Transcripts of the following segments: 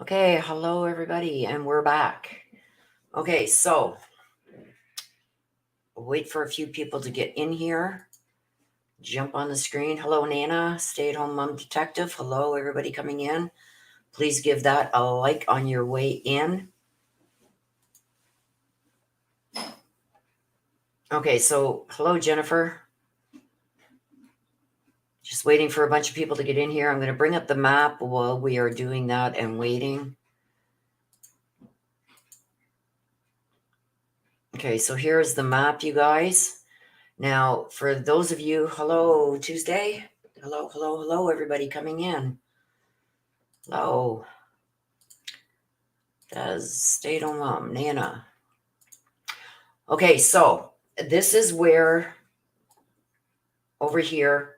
Okay, hello everybody, and we're back. Okay, so wait for a few people to get in here. Jump on the screen. Hello, Nana, stay-at-home mom detective. Hello, everybody coming in. Please give that a like on your way in. Okay, so hello, Jennifer. Just waiting for a bunch of people to get in here. I'm going to bring up the map while we are doing that and waiting. Okay, so here's the map, you guys. Now, for those of you, hello, Tuesday. Hello, everybody coming in. Hello. Does stay-at-home mom, Nana. Okay, so this is where, over here,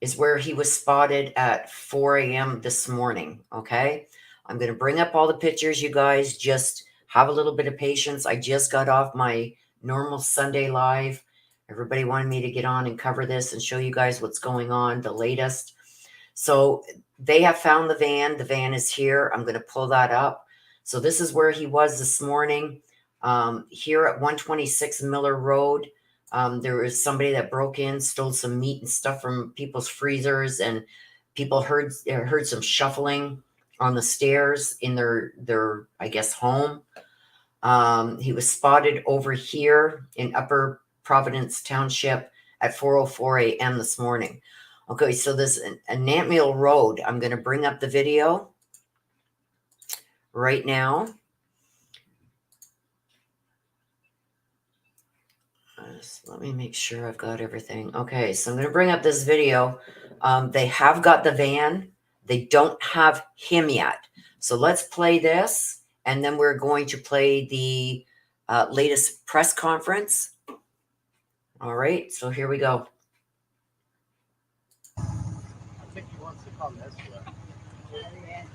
is where he was spotted at 4 a.m. this morning, okay? I'm going to bring up all the pictures, you guys. Just have a little bit of patience. I just got off my normal Sunday live. Everybody wanted me to get on and cover this and show you guys what's going on, the latest. So they have found the van. The van is here. I'm going to pull that up. So this is where he was this morning. Here at 126 Miller Road, there was somebody that broke in, stole some meat and stuff from people's freezers, and people heard some shuffling on the stairs in their I guess home. He was spotted over here in Upper Providence Township at 4:04 a.m. this morning. Okay, so this Nantmeal Road. I'm going to bring up the video right now. Let me make sure I've got everything. Okay, so I'm going to bring up this video. They have got the van. They don't have him yet. So let's play this, and then we're going to play the latest press conference. All right, so here we go. I think he wants to come this way.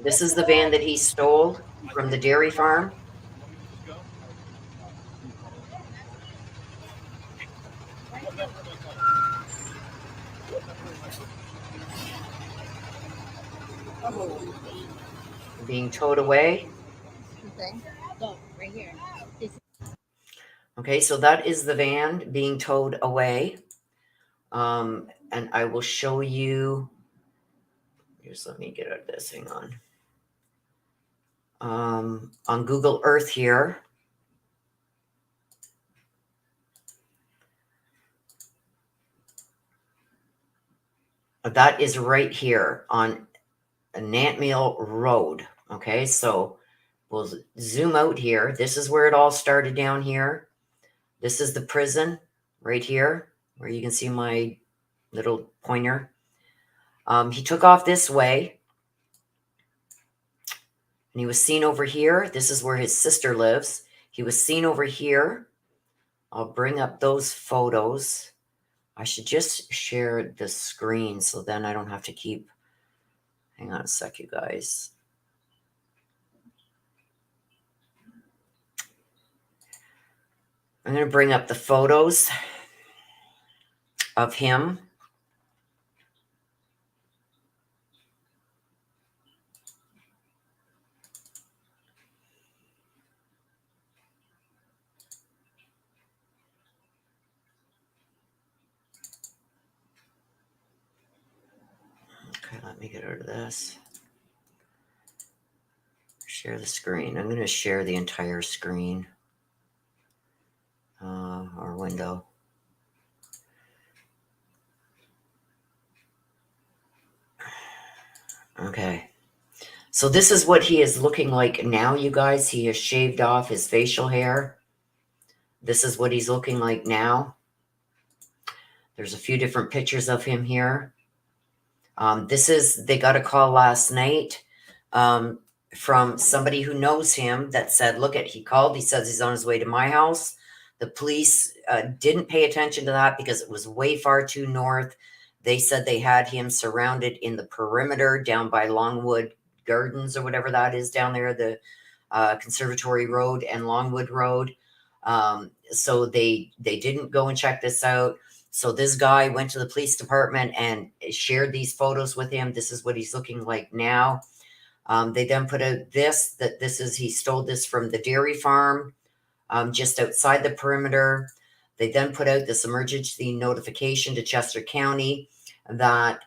This is the van that he stole from the dairy farm. Being towed away. Okay. Go right here. Okay, so that is the van being towed away. And I will show you. Just let me get out of this. Hang on Google Earth here. That is right here on Nantmeal Road. Okay, so we'll zoom out here. This is where it all started down here. This is the prison right here, where you can see my little pointer. He took off this way, and he was seen over here. This is where his sister lives. He was seen over here. I'll bring up those photos. I should just share the screen so then I don't have to keep. Hang on a sec, you guys. I'm going to bring up the photos of him. Okay, let me get rid of this. Share the screen. I'm going to share the entire screen. Or window. Okay. So this is what he is looking like now, you guys. He has shaved off his facial hair. This is what he's looking like now. There's a few different pictures of him here. They got a call last night from somebody who knows him that said, he called. He says he's on his way to my house. The police didn't pay attention to that because it was way far too north. They said they had him surrounded in the perimeter down by Longwood Gardens or whatever that is down there, the Conservatory Road and Longwood Road. So they didn't go and check this out. So this guy went to the police department and shared these photos with him. This is what he's looking like now. They then put out that this is, he stole this from the dairy farm just outside the perimeter. They then put out this emergency notification to Chester County that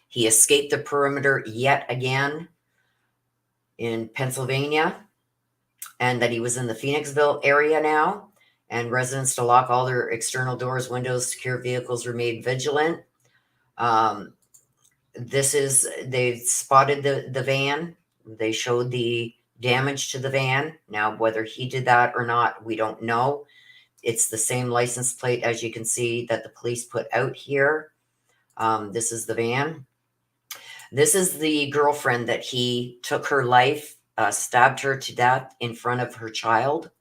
he escaped the perimeter yet again in Pennsylvania, and that he was in the Phoenixville area now, and residents to lock all their external doors, windows, secure vehicles, remain vigilant. They spotted the van. They showed the damage to the van. Now, whether he did that or not, we don't know. It's the same license plate, as you can see, that the police put out here. This is the van. This is the girlfriend that he took her life, stabbed her to death in front of her child.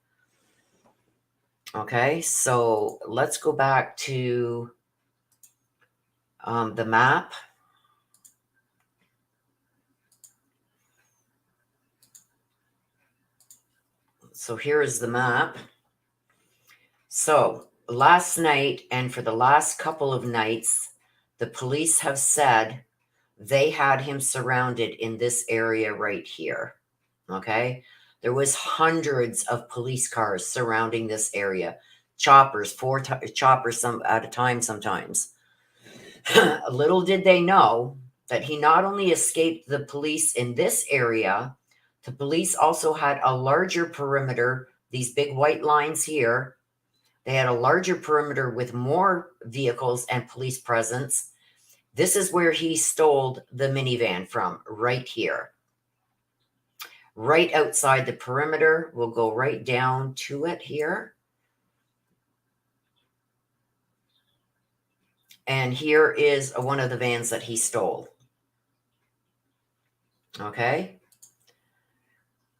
Okay, so let's go back to the map. So here is the map. So last night, and for the last couple of nights, the police have said they had him surrounded in this area right here. Okay, there was hundreds of police cars surrounding this area, choppers, choppers some at a time sometimes. Little did they know that he not only escaped the police in this area, the police also had a larger perimeter, these big white lines here. They had a larger perimeter with more vehicles and police presence. This is where he stole the minivan from, right here. Right outside the perimeter. We'll go right down to it here. And here is one of the vans that he stole. Okay.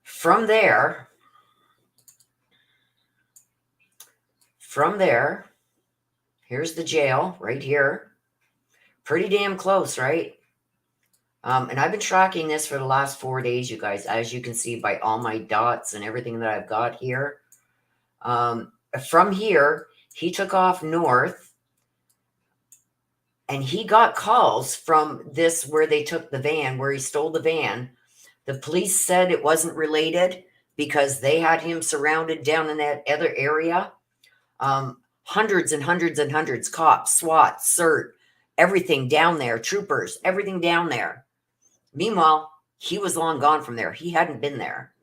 From there, here's the jail right here. Pretty damn close, right? And I've been tracking this for the last 4 days, you guys, as you can see by all my dots and everything that I've got here. From here, he took off north, and he got calls from this where they took the van, where he stole the van. The police said it wasn't related because they had him surrounded down in that other area. Hundreds and hundreds and hundreds, cops, SWAT, CERT, everything down there, troopers, everything down there. Meanwhile, he was long gone from there. He hadn't been there.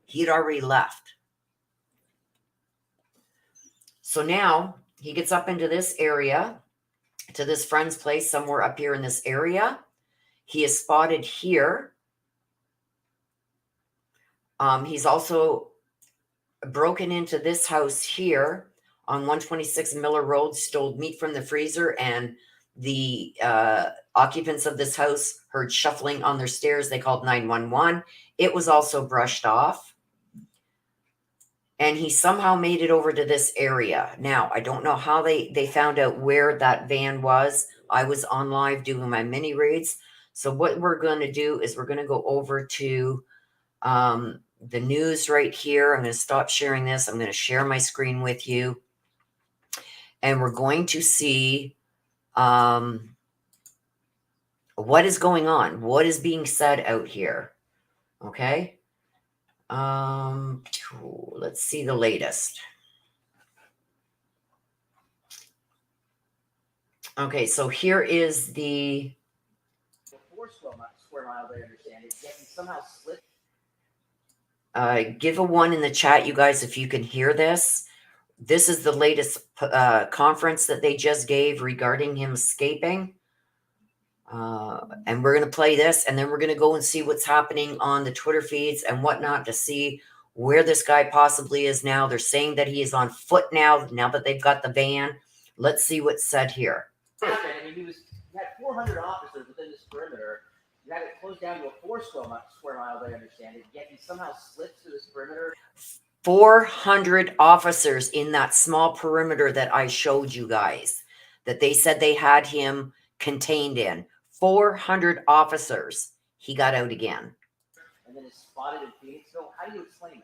He had already left. So now he gets up into this area, to this friend's place somewhere up here in this area. He is spotted here. He's also broken into this house here on 126 Miller Road, stole meat from the freezer, and the occupants of this house heard shuffling on their stairs. They called 911. It was also brushed off. And he somehow made it over to this area. Now, I don't know how they found out where that van was. I was on live doing my mini reads. So what we're going to do is we're going to go over to the news right here. I'm going to stop sharing this. I'm going to share my screen with you. And we're going to see what is going on. What is being said out here. Okay. Let's see the latest. Okay, so here is the 4 square miles, I understand it. Yet he somehow slipped. Give a 1 in the chat, you guys, if you can hear this. This is the latest conference that they just gave regarding him escaping. And we're going to play this, and then we're going to go and see what's happening on the Twitter feeds and whatnot to see where this guy possibly is now. They're saying that he is on foot now that they've got the van. Let's see what's said here. I mean, you had 400 officers within this perimeter. You had it closed down to a 4 square miles, I understand it. Yet he somehow slips through this perimeter. 400 officers in that small perimeter that I showed you guys, that they said they had him contained in. 400 officers. He got out again. And then is spotted in Phoenixville. How do you explain that?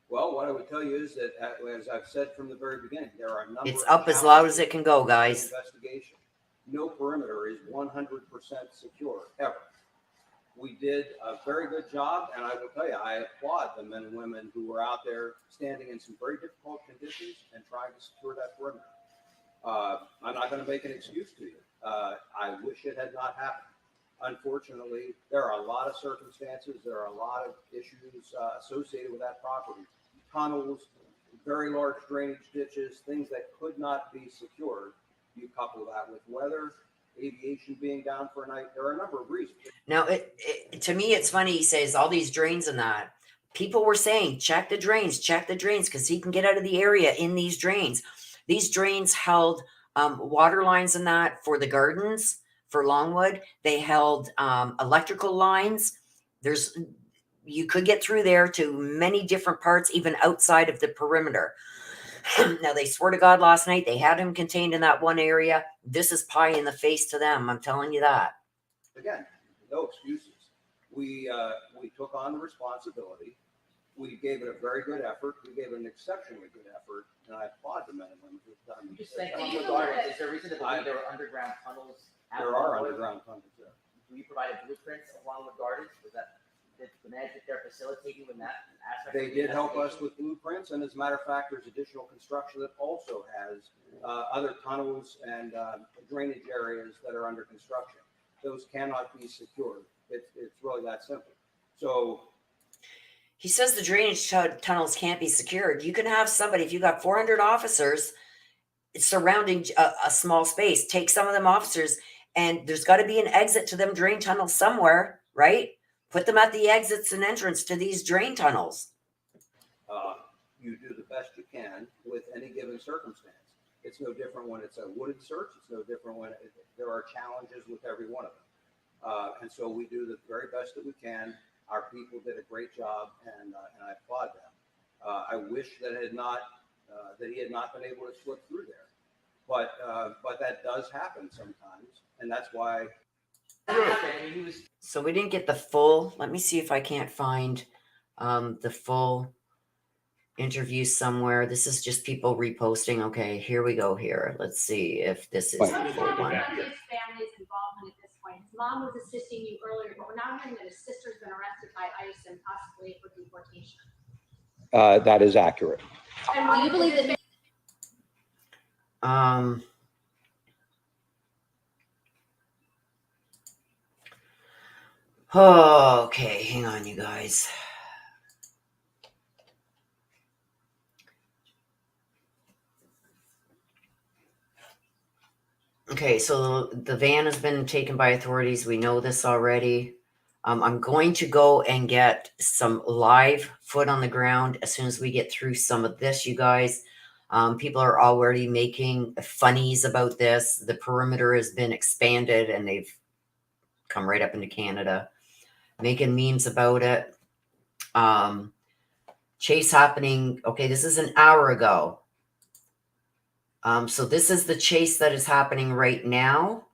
Well, what I would tell you is that, as I've said from the very beginning, there are a number It's of up as loud as it can go, guys. Investigation. No perimeter is 100% secure ever. We did a very good job, and I will tell you, I applaud the men and women who were out there standing in some very difficult conditions and trying to secure that perimeter. I'm not going to make an excuse to you. I wish it had not happened. Unfortunately, there are a lot of circumstances, there are a lot of issues associated with that property. Tunnels, very large drainage ditches, things that could not be secured. You couple that with weather, aviation being down for a night. There are a number of reasons. Now, to me, it's funny. He says all these drains and that. People were saying, check the drains, because he can get out of the area in these drains. These drains held water lines and that for the gardens, for Longwood. They held electrical lines. You could get through there to many different parts, even outside of the perimeter. Now, they swore to God last night they had him contained in that one area. This is pie in the face to them. I'm telling you that. Again, no excuses. We took on the responsibility. We gave it a very good effort. We gave it an exceptionally good effort, and I applaud the men and women who've done You this. just think Longwood Gardens, is there a reason to believe there are underground tunnels? There are underground tunnels there. Do you provide blueprints of Longwood Gardens? Did the management there facilitate you in that aspect? They did help us with blueprints, and as a matter of fact, there's additional construction that also has other tunnels and drainage areas that are under construction. Those cannot be secured. It's really that simple. So He says the drainage tunnels can't be secured. You can have somebody, if you got 400 officers surrounding a small space, take some of them officers, and there's got to be an exit to them drain tunnels somewhere, right? Put them at the exits and entrance to these drain tunnels. you do the best you can with any given circumstance. It's no different when it's a wooded search. It's no different when there are challenges with every one of them. And so we do the very best that we can. Our people did a great job, and I applaud them. I wish that he had not been able to slip through there, but that does happen sometimes, and that's why. So we didn't get the full. Let me see if I can't find the full interview somewhere. This is just people reposting. Okay, here we go. Here, let's see if this is the full one. Family's involvement at this point. His mom was assisting you earlier, but we're now hearing that his sister's been arrested by ICE and possibly for deportation. That is accurate. And do you believe that? Oh, okay, hang on, you guys. Okay, so the van has been taken by authorities. We know this already. I'm going to go and get some live foot on the ground as soon as we get through some of this, you guys. People are already making funnies about this. The perimeter has been expanded and they've come right up into Canada, making memes about it. Chase happening. Okay, this is an hour ago. So this is the chase that is happening right now.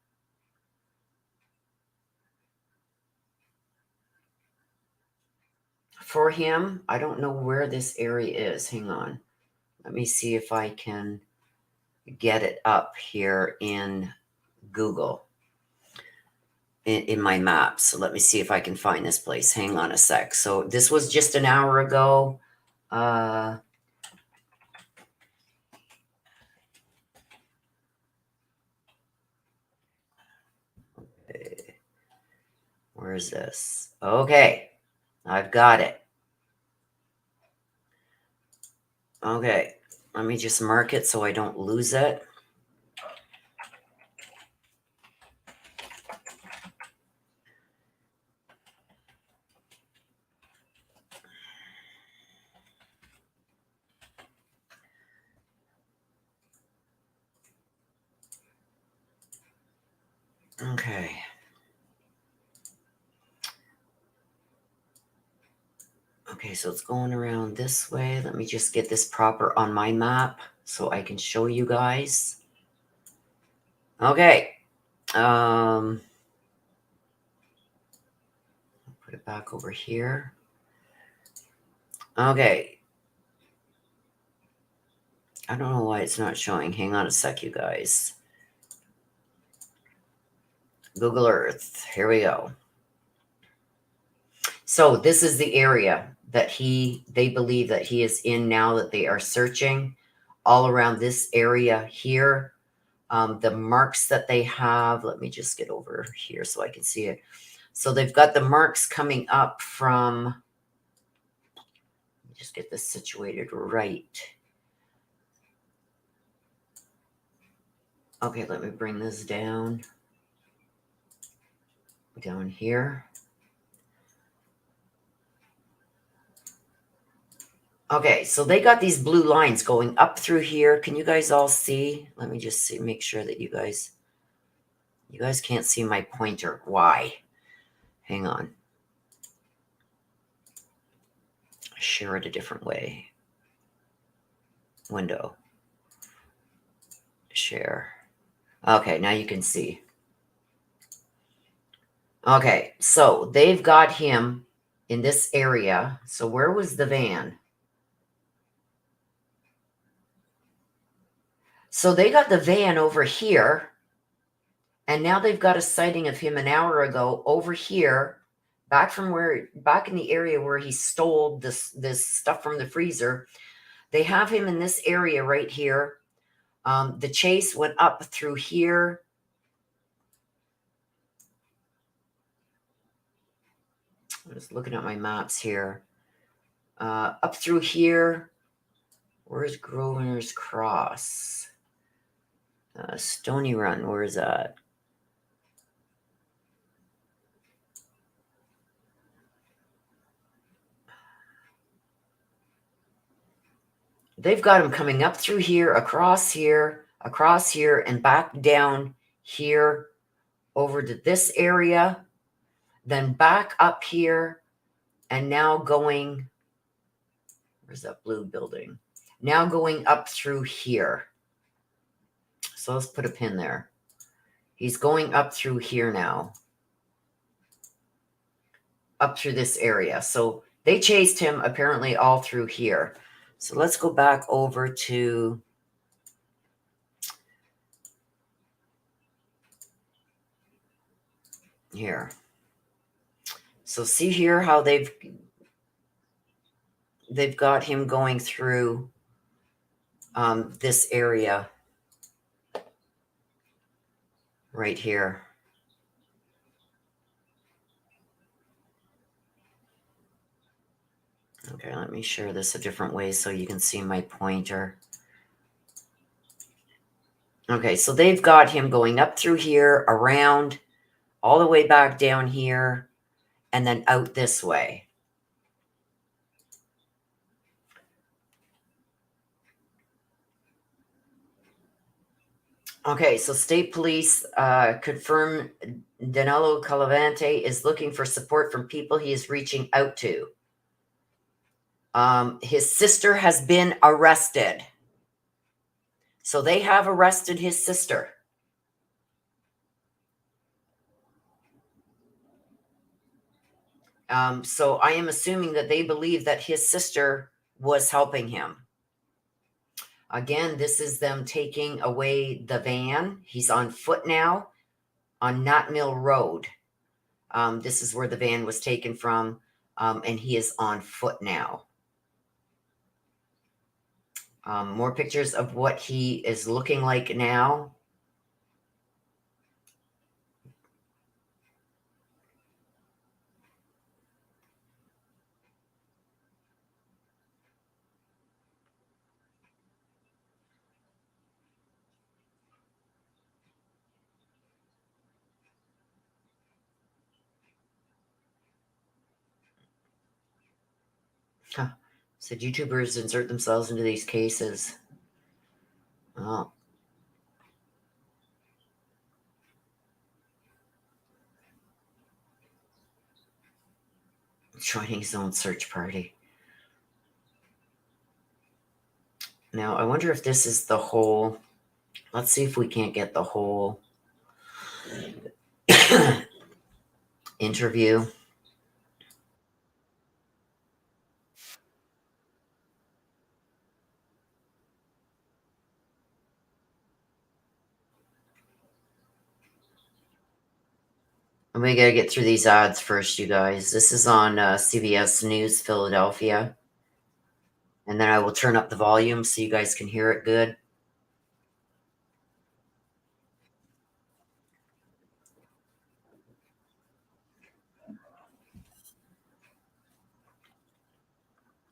For him, I don't know where this area is. Hang on. Let me see if I can get it up here in Google, in my maps. So let me see if I can find this place. Hang on a sec. So this was just an hour ago. Where is this? Okay, I've got it. Okay, let me just mark it so I don't lose it. Okay. Okay, so it's going around this way. Let me just get this proper on my map so I can show you guys. Okay. Put it back over here. Okay. I don't know why it's not showing. Hang on a sec, you guys. Google Earth. Here we go. So this is the area that they believe that he is in now, that they are searching all around this area here. The marks that they have, let me just get over here so I can see it. So they've got the marks coming up from, let me just get this situated right. Okay, let me bring this down here. Okay, so they got these blue lines going up through here. Can you guys all see? Let me just see, make sure that you guys can't see my pointer. Why? Hang on. Share it a different way. Window. Share. Okay, now you can see. Okay, so they've got him in this area. So where was the van? So they got the van over here. And now they've got a sighting of him an hour ago over here, back in the area where he stole this stuff from the freezer. They have him in this area right here. The chase went up through here. I'm just looking at my maps here. Up through here. Where's Grosvenor's Cross? Stony Run, where is that? They've got him coming up through here, across here, and back down here over to this area, then back up here, and now going, where's that blue building? Now going up through here. So let's put a pin there. He's going up through here now. Up through this area. So they chased him apparently all through here. So let's go back over to here. So see here how they've got him going through this area right here. Okay, let me share this a different way so you can see my pointer. Okay, so they've got him going up through here, around, all the way back down here, and then out this way. Okay, so state police confirm Danelo Cavalcante is looking for support from people he is reaching out to. His sister has been arrested. So they have arrested his sister. So I am assuming that they believe that his sister was helping him. Again, this is them taking away the van. He's on foot now on Knott Mill Road. This is where the van was taken from, and he is on foot now. More pictures of what he is looking like now. Huh. Said YouTubers insert themselves into these cases. Oh. Joining his own search party. Now, I wonder if this is the whole... Let's see if we can't get the whole interview. We gotta get through these ads first, you guys. This is on CBS News Philadelphia. And then I will turn up the volume so you guys can hear it good.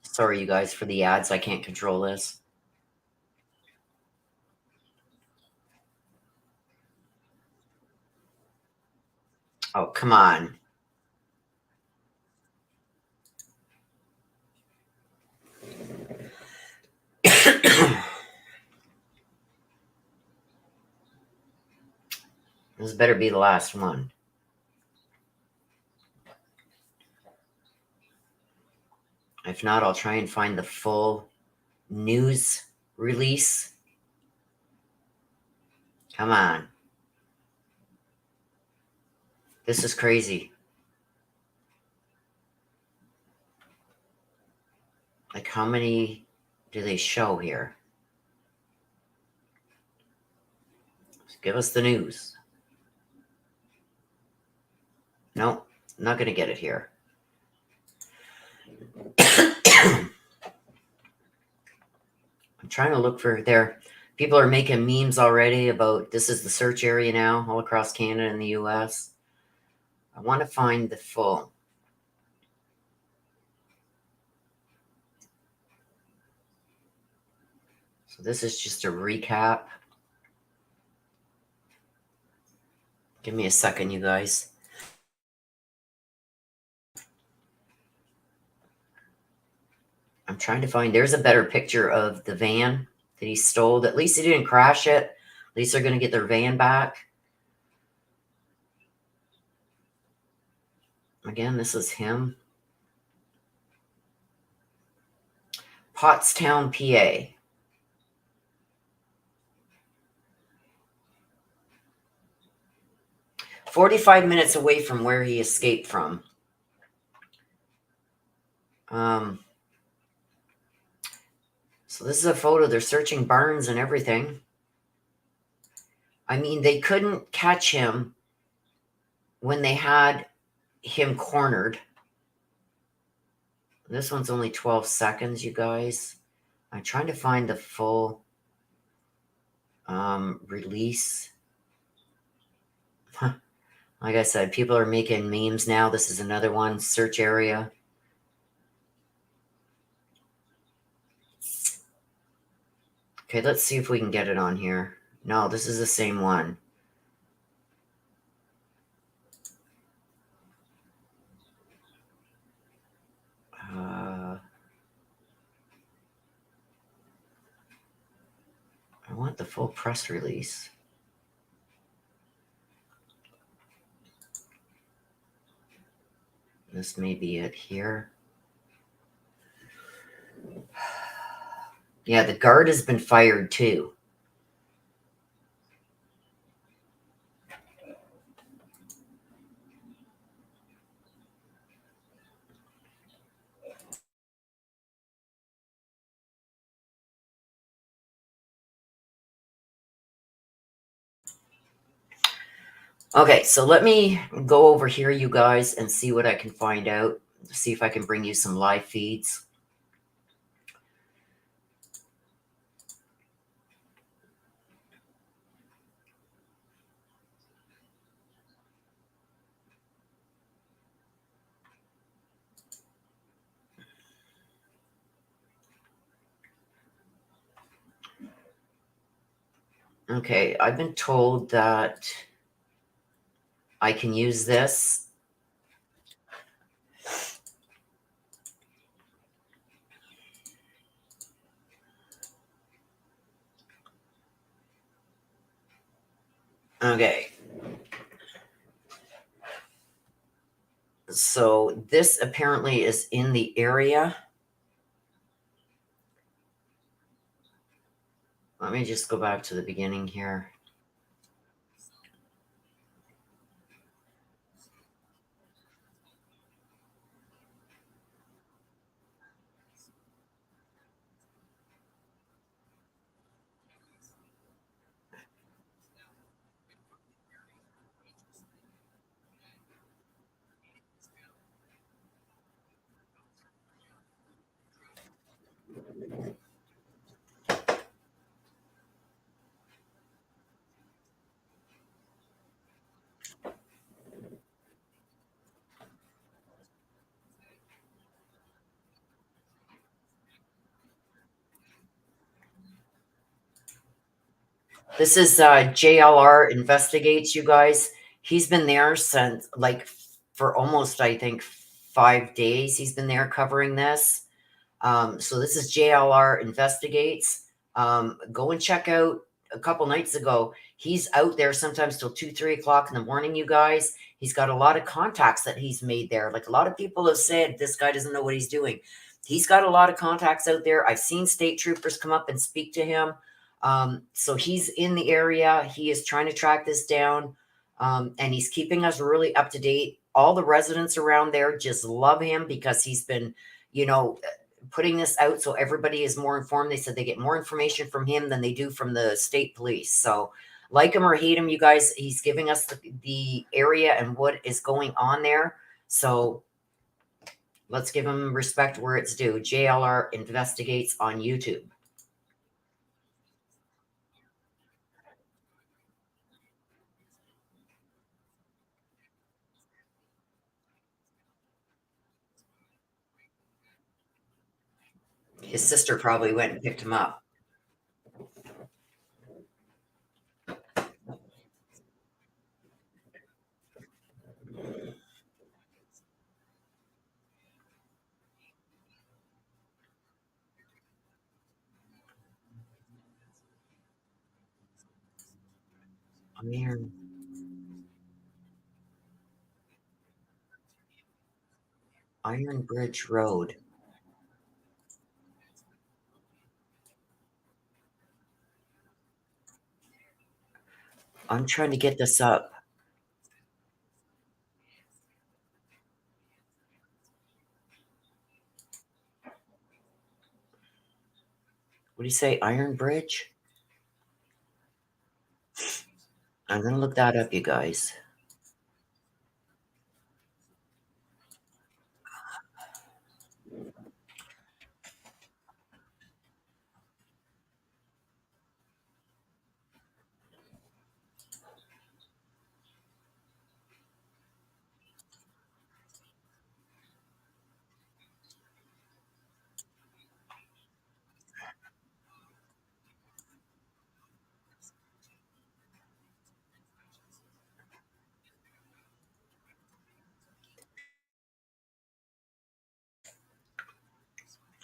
Sorry, you guys, for the ads. I can't control this. Oh, come on. This better be the last one. If not, I'll try and find the full news release. Come on. This is crazy. Like, how many do they show here? Give us the news. Nope, not going to get it here. I'm trying to look for there. People are making memes already about this is the search area now all across Canada and the US. I want to find the full. So this is just a recap. Give me a second, you guys. I'm trying to find, there's a better picture of the van that he stole. At least he didn't crash it. At least they're going to get their van back. Again, this is him. Pottstown, PA. "45 minutes away from where he escaped from." So this is a photo. They're searching barns and everything. I mean, they couldn't catch him when they had him cornered. This one's only 12 seconds, you guys. I'm trying to find the full release. Like I said, people are making memes now. This is another one, search area. Okay, let's see if we can get it on here. No, this is the same one. I want the full press release. This may be it here. Yeah, the guard has been fired too. Okay, so let me go over here, you guys, and see what I can find out. See if I can bring you some live feeds. Okay, I've been told that I can use this. Okay. So this apparently is in the area. Let me just go back to the beginning here. This is JLR Investigates, you guys. He's been there since like for almost, I think, 5 days. He's been there covering this. So this is JLR Investigates. Go and check out a couple nights ago. He's out there sometimes till 2, 3 o'clock in the morning, you guys. He's got a lot of contacts that he's made there. Like a lot of people have said, this guy doesn't know what he's doing. He's got a lot of contacts out there. I've seen state troopers come up and speak to him. So he's in the area. He is trying to track this down. And he's keeping us really up to date. All the residents around there just love him because he's been, putting this out so everybody is more informed. They said they get more information from him than they do from the state police. So like him or hate him, you guys, he's giving us the area and what is going on there. So let's give him respect where it's due. JLR Investigates on YouTube. His sister probably went and picked him up. Iron Bridge Road. I'm trying to get this up. What do you say? Iron Bridge? I'm going to look that up, you guys.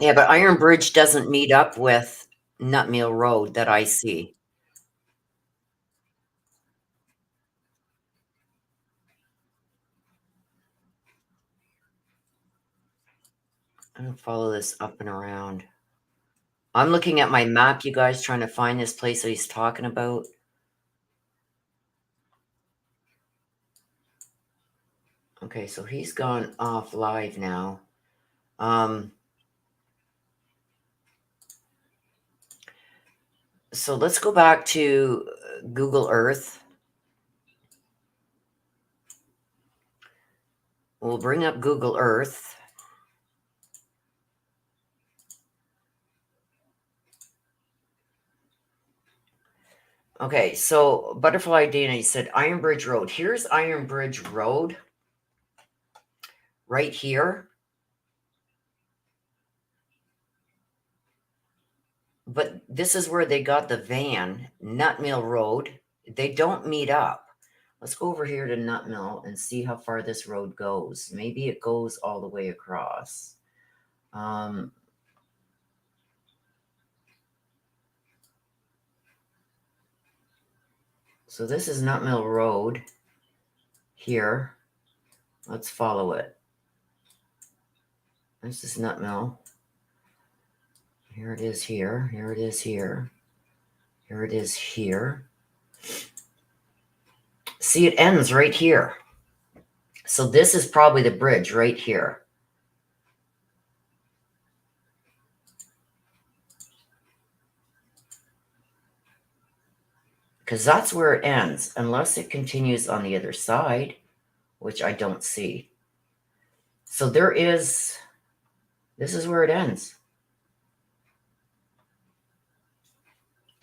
Yeah, but Iron Bridge doesn't meet up with Nutmill Road that I see. I'm going to follow this up and around. I'm looking at my map, you guys, trying to find this place that he's talking about. Okay, so he's gone off live now. So let's go back to Google Earth. We'll bring up Google Earth. Okay, so Butterfly Dana said Iron Bridge Road. Here's Iron Bridge Road right here. But this is where they got the van, Nutmill Road. They don't meet up. Let's go over here to Nutmill and see how far this road goes. Maybe it goes all the way across. So this is Nutmill Road here. Let's follow it. This is Nutmill. Here it is here. Here it is here. Here it is here. See, it ends right here. So this is probably the bridge right here. Because that's where it ends, unless it continues on the other side, which I don't see. So this is where it ends.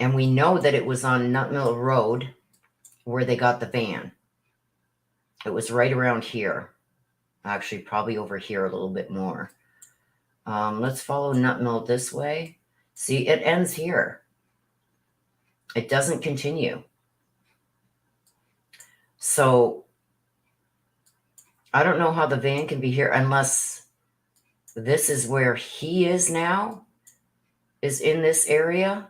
And we know that it was on Nutmill Road where they got the van. It was right around here. Actually, probably over here a little bit more. Let's follow Nutmill this way. See, it ends here. It doesn't continue. So I don't know how the van can be here unless this is where he is now, is in this area.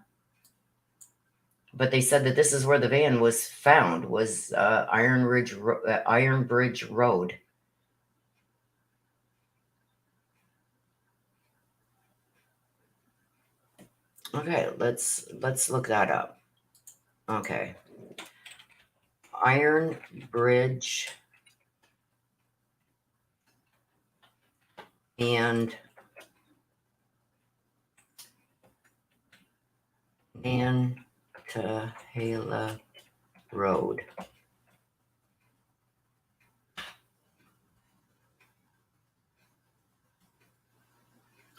But they said that this is where the van was found, was Iron Bridge Road. Okay, let's look that up. Okay. Iron Bridge and Nantahala Road.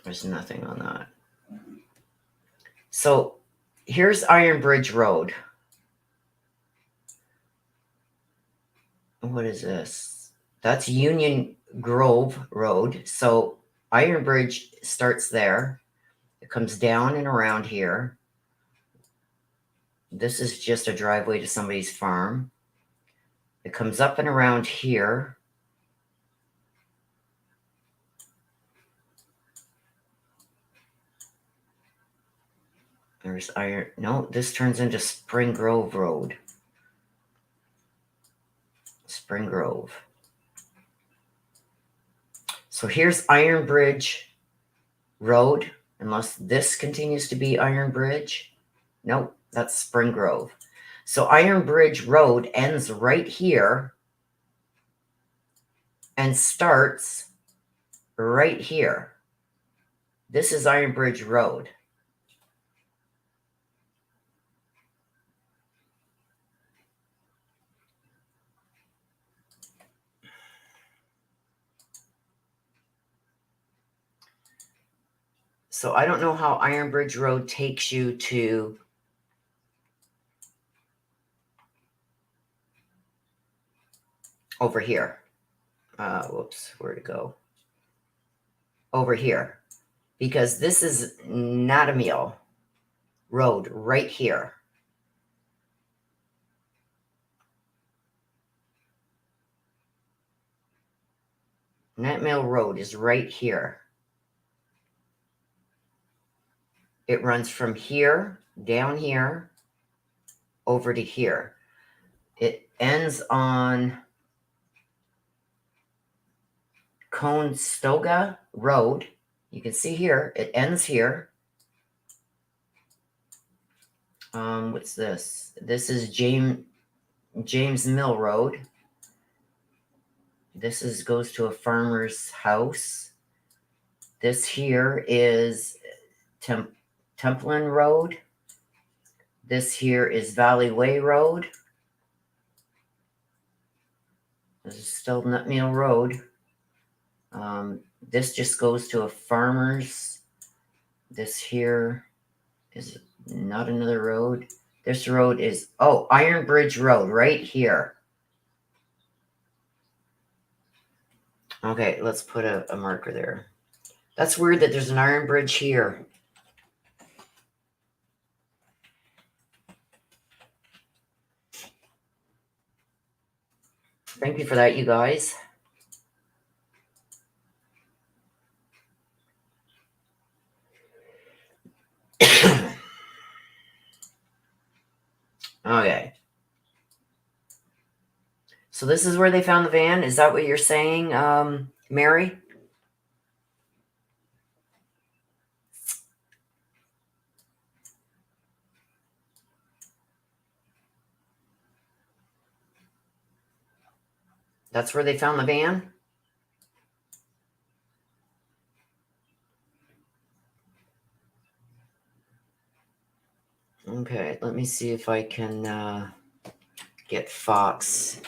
There's nothing on that. So here's Iron Bridge Road. What is this? That's Union Grove Road. So Iron Bridge starts there. It comes down and around here. This is just a driveway to somebody's farm. It comes up and around here. There's Iron. No, this turns into Spring Grove Road. Spring Grove. So here's Iron Bridge Road, unless this continues to be Iron Bridge. Nope, that's Spring Grove. So Iron Bridge Road ends right here and starts right here. This is Iron Bridge Road. So I don't know how Iron Bridge Road takes you to over here. Whoops, where'd it go? Over here. Because this is Natamiel Road right here. Natamiel Road is right here. It runs from here, down here, over to here. It ends on Conestoga Road. You can see here, it ends here. What's this? This is James Mill Road. This goes to a farmer's house. This here is Templin Road. This here is Valley Way Road. This is still Nutmeal Road. This just goes to a farmer's. This here is not another road. This road is, Iron Bridge Road right here. Okay, let's put a marker there. That's weird that there's an Iron Bridge here. Thank you for that, you guys. Okay. So this is where they found the van. Is that what you're saying, Mary? That's where they found the van? Okay, let me see if I can get Fox.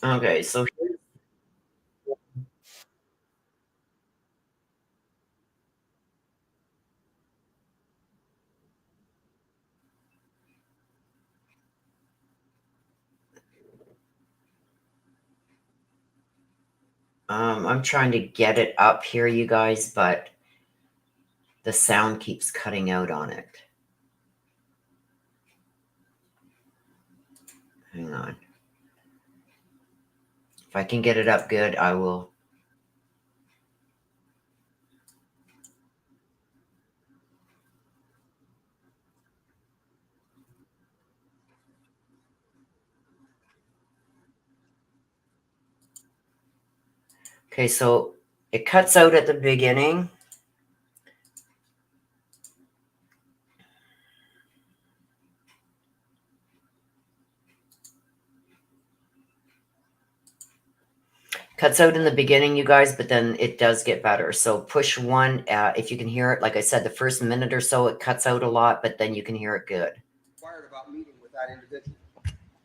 Okay, so I'm trying to get it up here, you guys, but the sound keeps cutting out on it. Hang on. If I can get it up good, I will. Okay, so it cuts out at the beginning. Cuts out in the beginning, you guys, but then it does get better. So push 1 if you can hear it. Like I said, the first minute or so, it cuts out a lot, but then you can hear it good. Inquired about meeting with that individual.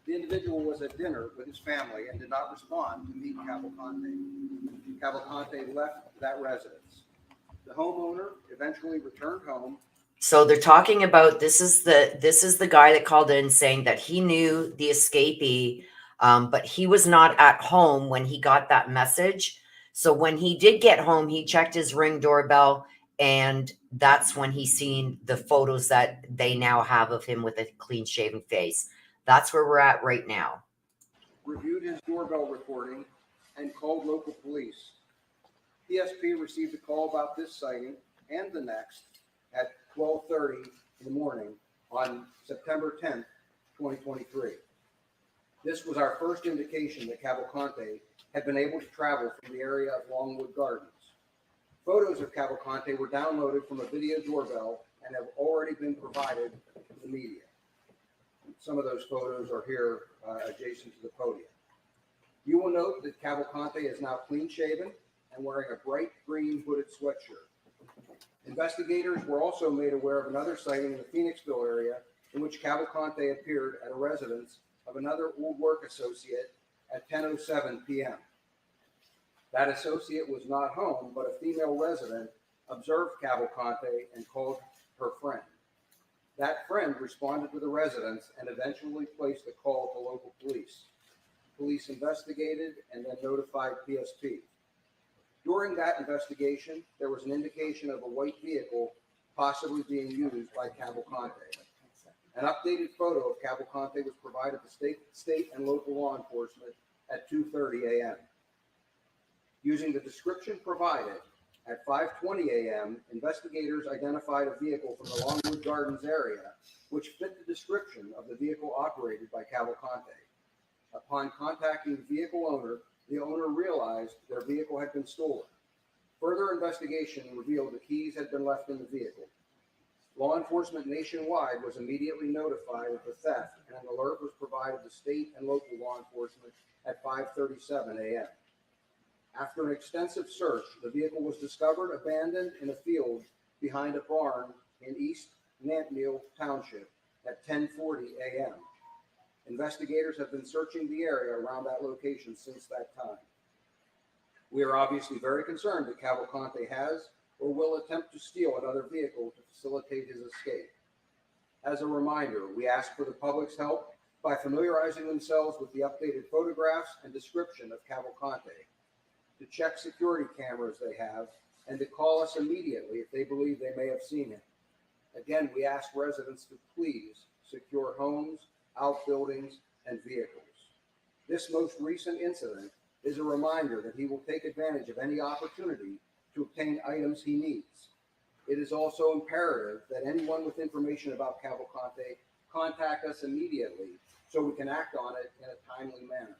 The individual was at dinner with his family and did not respond to meet Cavalcante. Cavalcante left that residence. The homeowner eventually returned home. So they're talking about this is the guy that called in saying that he knew the escapee, but he was not at home when he got that message. So when he did get home, he checked his Ring doorbell, and that's when he seen the photos that they now have of him with a clean shaven face. That's where we're at right now. Reviewed his doorbell recording, and called local police. PSP received a call about this sighting and the next at 12:30 in the morning on September 10th, 2023. This was our first indication that Cavalcante had been able to travel from the area of Longwood Gardens. Photos of Cavalcante were downloaded from a video doorbell and have already been provided to the media. Some of those photos are here adjacent to the podium. You will note that Cavalcante is now clean shaven and wearing a bright green hooded sweatshirt. Investigators were also made aware of another sighting in the Phoenixville area in which Cavalcante appeared at a residence of another old work associate at 10:07 p.m. That associate was not home, but a female resident observed Cavalcante and called her friend. That friend responded to the residence and eventually placed a call to local police. Police investigated and then notified PSP. During that investigation, there was an indication of a white vehicle possibly being used by Cavalcante. An updated photo of Cavalcante was provided to state and local law enforcement at 2:30 a.m. Using the description provided, at 5:20 a.m., investigators identified a vehicle from the Longwood Gardens area which fit the description of the vehicle operated by Cavalcante. Upon contacting the vehicle owner, the owner realized their vehicle had been stolen. Further investigation revealed the keys had been left in the vehicle. Law enforcement nationwide was immediately notified of the theft, and an alert was provided to state and local law enforcement at 5:37 a.m. After an extensive search, the vehicle was discovered abandoned in a field behind a barn in East Nantmeal Township at 10:40 a.m. Investigators have been searching the area around that location since that time. We are obviously very concerned that Cavalcante has or will attempt to steal another vehicle to facilitate his escape. As a reminder, we ask for the public's help by familiarizing themselves with the updated photographs and description of Cavalcante, to check security cameras they have, and to call us immediately if they believe they may have seen him. Again, we ask residents to please secure homes, outbuildings, and vehicles. This most recent incident is a reminder that he will take advantage of any opportunity to obtain items he needs. It is also imperative that anyone with information about Cavalcante contact us immediately so we can act on it in a timely manner.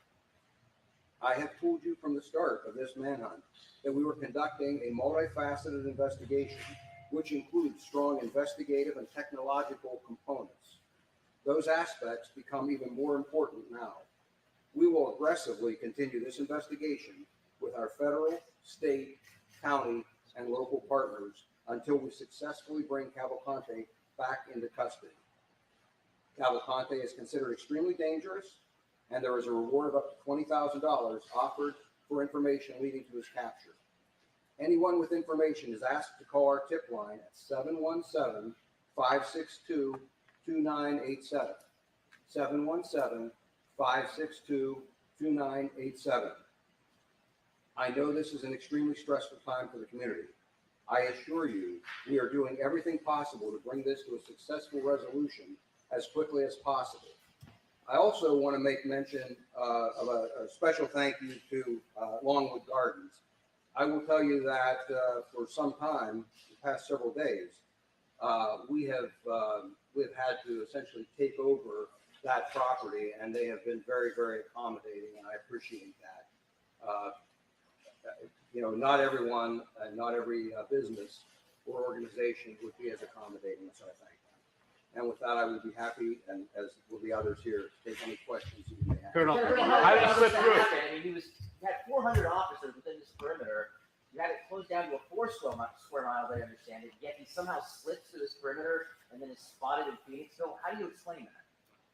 I have told you from the start of this manhunt that we were conducting a multifaceted investigation, which includes strong investigative and technological components. Those aspects become even more important now. We will aggressively continue this investigation with our federal, state, county, and local partners until we successfully bring Cavalcante back into custody. Cavalcante is considered extremely dangerous, and there is a reward of up to $20,000 offered for information leading to his capture. Anyone with information is asked to call our tip line at 717-562-2987. 717-562-2987. I know this is an extremely stressful time for the community. I assure you, we are doing everything possible to bring this to a successful resolution as quickly as possible. I also want to make mention of a special thank you to Longwood Gardens. I will tell you that for some time, the past several days, we've had to essentially take over that property, and they have been very, very accommodating, and I appreciate that. Not everyone and not every business or organization would be as accommodating, so I thank them. And with that, I would be happy, and as will the others here, to take any questions you may have. Colonel, Colonel, how did you slip that through? happen? I mean, you had 400 officers within this perimeter. You had it closed down to a 4 square mile, I understand it. Yet he somehow slips through this perimeter and then is spotted in Phoenixville. How do you explain that?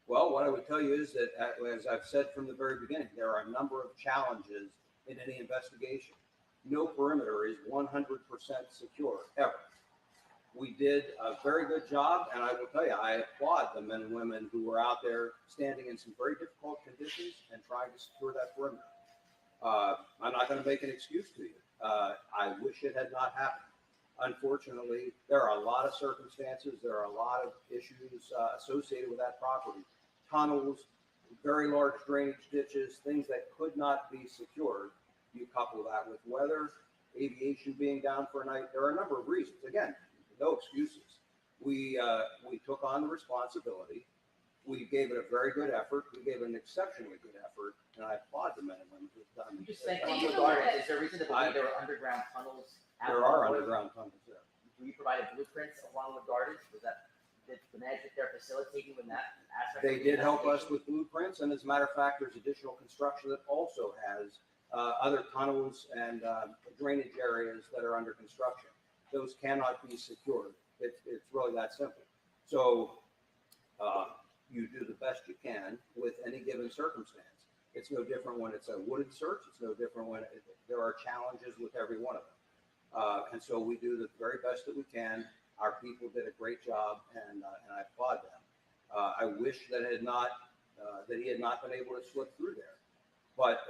Well, what I would tell you is that, as I've said from the very beginning, there are a number of challenges in any investigation. No perimeter is 100% secure, ever. We did a very good job, and I will tell you, I applaud the men and women who were out there standing in some very difficult conditions and trying to secure that perimeter. I'm not going to make an excuse to you. I wish it had not happened. Unfortunately, there are a lot of circumstances, there are a lot of issues associated with that property. Tunnels, very large drainage ditches, things that could not be secured. You couple that with weather, aviation being down for a night. There are a number of reasons. Again, no excuses. We took on the responsibility. We gave it a very good effort. We gave it an exceptionally good effort, and I applaud the men and women who've done. You just said Longwood Gardens. Is there a reason to believe there were underground tunnels? There are underground tunnels there. You provided blueprints of Longwood Gardens? Did the management there facilitate you in that aspect? They did help us with blueprints, and as a matter of fact, there's additional construction that also has other tunnels and drainage areas that are under construction. Those cannot be secured. It's really that simple. So you do the best you can with any given circumstance. It's no different when it's a wooded search. It's no different when there are challenges with every one of them. And so we do the very best that we can. Our people did a great job, and I applaud them. I wish that he had not been able to slip through there, but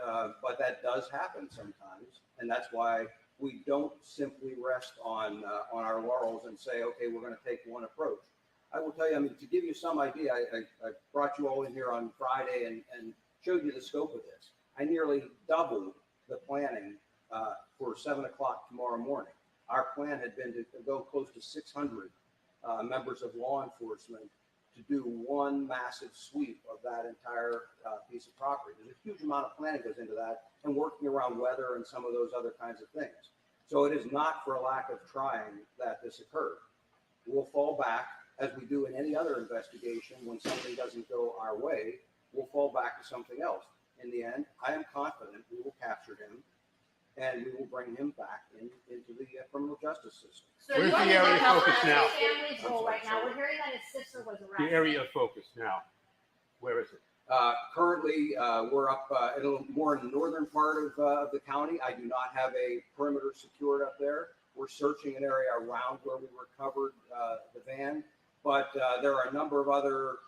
that does happen sometimes, and that's why we don't simply rest on our laurels and say, okay, we're going to take one approach. I will tell you, I mean, to give you some idea, I brought you all in here on Friday and showed you the scope of this. I nearly doubled the planning for 7 o'clock tomorrow morning. Our plan had been to go close to 600 members of law enforcement to do one massive sweep of that entire piece of property. There's a huge amount of planning goes into that, and working around weather and some of those other kinds of things. So it is not for a lack of trying that this occurred. We'll fall back, as we do in any other investigation, when something doesn't go our way, we'll fall back to something else. In the end, I am confident we will capture him, and we will bring him back into the criminal justice system. So Where's you're the area of help focus now? his family's role right now. We're hearing that his sister was The arrested. area of focus now. Where is it? Currently, we're up a little more in the northern part of the county. I do not have a perimeter secured up there. We're searching an area around where we recovered the van, but there are a number of other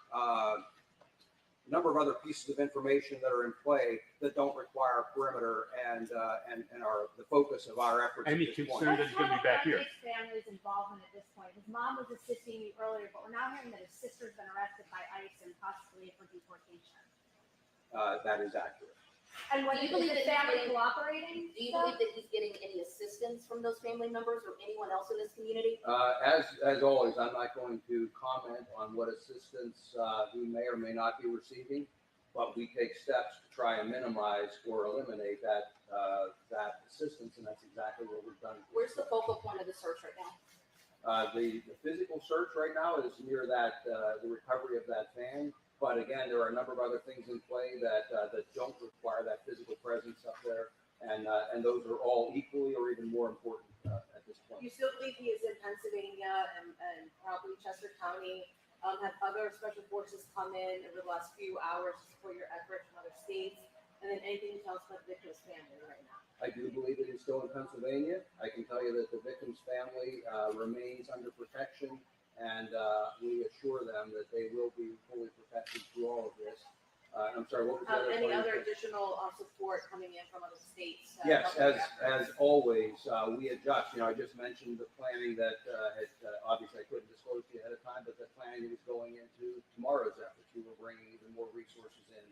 pieces of information that are in play that don't require a perimeter and are the focus of our efforts. Any at this point. concern that he's going to be back here? His family's involvement at this point. His mom was assisting you earlier, but we're now hearing that his sister's been arrested by ICE and possibly for deportation. That is accurate. And when Do you is believe his that family he's cooperating? Do you believe that he's getting any assistance from those family members or anyone else in this community? As always, I'm not going to comment on what assistance he may or may not be receiving, but we take steps to try and minimize or eliminate that assistance, and that's exactly what we've done. Where's the focal point of the search right now? The physical search right now is near that the recovery of that van. But again, there are a number of other things in play that don't require that physical presence up there, and those are all equally or even more important at this point. You still believe he is in Pennsylvania and probably Chester County? Have other special forces come in over the last few hours to support your efforts from other states? And then anything to tell us about the victim's family right now? I do believe that he's still in Pennsylvania. I can tell you that the victim's family remains under protection, and we assure them that they will be fully protected through all of this. I'm sorry, what was the other Any part of other the- additional support coming in from other states? Yes, helping you out? as always, we adjust. You know, I just mentioned the planning that obviously I couldn't disclose to you ahead of time, but the planning that was going into tomorrow's efforts. We were bringing even more resources in.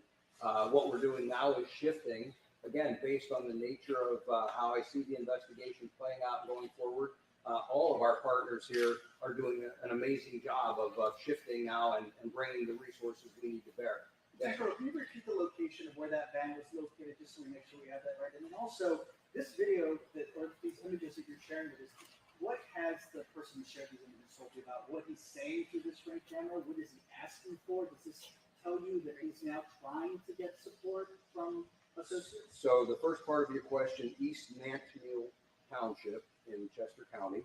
What we're doing now is shifting, again, based on the nature of how I see the investigation playing out going forward. All of our partners here are doing an amazing job of shifting now and bringing the resources we need to bear. Decipher, can you repeat the location of where that van was located, just so we make sure we have that right? And then also, this video or these images that you're sharing with us, what has the person who shared these images told you about what he's saying through this ring camera? What is he asking for? Does this tell you that he's now trying to get support from associates? So the first part of your question, East Nantmeal Township in Chester County.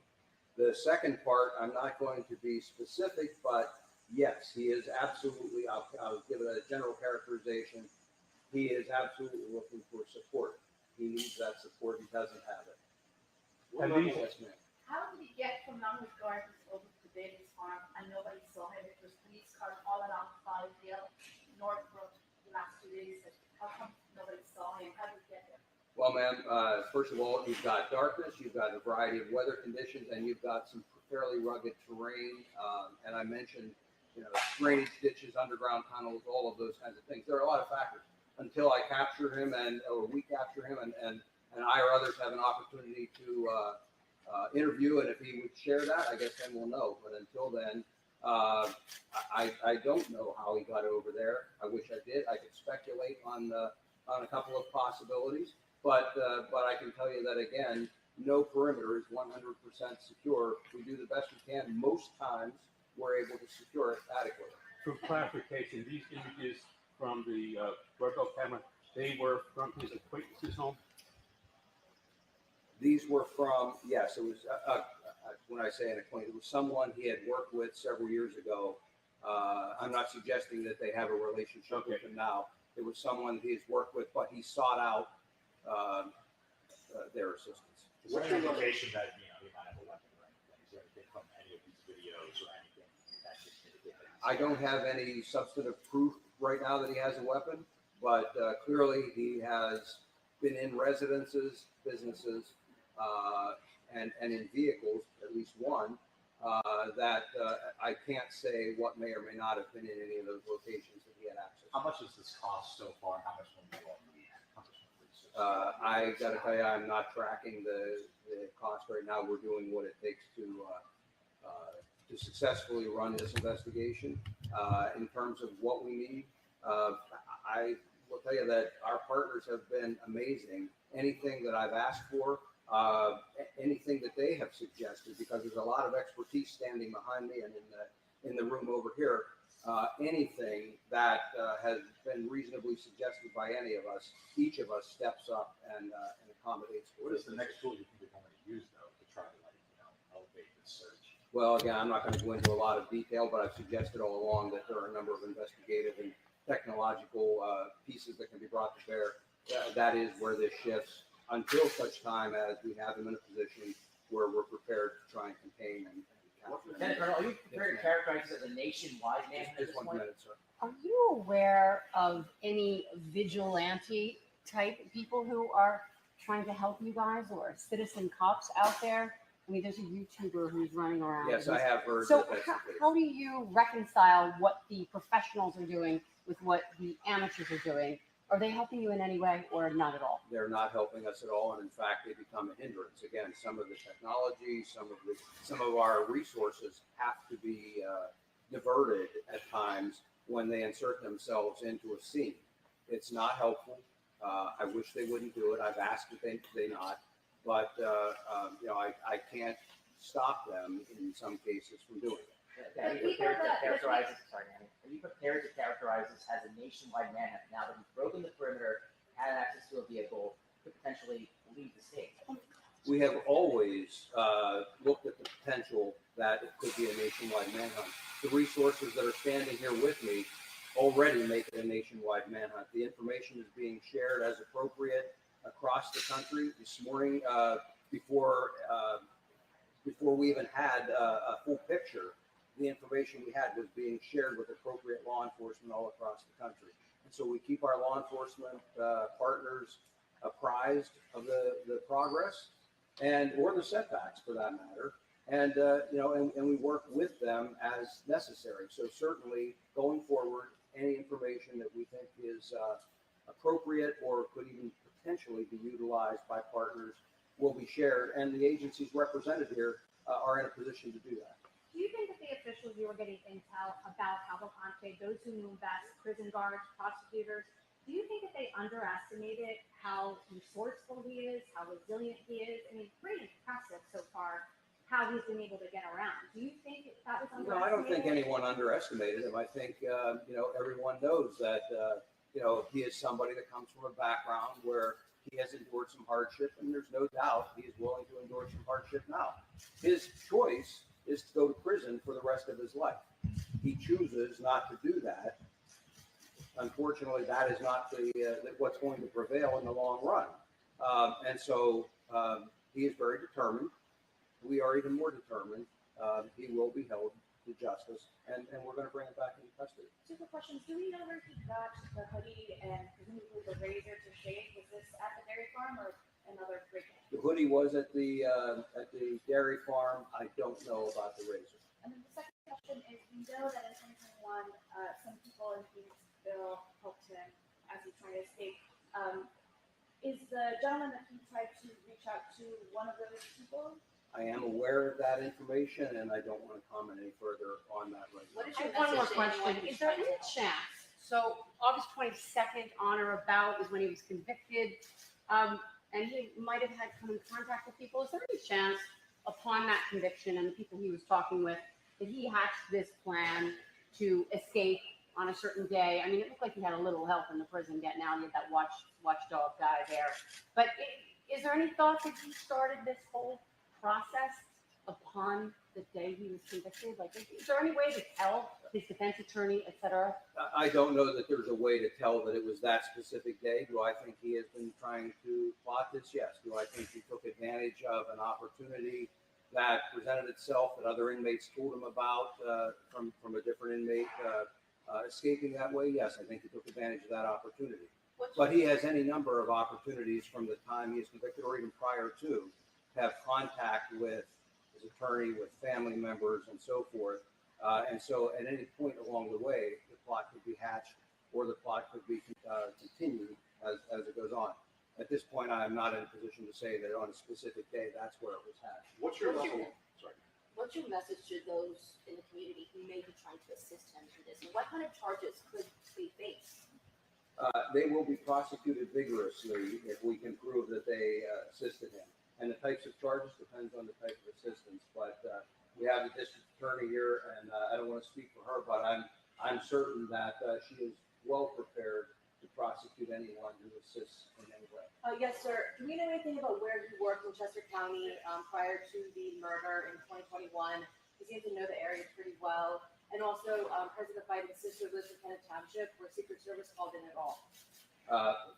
The second part, I'm not going to be specific, but yes, he is absolutely, I'll give it a general characterization. He is absolutely looking for support. He needs that support. He doesn't have it. And these- Yes, ma'am. How did he get from Mountain Gardens over to Davis Farm and nobody saw him? There was police cars all around Fivedale, Northbrook, the last 2 days. How come nobody saw him? How did he get there? Well, ma'am, first of all, you've got darkness, you've got a variety of weather conditions, and you've got some fairly rugged terrain. And I mentioned, you know, drainage ditches, underground tunnels, all of those kinds of things. There are a lot of factors. Until I capture him or we capture him and I or others have an opportunity to interview, and if he would share that, I guess then we'll know. But until then, I don't know how he got over there. I wish I did. I could speculate on a couple of possibilities, but I can tell you that again, no perimeter is 100% secure. We do the best we can. Most times, we're able to secure it adequately. For clarification, these images from the doorbell camera, they were from his acquaintance's home? These were from, yes, it was, when I say an acquaintance, it was someone he had worked with several years ago. I'm not suggesting that they have a relationship with him now. It was someone he's worked with, but he sought out their assistance. Is there any indication that, you know, he might have a weapon or anything? Is there anything from any of these videos or anything that could indicate that? I don't have any substantive proof right now that he has a weapon, but clearly he has been in residences, businesses, and in vehicles, at least one, that I can't say what may or may not have been in any of those locations that he had access to. How much has this cost so far? How much will you all need? How much will research? I gotta tell you, I'm not tracking the cost right now. We're doing what it takes to successfully run this investigation. In terms of what we need, I will tell you that our partners have been amazing. Anything that I've asked for, anything that they have suggested, because there's a lot of expertise standing behind me and in the room over here. Anything that has been reasonably suggested by any of us, each of us steps up and accommodates. What is the next tool you think you're going to use though to try to, like, you know, elevate this search? Well, again, I'm not going to go into a lot of detail, but I've suggested all along that there are a number of investigative and technological pieces that can be brought to bear. That is where this shifts until such time as we have him in a position where we're prepared to try and contain and capture Lieutenant him. Colonel, are you prepared to characterize this as a nationwide manhunt at Just this 1 point? minute, sir. Are you aware of any vigilante type people who are trying to help you guys, or citizen cops out there? I mean, there's a YouTuber who's running around. Yes, I have heard So that that's the case. how do you reconcile what the professionals are doing with what the amateurs are doing? Are they helping you in any way or not at all? They're not helping us at all, and in fact, they become a hindrance. Again, some of the technology, some of our resources have to be diverted at times when they insert themselves into a scene. It's not helpful. I wish they wouldn't do it. I've asked that they not, but you know, I can't stop them in some cases from doing it. Are you prepared to characterize this? Sorry, Annie. Are you prepared to characterize this as a nationwide manhunt now that he's broken the perimeter, had access to a vehicle, could potentially leave the state? We have always looked at the potential that it could be a nationwide manhunt. The resources that are standing here with me already make it a nationwide manhunt. The information is being shared as appropriate across the country. This morning, before we even had a full picture, the information we had was being shared with appropriate law enforcement all across the country. And so we keep our law enforcement partners apprised of the progress or the setbacks for that matter. And, and we work with them as necessary. So certainly going forward, any information that we think is appropriate or could even potentially be utilized by partners will be shared. And the agencies represented here are in a position to do that. Do you think that the officials you were getting intel about Cavalcante, those who knew best, prison guards, prosecutors, do you think that they underestimated how resourceful he is, how resilient he is? I mean, pretty impressive so far how he's been able to get around. Do you think that was underestimated? No, I don't think anyone underestimated him. I think, everyone knows that, he is somebody that comes from a background where he has endured some hardship, and there's no doubt he is willing to endure some hardship now. His choice is to go to prison for the rest of his life. He chooses not to do that. Unfortunately, that is not what's going to prevail in the long run. And so he is very determined. We are even more determined. He will be held to justice, and we're going to bring him back into custody. Super questions. Do we know where he got the hoodie and presumably the razor to shave? Was this at the dairy farm or another break-in? The hoodie was at the dairy farm. I don't know about the razor. And then the second question is, we know that in 2021, some people in Phoenixville helped him as he tried to escape. Is the gentleman that he tried to reach out to one of those people? I am aware of that information, and I don't want to comment any further on that right now. What is I your have one more message to anyone question. who's Is there trying any to- chance, so August 22nd on or about is when he was convicted, and he might have had come in contact with people. Is there any chance upon that conviction and the people he was talking with that he hatched this plan to escape on a certain day? I mean, it looked like he had a little help in the prison getting out. He had that watchdog guy there. But is there any thought that he started this whole process upon the day he was convicted? Like, is there any way to tell his defense attorney, et cetera? I don't know that there's a way to tell that it was that specific day. Do I think he has been trying to plot this? Yes. Do I think he took advantage of an opportunity that presented itself that other inmates told him about from a different inmate escaping that way? Yes, I think he took advantage of that opportunity. But he has any number of opportunities from the time he is convicted or even prior to have contact with his attorney, with family members, and so forth. And so at any point along the way, the plot could be hatched or the plot could be continued as it goes on. At this point, I am not in a position to say that on a specific day, that's where it was hatched. What's your level? Sorry. What's your message to those in the community who may be trying to assist him in this? And what kind of charges could they face? They will be prosecuted vigorously if we can prove that they assisted him. And the types of charges depends on the type of assistance. But we have the district attorney here, and I don't want to speak for her, but I'm certain that she is well prepared to prosecute anyone who assists in any way. Yes, sir. Do we know anything about where he worked in Chester County prior to the murder in 2021? He seems to know the area pretty well. And also, President Biden's sister lives in Kennett Township, where Secret Service called in at all.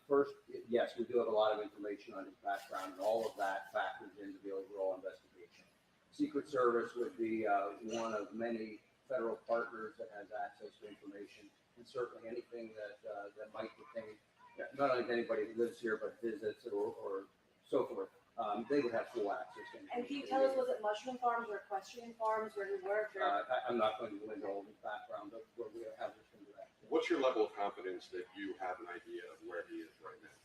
First, yes, we do have a lot of information on his background, and all of that factors into the overall investigation. Secret Service would be one of many federal partners that has access to information, and certainly anything that might pertain, not only to anybody who lives here, but visits or so forth. They would have full access to information. And can you tell us, was it mushroom farms or equestrian farms where he worked? Or? I'm not going to go into all his background, but we'll have this into that. What's your level of confidence that you have an idea of where he is right now?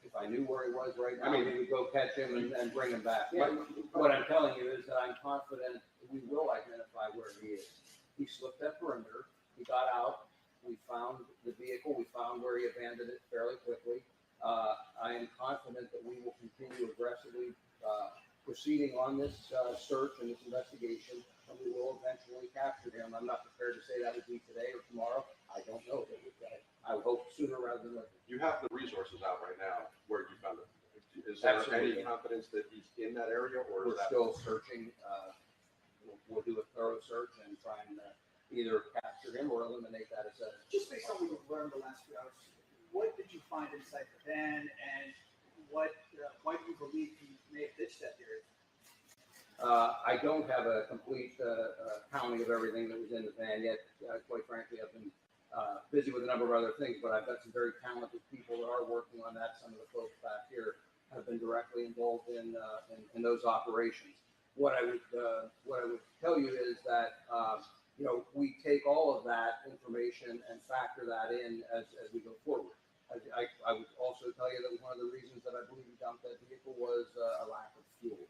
If I knew where he was right now, I mean, we would go catch him and bring him back. Yeah. What I'm telling you is that I'm confident we will identify where he is. He slipped that perimeter. He got out. We found the vehicle. We found where he abandoned it fairly quickly. I am confident that we will continue aggressively proceeding on this search and this investigation, and we will eventually capture him. I'm not prepared to say that would be today or tomorrow. I don't know. I hope sooner rather than later. You have the resources out right now where you found it. Is there Absolutely. any confidence that he's in that area, or We're is that still searching. We'll do a thorough search and try and either capture him or eliminate that assessment. Just based on what you've learned the last few hours, what did you find inside the van, and why do you believe he may have ditched that area? I don't have a complete counting of everything that was in the van yet. Quite frankly, I've been busy with a number of other things, but I've got some very talented people that are working on that. Some of the folks back here have been directly involved in those operations. What I would tell you is that we take all of that information and factor that in as we go forward. I would also tell you that one of the reasons that I believe we dumped that vehicle was a lack of fuel.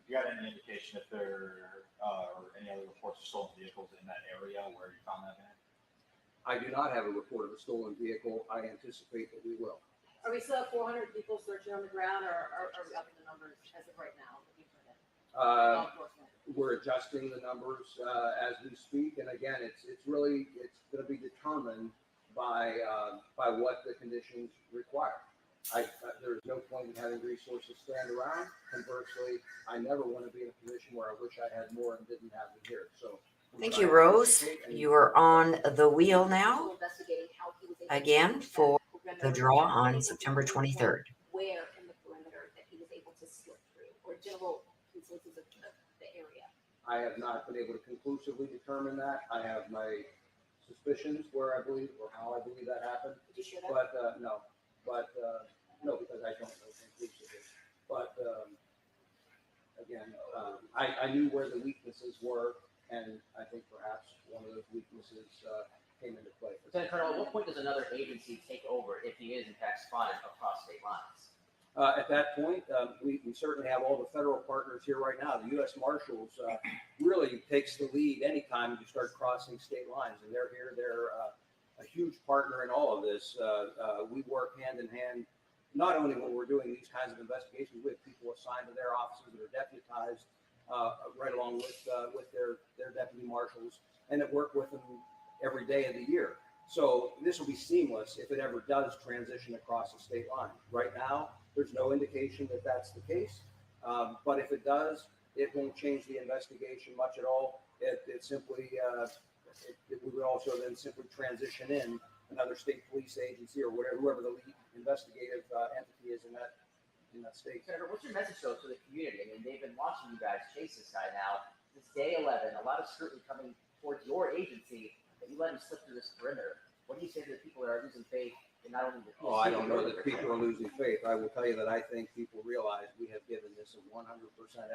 You got any indication if there are any other reports of stolen vehicles in that area where you found that van? I do not have a report of a stolen vehicle. I anticipate that we will. Are we still at 400 people searching on the ground, or are we up in the numbers as of right now? Looking for them? Law enforcement. We're adjusting the numbers as we speak, and again, it's going to be determined by what the conditions require. There's no point in having resources stand around. Conversely, I never want to be in a position where I wish I had more and didn't have them here. So, Thank you, Rose. You are on the wheel now Investigating how he was able again to for perimeter, the draw and on able to September pinpoint 23rd. Where in the perimeter that he was able to slip through, or general consensus of the area. I have not been able to conclusively determine that. I have my suspicions where I believe or how I believe that happened. Did you share that? But no, because I don't know conclusively. But again, I knew where the weaknesses were, and I think perhaps one of those weaknesses came into play. Lieutenant Colonel, at what point does another agency take over if he is in fact spotted across state lines? At that point, we certainly have all the federal partners here right now. The U.S. Marshals really takes the lead anytime you start crossing state lines, and they're here. They're a huge partner in all of this. We work hand in hand, not only when we're doing these kinds of investigations. We have people assigned to their offices that are deputized right along with their deputy marshals, and that work with them every day of the year. So this will be seamless if it ever does transition across the state line. Right now, there's no indication that that's the case, but if it does, it won't change the investigation much at all. It simply, we would also then simply transition in another state police agency or whoever the lead investigative entity is in that state. Senator, what's your message though to the community? I mean, they've been watching you guys chase this guy now. It's day 11. A lot of scrutiny coming towards your agency that you let him slip through this perimeter. What do you say to the people that are losing faith in not only the PSC? Oh, I don't know that people are losing faith. I will tell you that I think people realize we have given this a 100%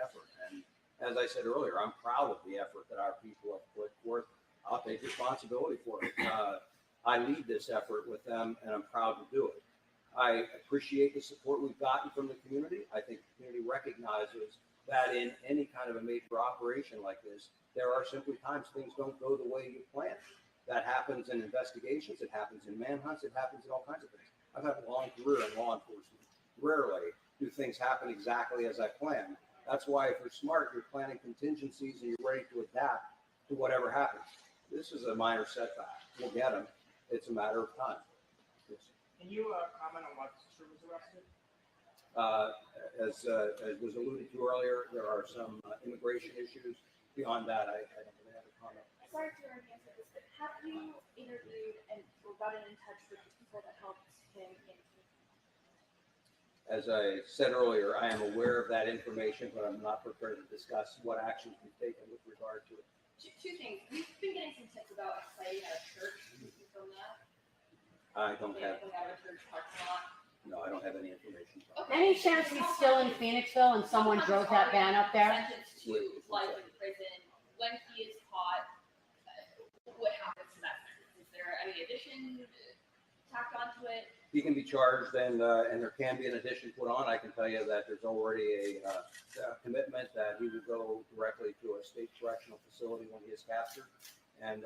effort. And as I said earlier, I'm proud of the effort that our people have put forth. I'll take responsibility for it. I lead this effort with them, and I'm proud to do it. I appreciate the support we've gotten from the community. I think the community recognizes that in any kind of a major operation like this, there are simply times things don't go the way you plan. That happens in investigations, it happens in manhunts, it happens in all kinds of things. I've had a long career in law enforcement. Rarely do things happen exactly as I planned. That's why if you're smart, you're planning contingencies and you're ready to adapt to whatever happens. This is a minor setback. We'll get them. It's a matter of time. Yes. Can you comment on why Sister was arrested? As was alluded to earlier, there are some immigration issues. Beyond that, I don't really have a comment. Sorry to answer this, but have you interviewed or gotten in touch with the people that helped him in? As I said earlier, I am aware of that information, but I'm not prepared to discuss what actions we've taken with regard to it. Two things. We've been getting some tips about a sighting at a church. Can you confirm that? I don't have, They have a church parking lot. no, I don't have any information. Any chance he's still in Phoenixville and someone drove that van up there? Sentenced to life in prison. When he is caught, what happens to that sentence? Is there any addition tacked onto it? He can be charged, and there can be an addition put on. I can tell you that there's already a commitment that he would go directly to a state correctional facility when he is captured, and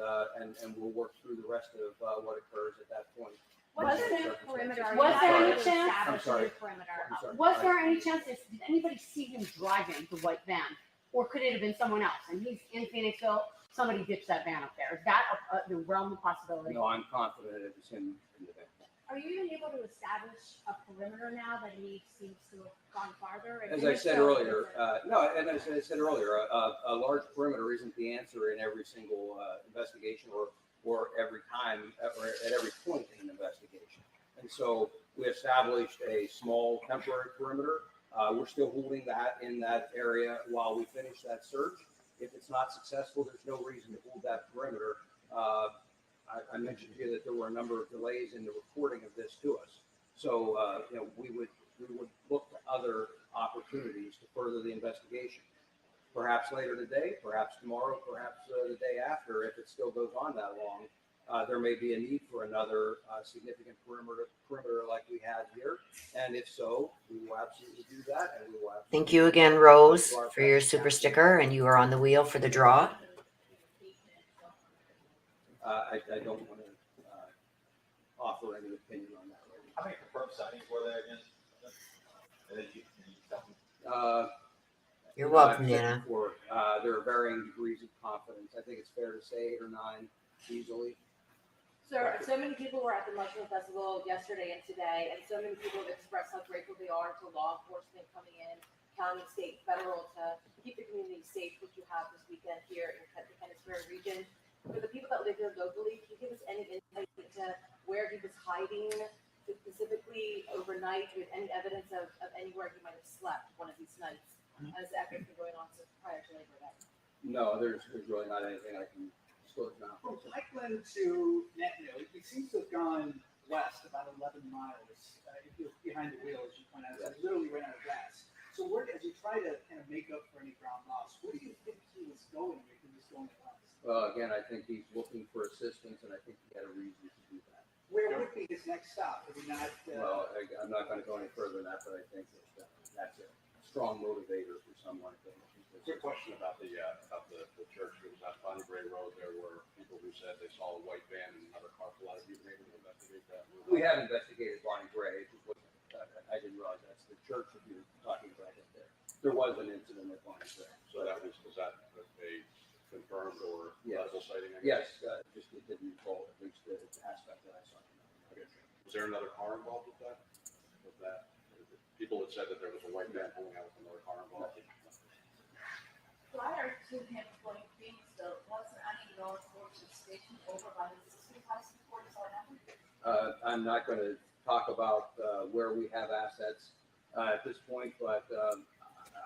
we'll work through the rest of what occurs at that point. Was What's there- the perimeter? Was there any Are you chance- establishing I'm sorry. a perimeter? I'm sorry. Was there any chance, did anybody see him driving the white van? Or could it have been someone else? And he's in Phoenixville, somebody ditched that van up there. Is that the realm of possibility? No, I'm confident it was him in the van. Are you even able to establish a perimeter now that he seems to have gone farther? And As if I said so, earlier, as I said earlier, a large perimeter isn't the answer in every single investigation or every time or at every point in an investigation. And so we established a small temporary perimeter. We're still holding that in that area while we finish that search. If it's not successful, there's no reason to hold that perimeter I mentioned to you that there were a number of delays in the reporting of this to us. So, we would look to other opportunities to further the investigation. Perhaps later today, perhaps tomorrow, perhaps the day after, if it still goes on that long, there may be a need for another significant perimeter like we had here. And if so, we will absolutely do that. And we will absolutely Thank you again, Rose, for your super sticker, and you are on the wheel for the draw. I don't want to offer any opinion on that right now. How many confirmed sightings were there again? And then you tell me. You're welcome, I've said Nana. before, there are varying degrees of confidence. I think it's fair to say 8 or 9 easily. Sir, so many people were at the Mushroom Festival yesterday and today, and so many people have expressed how grateful they are to law enforcement coming in, county, state, federal, to keep the community safe, which you have this weekend here in the Kennesaw region. For the people that live here locally, can you give us any insight into where he was hiding, specifically overnight, with any evidence of anywhere he might have slept one of these nights, as everything been going on since prior to Labor Day? No, there's really not anything I can disclose now. From Lakeland to Netno, it seems to have gone west about 11 miles. If you're behind the wheel, as you point out, it's literally ran out of gas. So as you try to kind of make up for any ground loss, where do you think he was going if he was going west? Well, again, I think he's looking for assistance, and I think he had a reason to do that. Where would be his next stop? If he not, Well, I'm not going to go any further than that, but I think that that's a strong motivator for someone to Quick question about the church. It was on Bonnie Bray Road. There were people who said they saw a white van and another car pull out. Have you been able to investigate that? We have investigated Bonnie Bray. I didn't realize that's the church that you're talking about up there. There was an incident at Bonnie Bray. So that was that a confirmed or Yes. credible sighting? I Yes, guess? just it didn't recall at least the aspect that I saw. Okay. Was there another car involved with that? People had said that there was a white van pulling out with another car involved. Prior to him going things, though, wasn't any law enforcement station over by his sister's house before this all happened? I'm not going to talk about where we have assets at this point, but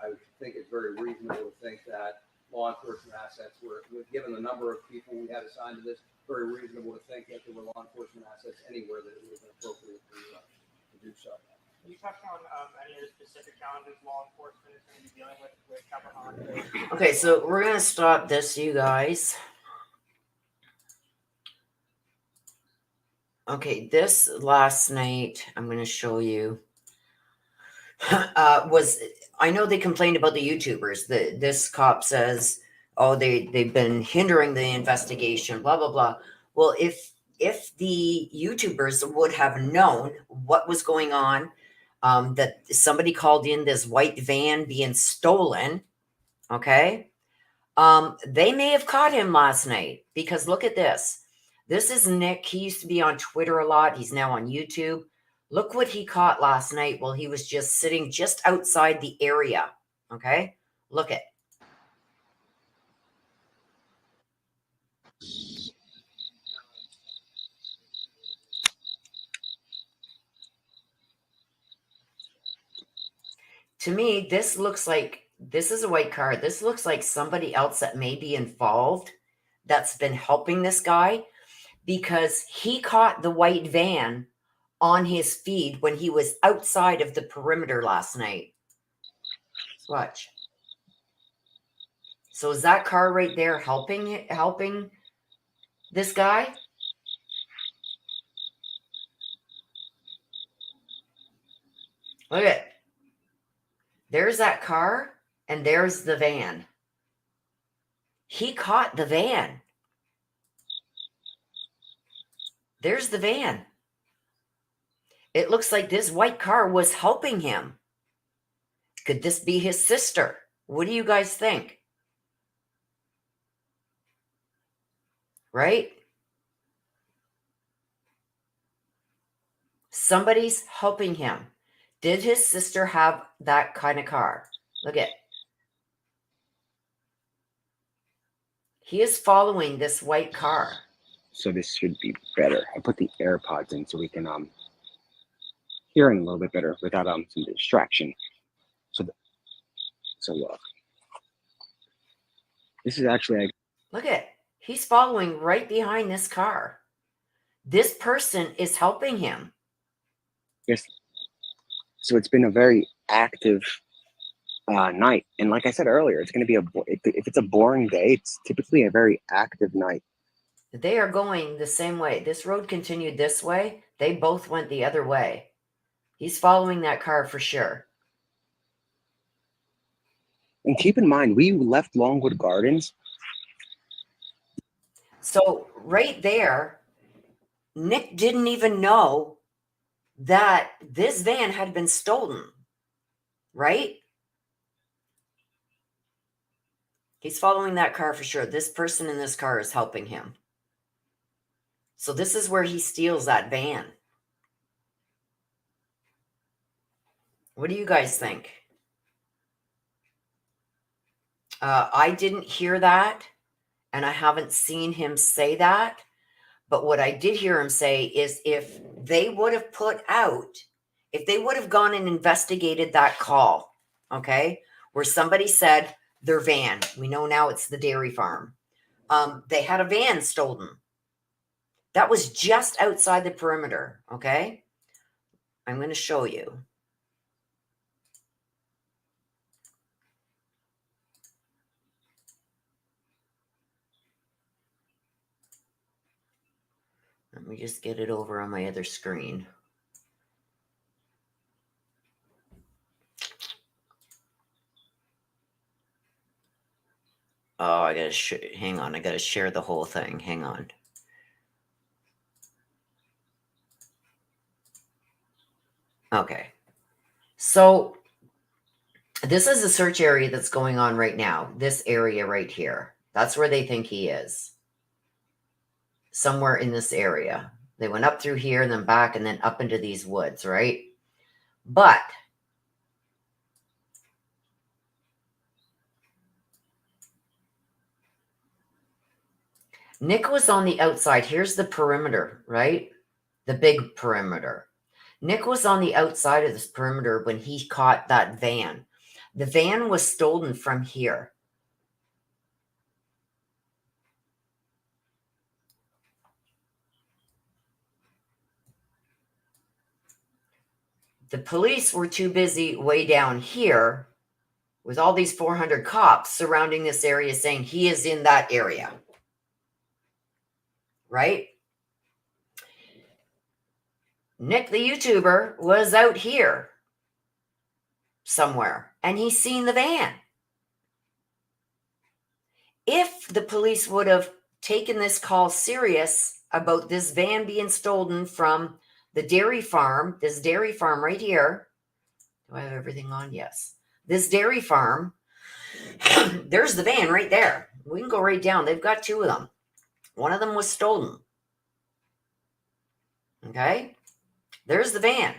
I think it's very reasonable to think that law enforcement assets were, given the number of people we had assigned to this, very reasonable to think that there were law enforcement assets anywhere that it would have been appropriate to do so. Can you touch on any of the specific challenges law enforcement is going to be dealing with Cavalcante? Okay, so we're going to stop this, you guys. Okay, this last night, I'm going to show you, I know they complained about the YouTubers. This cop says, oh, they've been hindering the investigation, blah, blah, blah. Well, if the YouTubers would have known what was going on, that somebody called in this white van being stolen, okay, they may have caught him last night, because look at this. This is Nick. He used to be on Twitter a lot. He's now on YouTube. Look what he caught last night while he was just sitting just outside the area. Okay, look it. To me, this looks like, this is a white car. This looks like somebody else that may be involved that's been helping this guy, because he caught the white van on his feed when he was outside of the perimeter last night. Watch. So is that car right there helping this guy? Look at it. There's that car, and there's the van. He caught the van. There's the van. It looks like this white car was helping him. Could this be his sister? What do you guys think? Right? Somebody's helping him. Did his sister have that kind of car? Look at. He is following this white car. So this should be better. I put the AirPods in so we can hearing a little bit better without some distraction. So look. This is actually Look at. He's following right behind this car. This person is helping him. Yes. So it's been a very active night. And like I said earlier, it's going to be if it's a boring day, it's typically a very active night. They are going the same way. This road continued this way. They both went the other way. He's following that car for sure. And keep in mind, we left Longwood Gardens. So right there, Nick didn't even know that this van had been stolen, right? He's following that car for sure. This person in this car is helping him. So this is where he steals that van. What do you guys think? I didn't hear that, and I haven't seen him say that. But what I did hear him say is if they would have if they would have gone and investigated that call, okay, where somebody said their van, we know now it's the dairy farm, they had a van stolen. That was just outside the perimeter, okay? I'm going to show you. Let me just get it over on my other screen. Oh, I gotta hang on. I gotta share the whole thing. Hang on. Okay. So this is the search area that's going on right now. This area right here. That's where they think he is. Somewhere in this area. They went up through here and then back and then up into these woods, right? But Nick was on the outside. Here's the perimeter, right? The big perimeter. Nick was on the outside of this perimeter when he caught that van. The van was stolen from here. The police were too busy way down here with all these 400 cops surrounding this area saying he is in that area. Right? Nick, the YouTuber, was out here somewhere and he's seen the van. If the police would have taken this call serious about this van being stolen from the dairy farm, this dairy farm right here. Do I have everything on? Yes. This dairy farm, there's the van right there. We can go right down. They've got two of them. One of them was stolen. Okay. There's the van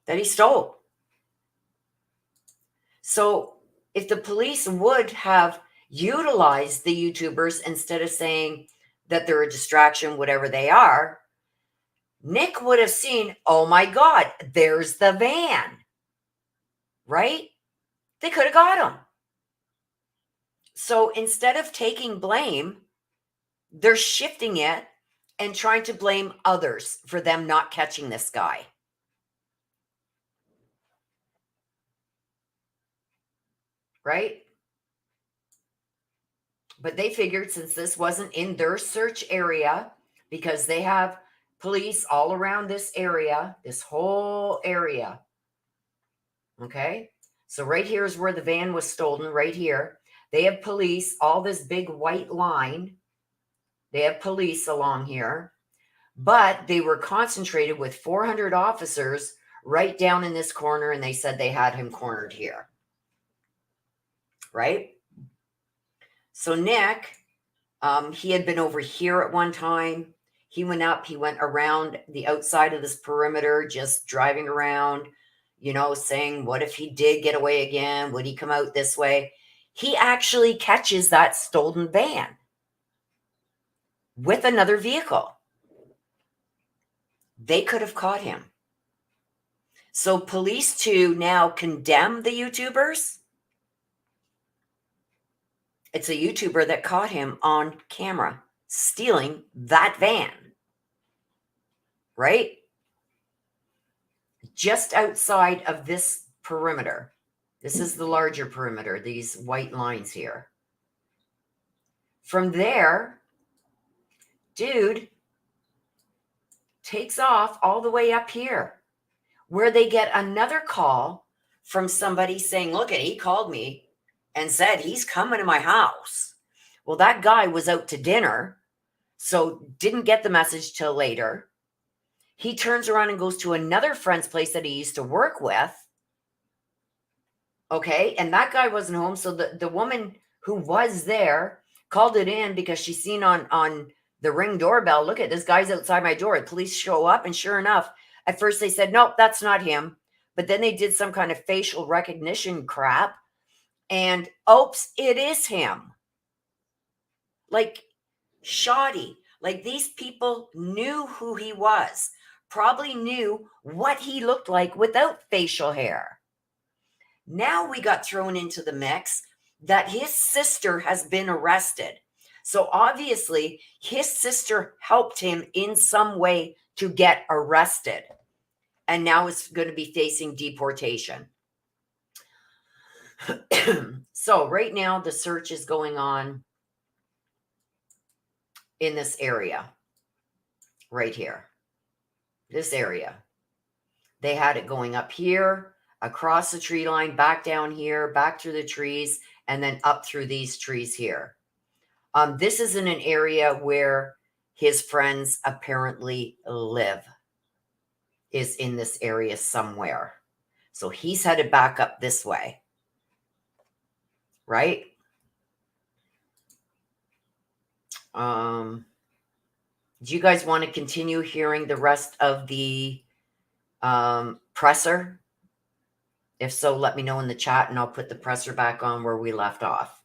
that he stole. So if the police would have utilized the YouTubers instead of saying that they're a distraction, whatever they are, Nick would have seen, oh my God, there's the van, right? They could have got him. So instead of taking blame, they're shifting it and trying to blame others for them not catching this guy. Right? But they figured since this wasn't in their search area, because they have police all around this area, this whole area. Okay. So right here is where the van was stolen, right here. They have police, all this big white line. They have police along here, but they were concentrated with 400 officers right down in this corner. And they said they had him cornered here. Right. So Nick, he had been over here at one time. He went up, he went around the outside of this perimeter, just driving around, you know, saying, what if he did get away again? Would he come out this way? He actually catches that stolen van with another vehicle. They could have caught him. So police to now condemn the YouTubers. It's a YouTuber that caught him on camera stealing that van. right? Just outside of this perimeter. This is the larger perimeter, these white lines here. From there, dude takes off all the way up here, where they get another call from somebody saying, look, he called me and said he's coming to my house. Well, that guy was out to dinner, so didn't get the message till later. He turns around and goes to another friend's place that he used to work with. Okay, and that guy wasn't home, so the woman who was there called it in because she seen on the Ring doorbell, look at this guy's outside my door. The police show up, and sure enough, at first they said, nope, that's not him. But then they did some kind of facial recognition crap, and oops, it is him. Like, shoddy. Like, these people knew who he was, probably knew what he looked like without facial hair. Now we got thrown into the mix that his sister has been arrested. So obviously, his sister helped him in some way to get arrested. And now is going to be facing deportation. So right now, the search is going on in this area. Right here. This area. They had it going up here, across the tree line, back down here, back through the trees, and then up through these trees here. This is in an area where his friends apparently live, is in this area somewhere. So he's headed back up this way, right? Do you guys want to continue hearing the rest of the presser? If so, let me know in the chat and I'll put the presser back on where we left off.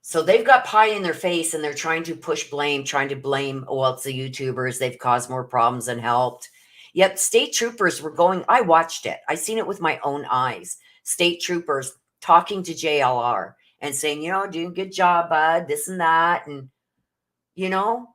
So they've got pie in their face and they're trying to push blame, trying to blame, well, it's the YouTubers. They've caused more problems than helped. Yep, state troopers were going, I watched it. I seen it with my own eyes. State troopers talking to JLR and saying, you know, doing a good job, bud, this and that. And, you know,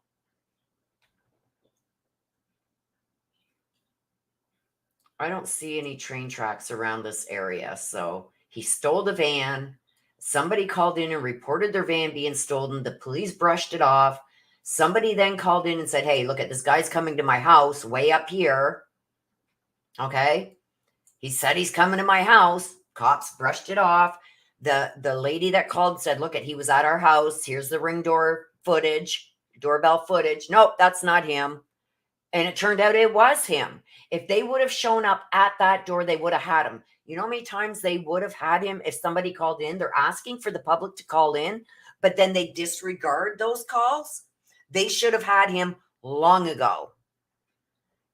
I don't see any train tracks around this area. So he stole the van. Somebody called in and reported their van being stolen. The police brushed it off. Somebody then called in and said, hey, look at this guy's coming to my house way up here. Okay. He said he's coming to my house. Cops brushed it off. The lady that called said, look at, he was at our house. Here's the Ring door footage, doorbell footage. Nope, that's not him. And it turned out it was him. If they would have shown up at that door, they would have had him. You know how many times they would have had him if somebody called in? They're asking for the public to call in, but then they disregard those calls. They should have had him long ago.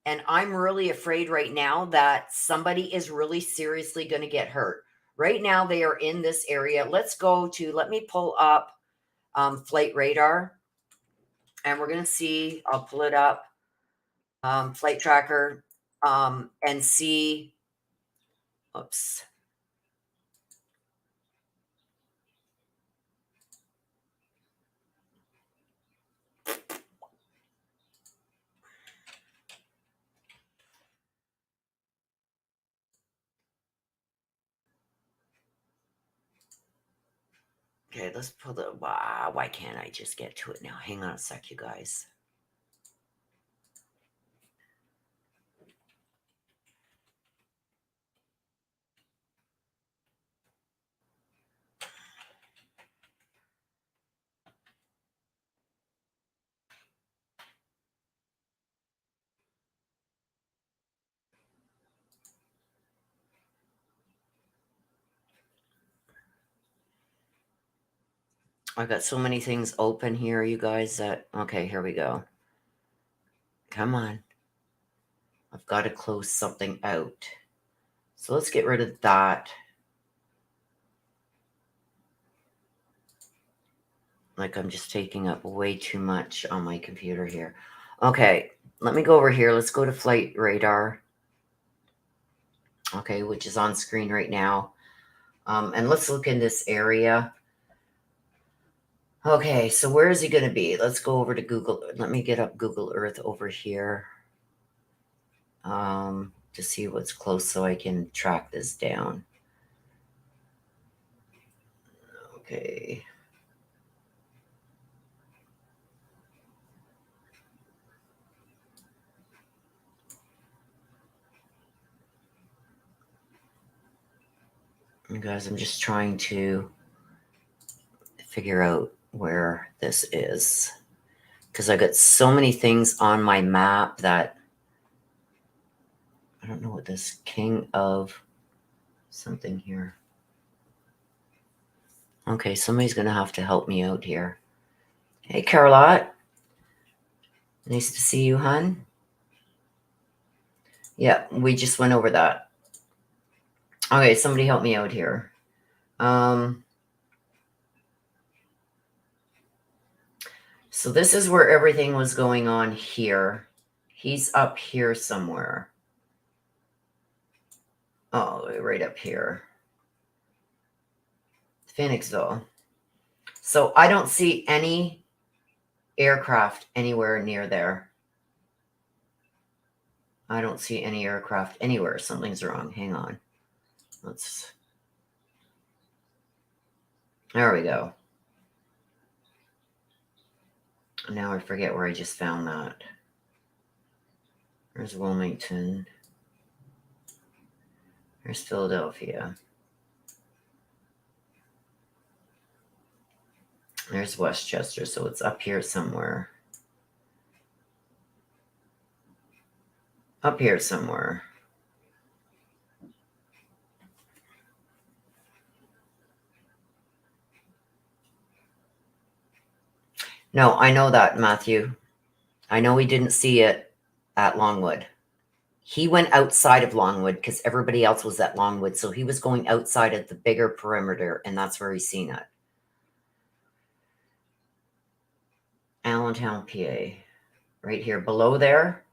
And I'm really afraid right now that somebody is really seriously going to get hurt. Right now, they are in this area. Let's go to, let me pull up flight radar. And we're going to see, I'll pull it up, flight tracker, and see, oops. Okay, let's pull the, wow, why can't I just get to it now? Hang on a sec, you guys. I've got so many things open here, you guys, that, okay, here we go. Come on. I've got to close something out. So let's get rid of that. Like I'm just taking up way too much on my computer here. Okay, let me go over here. Let's go to flight radar. Okay, which is on screen right now. And let's look in this area. Okay, so where is he going to be? Let's go over to Google. Let me get up Google Earth over here. to see what's close so I can track this down. Okay. You guys, I'm just trying to figure out where this is, because I got so many things on my map that I don't know what this king of something here. Okay, somebody's gonna have to help me out here. Hey, Carlotte. Nice to see you, hon. Yeah, we just went over that. Okay, somebody help me out here. So this is where everything was going on here. He's up here somewhere. Oh, right up here. Phoenixville. So I don't see any aircraft anywhere near there. I don't see any aircraft anywhere. Something's wrong. Hang on. There we go. Now I forget where I just found that. There's Wilmington. There's Philadelphia. There's Westchester, so it's up here somewhere. Up here somewhere. No, I know that, Matthew. I know we didn't see it at Longwood. He went outside of Longwood because everybody else was at Longwood, so he was going outside of the bigger perimeter, and that's where he's seen it. Allentown, PA. Right here, below there.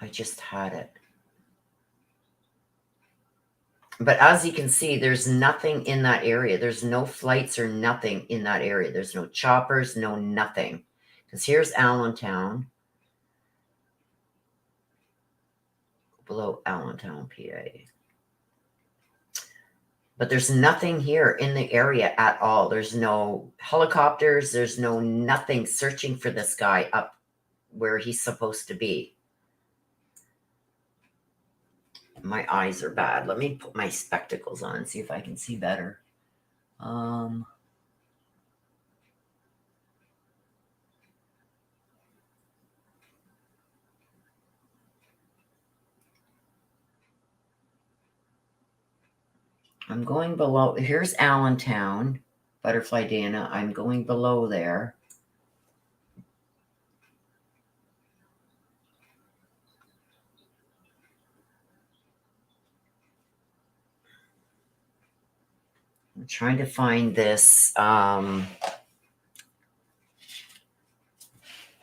I just had it. But as you can see, there's nothing in that area. There's no flights or nothing in that area. There's no choppers, no nothing. Because here's Allentown. Below Allentown, PA. But there's nothing here in the area at all. There's no helicopters. There's no nothing searching for this guy up where he's supposed to be. My eyes are bad. Let me put my spectacles on and see if I can see better. I'm going below. Here's Allentown, Butterfly Dana. I'm going below there. I'm trying to find this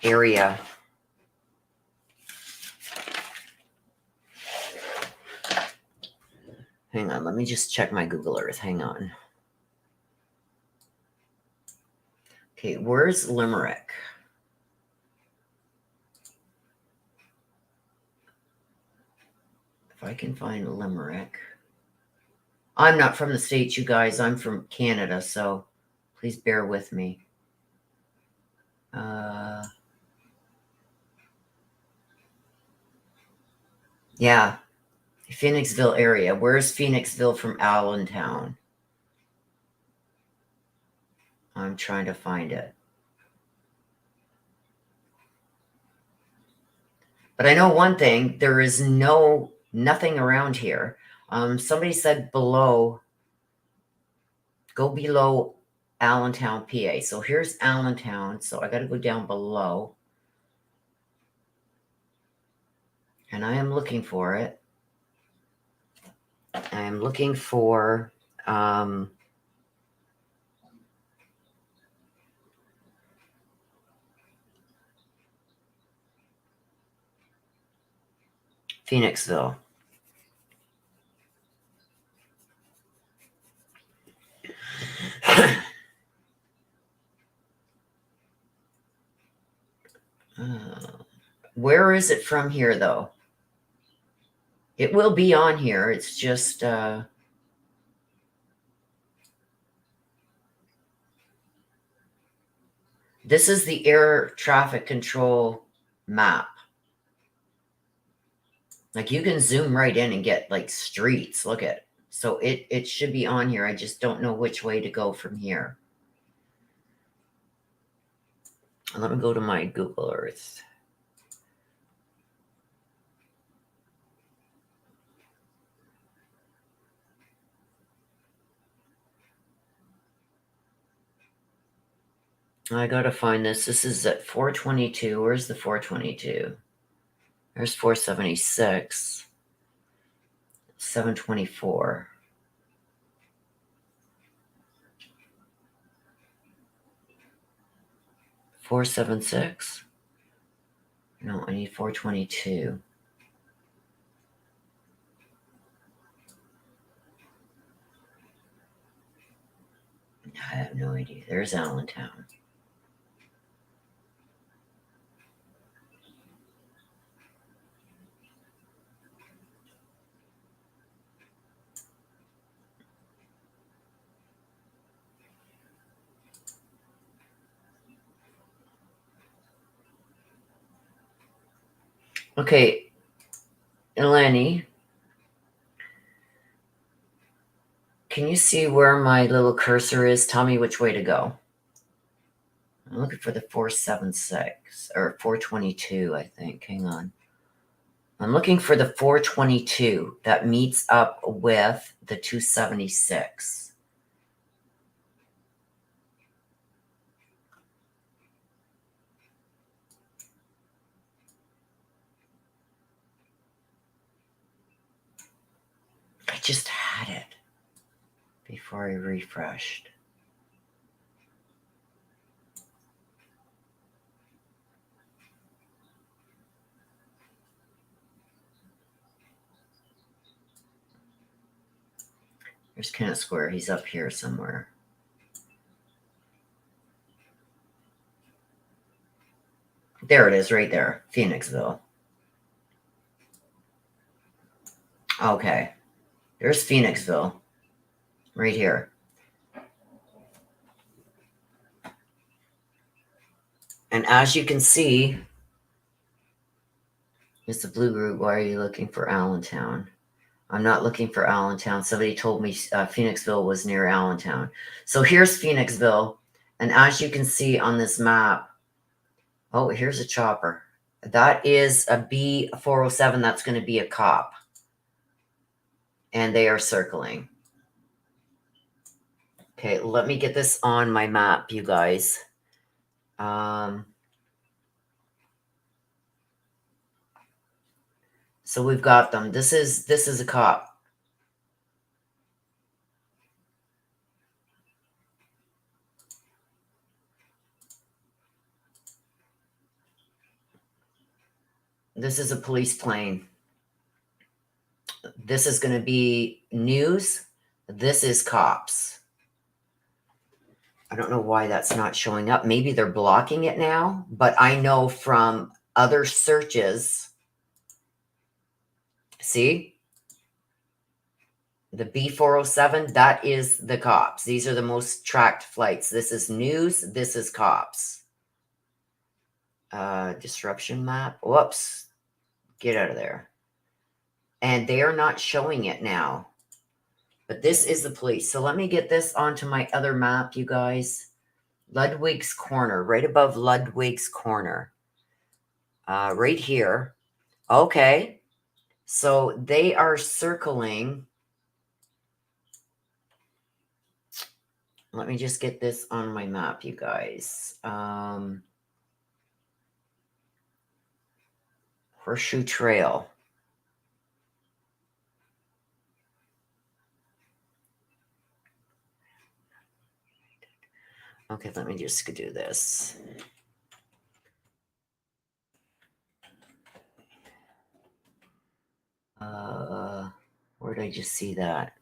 area. Hang on, let me just check my Google Earth. Hang on. Okay, where's Limerick? If I can find Limerick. I'm not from the States, you guys. I'm from Canada, so please bear with me. Yeah, Phoenixville area. Where's Phoenixville from Allentown? I'm trying to find it. But I know one thing. There is nothing around here. Somebody said below, go below Allentown, PA. So here's Allentown. So I got to go down below. And I am looking for it. I am looking for Phoenixville. Where is it from here, though? It will be on here. It's just, this is the air traffic control map. Like you can zoom right in and get like streets. Look at it. So it should be on here. I just don't know which way to go from here. Let me go to my Google Earth. I gotta find this. This is at 422. Where's the 422? There's 476. 724. $476? No, I need 422. I have no idea. There's Allentown. Okay, Eleni, can you see where my little cursor is? Tell me which way to go. I'm looking for the 476 or 422, I think. Hang on. I'm looking for the 422 that meets up with the 276. I just had it before I refreshed. There's Kennett Square. He's up here somewhere. There it is, right there. Phoenixville. Okay. There's Phoenixville. Right here. And as you can see, it's the blue route. Why are you looking for Allentown? I'm not looking for Allentown. Somebody told me Phoenixville was near Allentown. So here's Phoenixville. And as you can see on this map, oh, here's a chopper. That is a B407. That's going to be a cop. And they are circling. Okay, let me get this on my map, you guys. So we've got them. This is a cop. This is a police plane. This is going to be news. This is cops. I don't know why that's not showing up. Maybe they're blocking it now, but I know from other searches. See? The B407, that is the cops. These are the most tracked flights. This is news. This is cops. Disruption map. Whoops. Get out of there. And they are not showing it now. But this is the police. So let me get this onto my other map, you guys. Ludwig's Corner, right above Ludwig's Corner. Right here. Okay. So they are circling. Let me just get this on my map, you guys. Horseshoe Trail. Okay, let me just do this. Where did I just see that?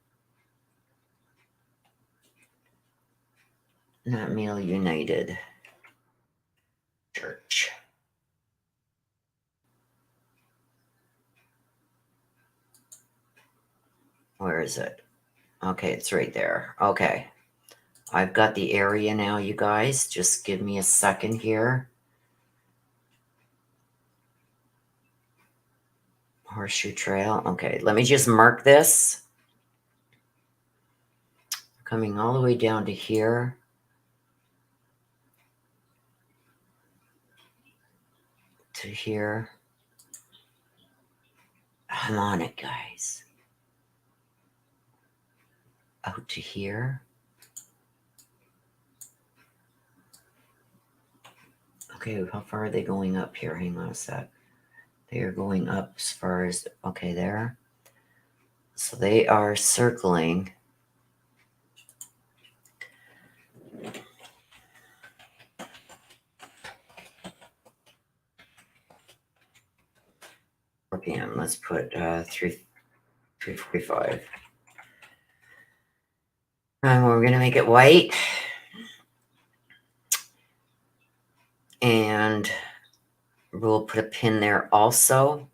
Not Mail United Church. Where is it? Okay, it's right there. Okay. I've got the area now, you guys. Just give me a second here. Horseshoe Trail. Okay, let me just mark this. Coming all the way down to here. To here. I'm on it, guys. Out to here. Okay, how far are they going up here? Hang on a sec. They are going up as far as, okay, there. So they are circling. PM. Let's put 3:45. And we're gonna make it white. And we'll put a pin there also.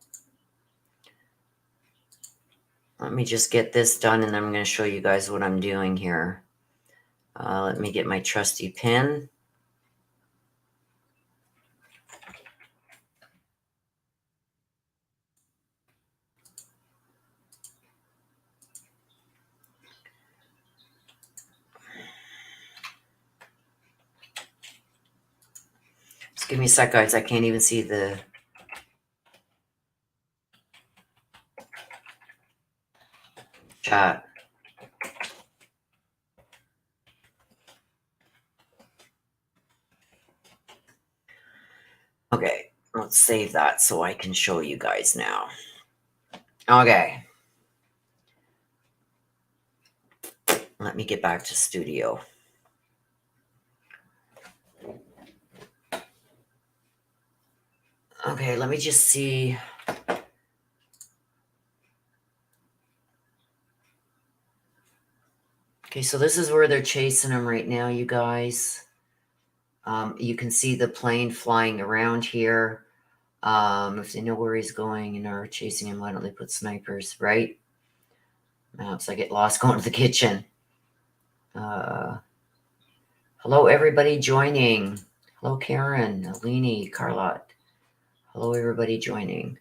Let me just get this done and then I'm going to show you guys what I'm doing here. Let me get my trusty pin. Just give me a sec, guys. I can't even see the chat. Okay, let's save that so I can show you guys now. Okay. Let me get back to studio. Okay, let me just see. Okay, so this is where they're chasing him right now, you guys. You can see the plane flying around here. If they know where he's going and are chasing him, why don't they put snipers, right? Maps, I get lost going to the kitchen. Hello, everybody joining. Hello, Karen, Alini, Carlotte. Hello, everybody joining.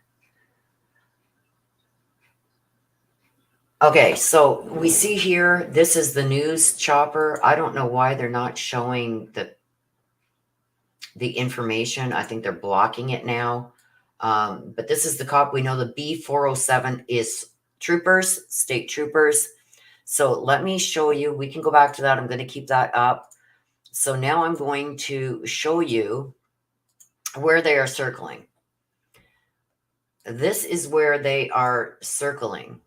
Okay, so we see here, this is the news chopper. I don't know why they're not showing the information. I think they're blocking it now. But this is the cop. We know the B407 is troopers, state troopers. So let me show you. We can go back to that. I'm going to keep that up. So now I'm going to show you where they are circling. This is where they are circling.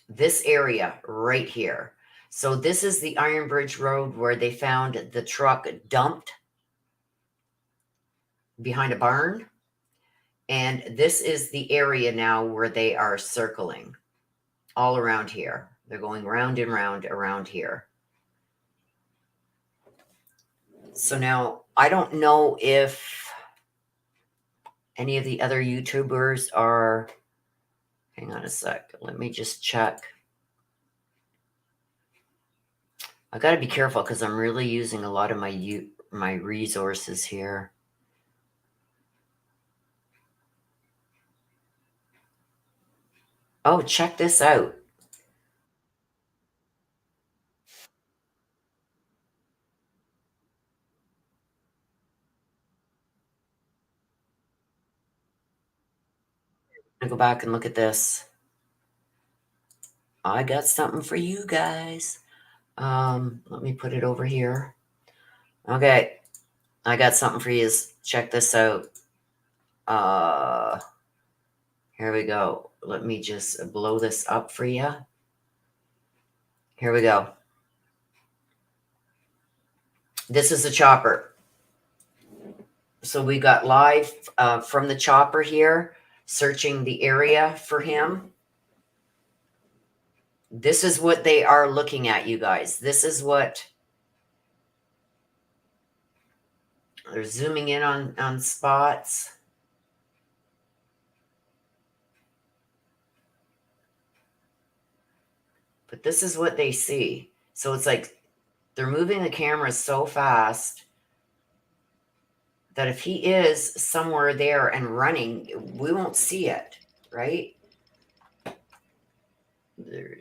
This area right here. So this is the Iron Bridge Road where they found the truck dumped behind a barn. And this is the area now where they are circling all around here. They're going round and round around here. So now I don't know if any of the other YouTubers are, hang on a sec. Let me just check. I got to be careful because I'm really using a lot of my resources here. Oh, check this out. I'm gonna go back and look at this. I got something for you guys. Let me put it over here. Okay, I got something for you. Check this out. Here we go. Let me just blow this up for you. Here we go. This is the chopper. So we got live from the chopper here, searching the area for him. This is what they are looking at, you guys. This is what they're zooming in on spots. But this is what they see. So it's like they're moving the camera so fast that if he is somewhere there and running, we won't see it, right? There's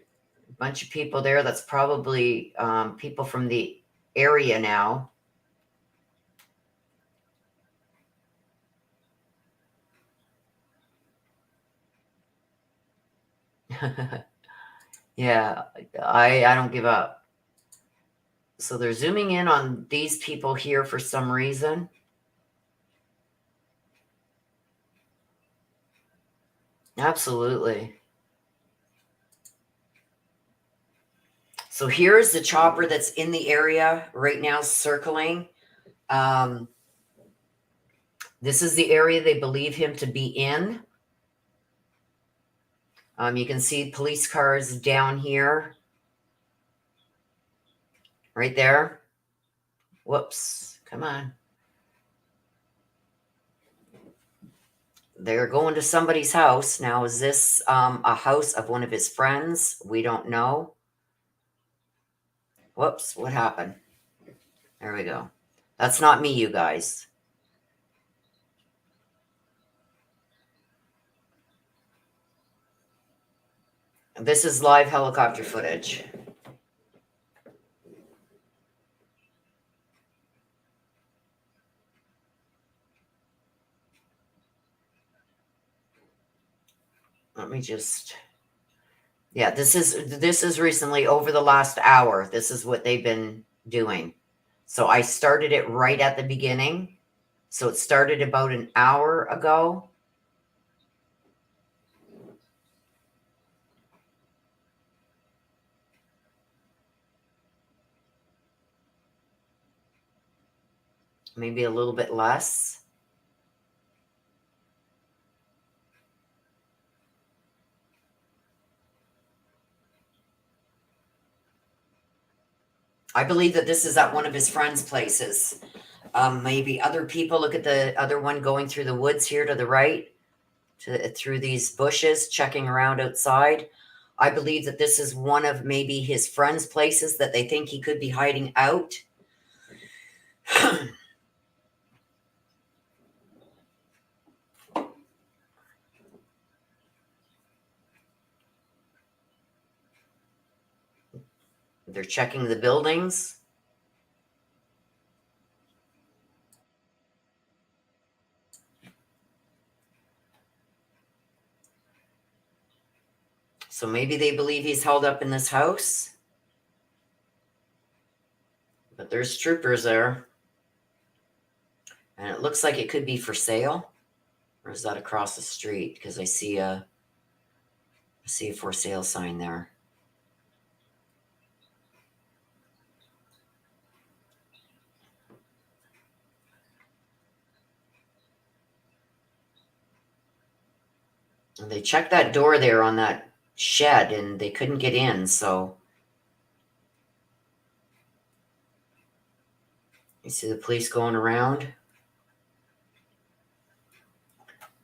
a bunch of people there. That's probably people from the area now. Yeah, I don't give up. So they're zooming in on these people here for some reason. Absolutely. So here's the chopper that's in the area right now circling. This is the area they believe him to be in. You can see police cars down here. Right there. Whoops. Come on. They're going to somebody's house. Now, is this a house of one of his friends? We don't know. Whoops. What happened? There we go. That's not me, you guys. This is live helicopter footage. Let me just... Yeah, this is recently over the last hour. This is what they've been doing. So I started it right at the beginning. So it started about an hour ago. Maybe a little bit less. I believe that this is at one of his friends' places. Maybe other people. Look at the other one going through the woods here to the right, through these bushes, checking around outside. I believe that this is one of maybe his friends' places that they think he could be hiding out. They're checking the buildings. So maybe they believe he's held up in this house. But there's troopers there. And it looks like it could be for sale. Or is that across the street? Because I see a for sale sign there. And they checked that door there on that shed and they couldn't get in, so you see the police going around.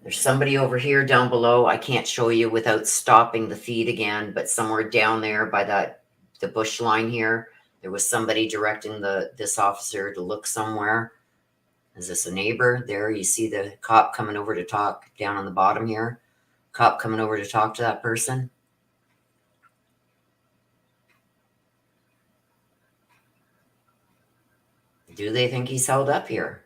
There's somebody over here down below. I can't show you without stopping the feed again, but somewhere down there by the bush line here, there was somebody directing this officer to look somewhere. Is this a neighbor? There you see the cop coming over to talk down on the bottom here. Cop coming over to talk to that person. Do they think he's held up here?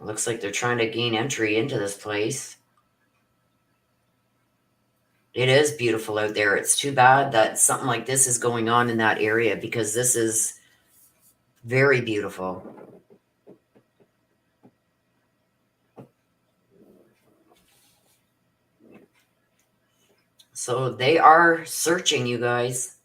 It looks like they're trying to gain entry into this place. It is beautiful out there. It's too bad that something like this is going on in that area because this is very beautiful. So they are searching, you guys.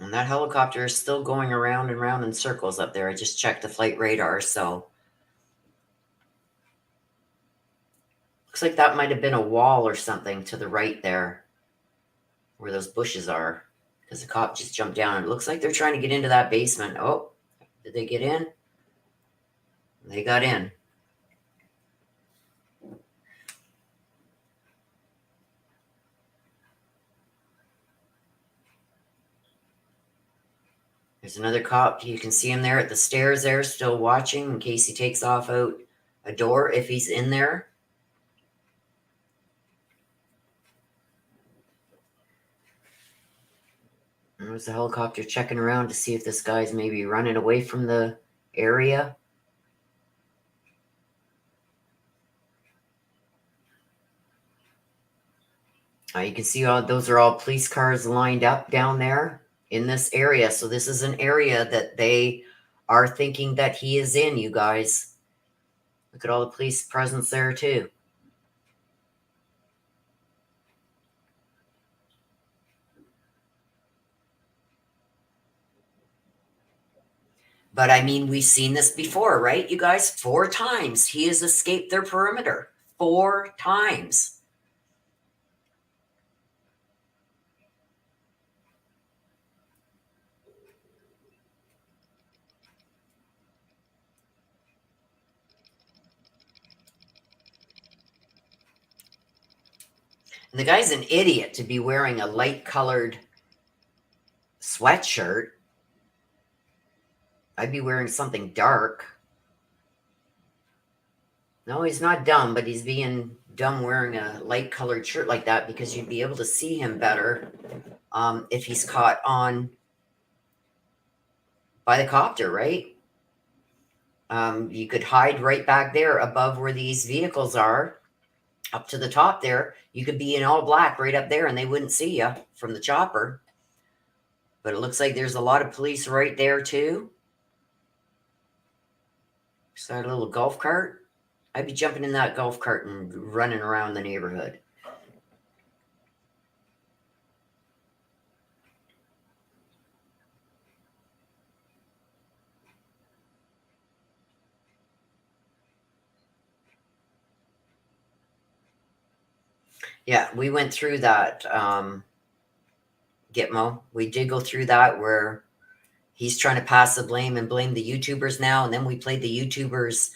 And that helicopter is still going around and around in circles up there. I just checked the flight radar, so looks like that might have been a wall or something to the right there, where those bushes are, because the cop just jumped down. It looks like they're trying to get into that basement. Oh, did they get in? They got in. There's another cop. You can see him there at the stairs there, still watching in case he takes off out a door if he's in there. There's the helicopter checking around to see if this guy's maybe running away from the area. You can see all those are all police cars lined up down there in this area. So this is an area that they are thinking that he is in, you guys. Look at all the police presence there too. But I mean, we've seen this before, right, you guys? 4 times he has escaped their perimeter. 4 times. And the guy's an idiot to be wearing a light colored sweatshirt. I'd be wearing something dark. No, he's not dumb, but he's being dumb wearing a light colored shirt like that because you'd be able to see him better if he's caught on by the copter, right? You could hide right back there above where these vehicles are, up to the top there. You could be in all black right up there and they wouldn't see you from the chopper. But it looks like there's a lot of police right there too. Beside a little golf cart. I'd be jumping in that golf cart and running around the neighborhood. Yeah, we went through that, Gitmo. We did go through that where he's trying to pass the blame and blame the YouTubers now. And then we played the YouTubers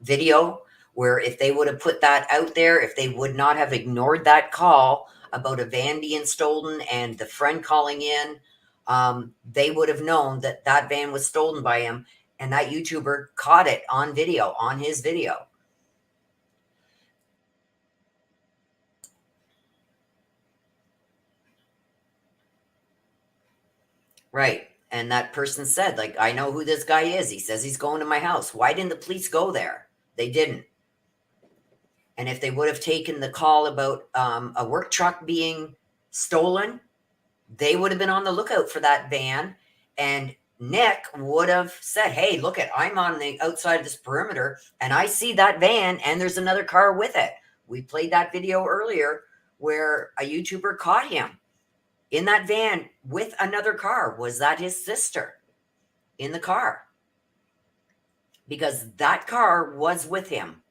video where if they would have put that out there, if they would not have ignored that call about a van being stolen and the friend calling in, they would have known that that van was stolen by him. And that YouTuber caught it on video, on his video. Right. And that person said, like, I know who this guy is. He says he's going to my house. Why didn't the police go there? They didn't. And if they would have taken the call about a work truck being stolen, they would have been on the lookout for that van. And Nick would have said, hey, look at, I'm on the outside of this perimeter and I see that van and there's another car with it. We played that video earlier where a YouTuber caught him in that van with another car. Was that his sister in the car? Because that car was with him.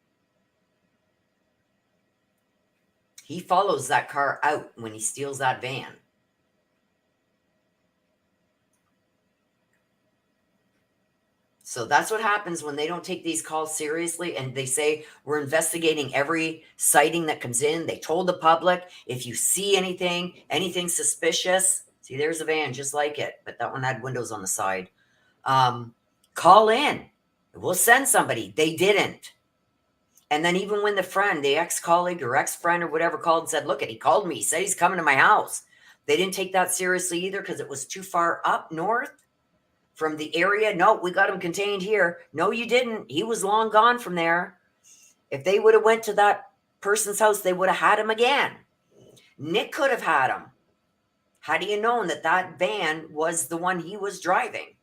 He follows that car out when he steals that van. So that's what happens when they don't take these calls seriously and they say, we're investigating every sighting that comes in. They told the public, if you see anything suspicious, see, there's a van just like it, but that one had windows on the side. Call in. We'll send somebody. They didn't. And then even when the friend, the ex-colleague or ex-friend or whatever called and said, look, he called me. He said he's coming to my house. They didn't take that seriously either because it was too far up north from the area. No, we got him contained here. No, you didn't. He was long gone from there. If they would have went to that person's house, they would have had him again. Nick could have had him. Had he known that that van was the one he was driving?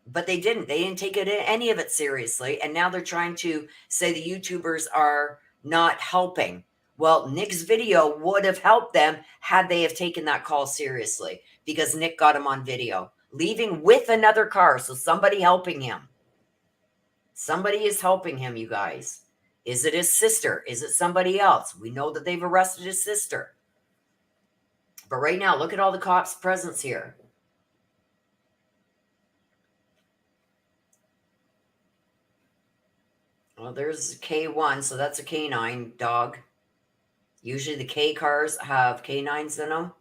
But they didn't. They didn't take any of it seriously. And now they're trying to say the YouTubers are not helping Well, Nick's video would have helped them had they have taken that call seriously, because Nick got him on video, leaving with another car. So somebody helping him. Somebody is helping him, you guys. Is it his sister? Is it somebody else? We know that they've arrested his sister. But right now, look at all the cops' presence here. Well, there's K1, so that's a canine dog. Usually the K cars have canines in them.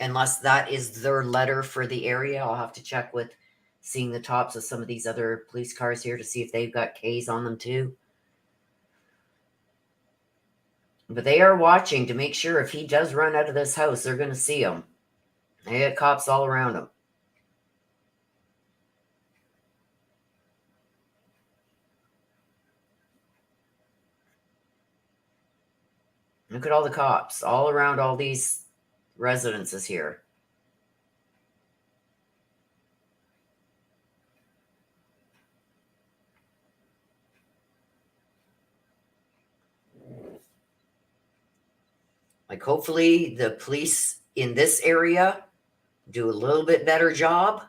Unless that is their letter for the area. I'll have to check with seeing the tops of some of these other police cars here to see if they've got Ks on them too. But they are watching to make sure if he does run out of this house, they're going to see him. They got cops all around him. Look at all the cops all around all these residences here. Like, hopefully the police in this area do a little bit better job.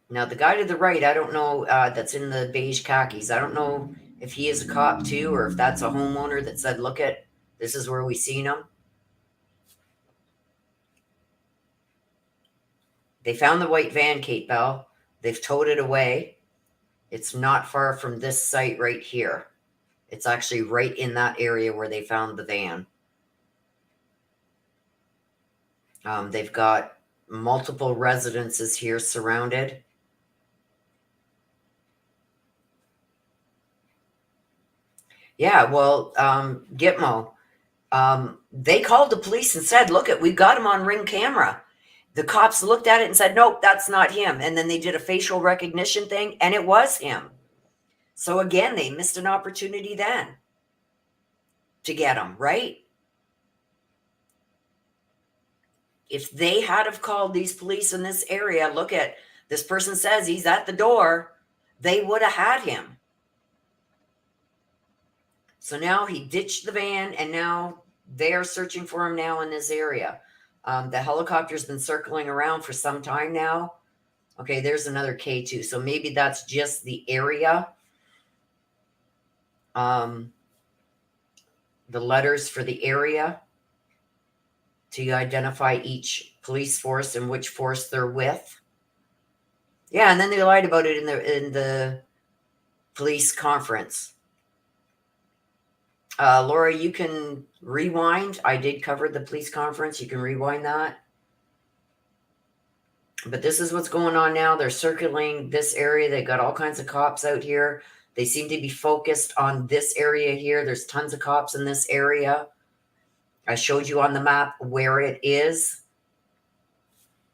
Now, the guy to the right, I don't know, that's in the beige khakis. I don't know if he is a cop too, or if that's a homeowner that said, look at, this is where we seen him. They found the white van, Kate Bell. They've towed it away. It's not far from this site right here. It's actually right in that area where they found the van. They've got multiple residences here surrounded. Yeah, well, Gitmo, they called the police and said, look, we've got him on Ring camera. The cops looked at it and said, nope, that's not him. And then they did a facial recognition thing, and it was him. So again, they missed an opportunity then to get him, right? If they had have called these police in this area, look at, this person says he's at the door, they would have had him. So now he ditched the van, and now they're searching for him now in this area. The helicopter's been circling around for some time now. Okay, there's another K2. So maybe that's just the area. The letters for the area to identify each police force and which force they're with. Yeah, and then they lied about it in the police conference. Laura, you can rewind. I did cover the police conference. You can rewind that. But this is what's going on now. They're circling this area. They got all kinds of cops out here. They seem to be focused on this area here. There's tons of cops in this area. I showed you on the map where it is.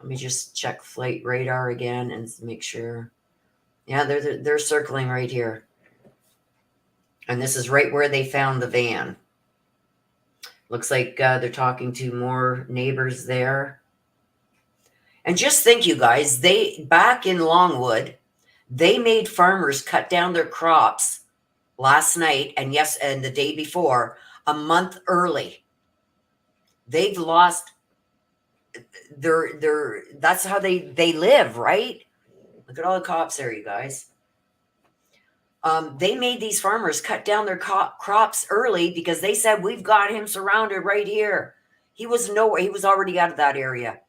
Let me just check flight radar again and make sure. Yeah, they're circling right here. And this is right where they found the van. Looks like they're talking to more neighbors there. And just think, you guys, back in Longwood, they made farmers cut down their crops last night and the day before, a month early. They've lost that's how they live, right? Look at all the cops there, you guys. They made these farmers cut down their crops early because they said, we've got him surrounded right here. He was nowhere. He was already out of that area.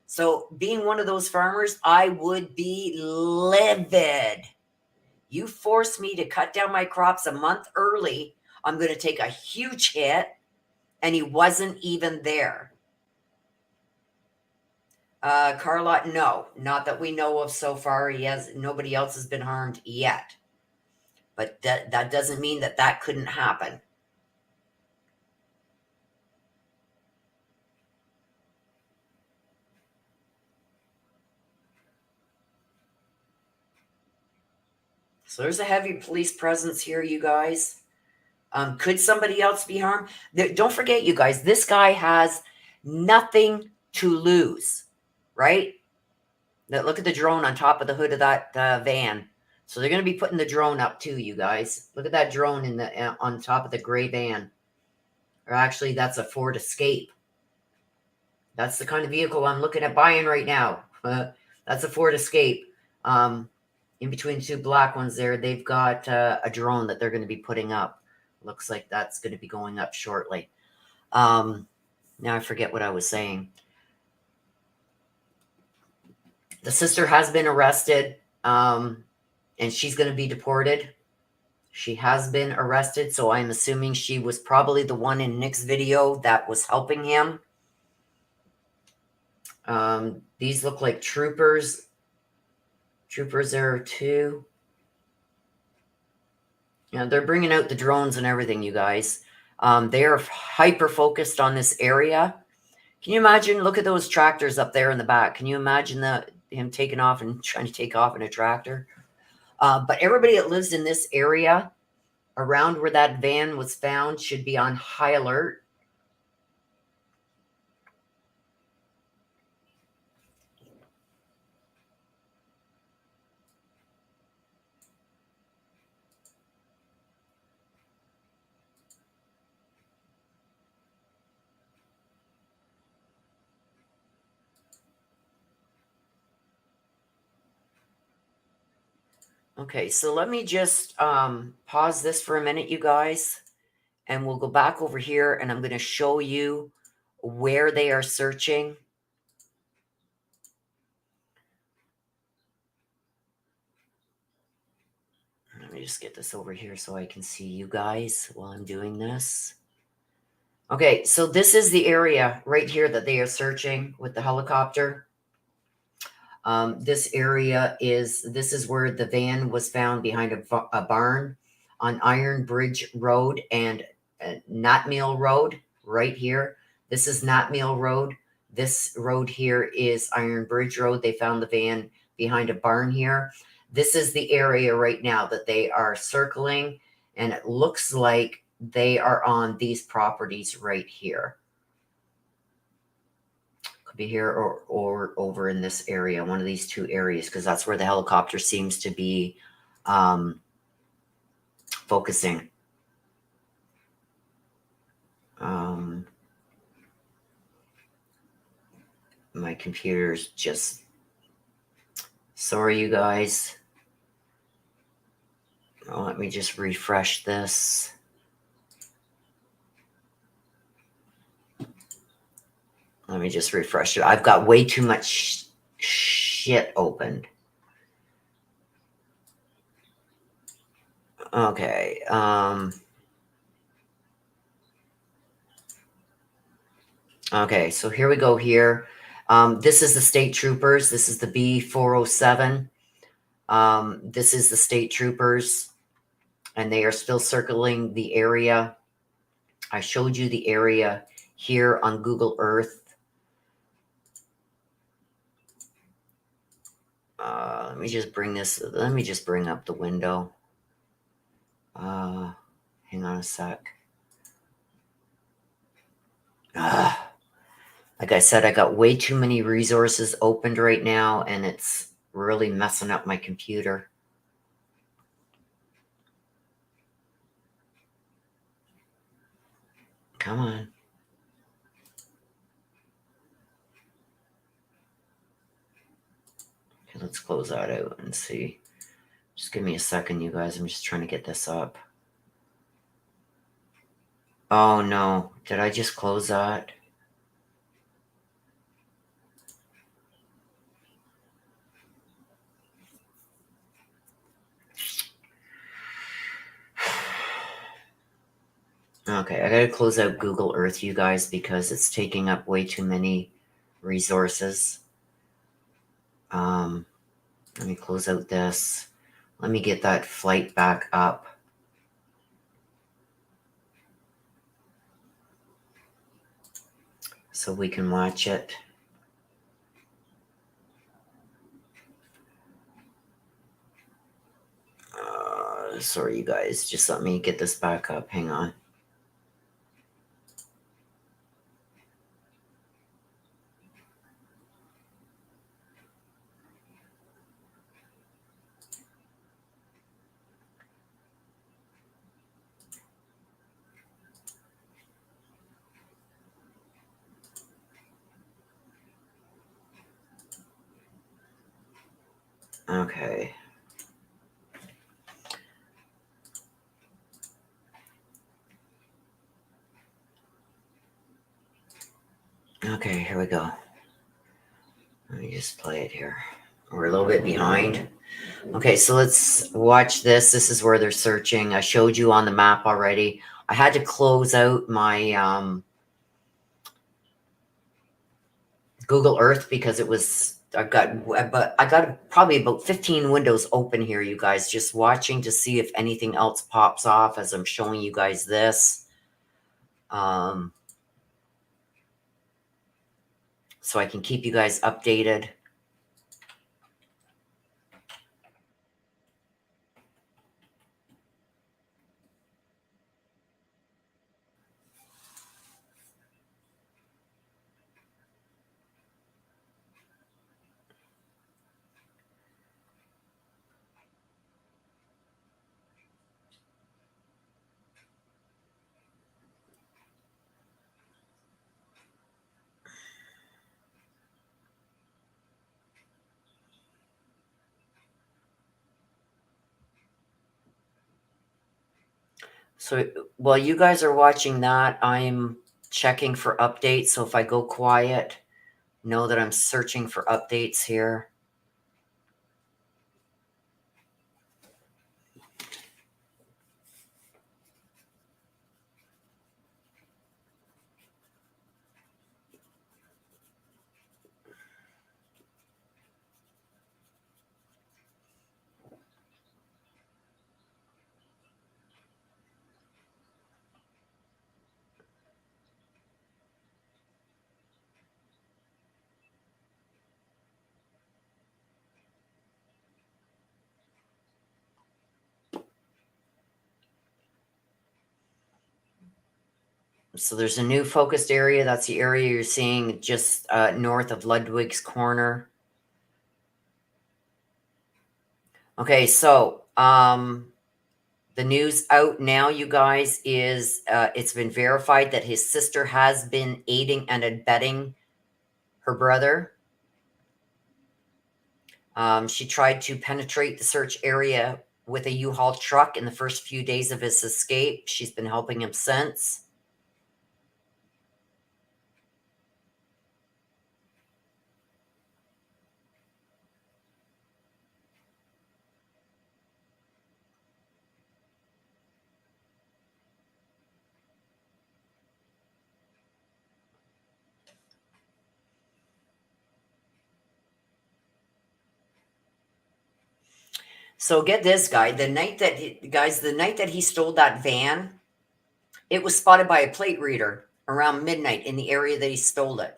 So being one of those farmers, I would be livid. You forced me to cut down my crops a month early. I'm going to take a huge hit. And he wasn't even there. Carlotte, no, not that we know of so far. Nobody else has been harmed yet. But that doesn't mean that couldn't happen. So there's a heavy police presence here, you guys. Could somebody else be harmed? Don't forget, you guys, this guy has nothing to lose, right? Look at the drone on top of the hood of that van. So they're going to be putting the drone up too, you guys. Look at that drone in the on top of the gray van. Or actually, that's a Ford Escape. That's the kind of vehicle I'm looking at buying right now. That's a Ford Escape. In between two black ones there, they've got a drone that they're going to be putting up. Looks like that's going to be going up shortly. Now I forget what I was saying. The sister has been arrested, and she's going to be deported. She has been arrested, so I'm assuming she was probably the one in Nick's video that was helping him. These look like troopers. Troopers there too. Yeah, they're bringing out the drones and everything, you guys. They are hyper focused on this area. Can you imagine? Look at those tractors up there in the back. Can you imagine him taking off and trying to take off in a tractor? But everybody that lives in this area around where that van was found should be on high alert. Okay, so let me just pause this for a minute, you guys, and we'll go back over here, and I'm going to show you where they are searching. Let me just get this over here so I can see you guys while I'm doing this. Okay, so this is the area right here that they are searching with the helicopter. This is where the van was found behind a barn on Iron Bridge Road and Knotmill Road right here. This is Knotmill Road. This road here is Iron Bridge Road. They found the van behind a barn here. This is the area right now that they are circling, and it looks like they are on these properties right here. Could be here or over in this area, one of these two areas, because that's where the helicopter seems to be focusing. My computer's just... Sorry, you guys. Let me just refresh this. Let me just refresh it. I've got way too much shit opened. Okay. Okay, so here we go here. This is the state troopers. This is the B407. This is the state troopers, and they are still circling the area. I showed you the area here on Google Earth. Let me just bring up the window. Hang on a sec. Like I said, I got way too many resources opened right now, and it's really messing up my computer. Come on. Okay, let's close that out and see. Just give me a second, you guys. I'm just trying to get this up. Oh, no. Did I just close that? Okay, I gotta close out Google Earth, you guys, because it's taking up way too many resources. Let me close out this. Let me get that flight back up. So we can watch it. Sorry, you guys. Just let me get this back up. Hang on. Okay. Okay, here we go. Let me just play it here. We're a little bit behind. Okay, so let's watch this. This is where they're searching. I showed you on the map already. I had to close out my Google Earth because it was I got probably about 15 windows open here, you guys, just watching to see if anything else pops off as I'm showing you guys this. So I can keep you guys updated. So while you guys are watching that, I'm checking for updates. So if I go quiet, know that I'm searching for updates here. So there's a new focused area. That's the area you're seeing just north of Ludwig's Corner. Okay, so the news out now, you guys, is it's been verified that his sister has been aiding and abetting her brother. She tried to penetrate the search area with a U-Haul truck in the first few days of his escape. She's been helping him since. So get this, the night that he stole that van, it was spotted by a plate reader around midnight in the area that he stole it.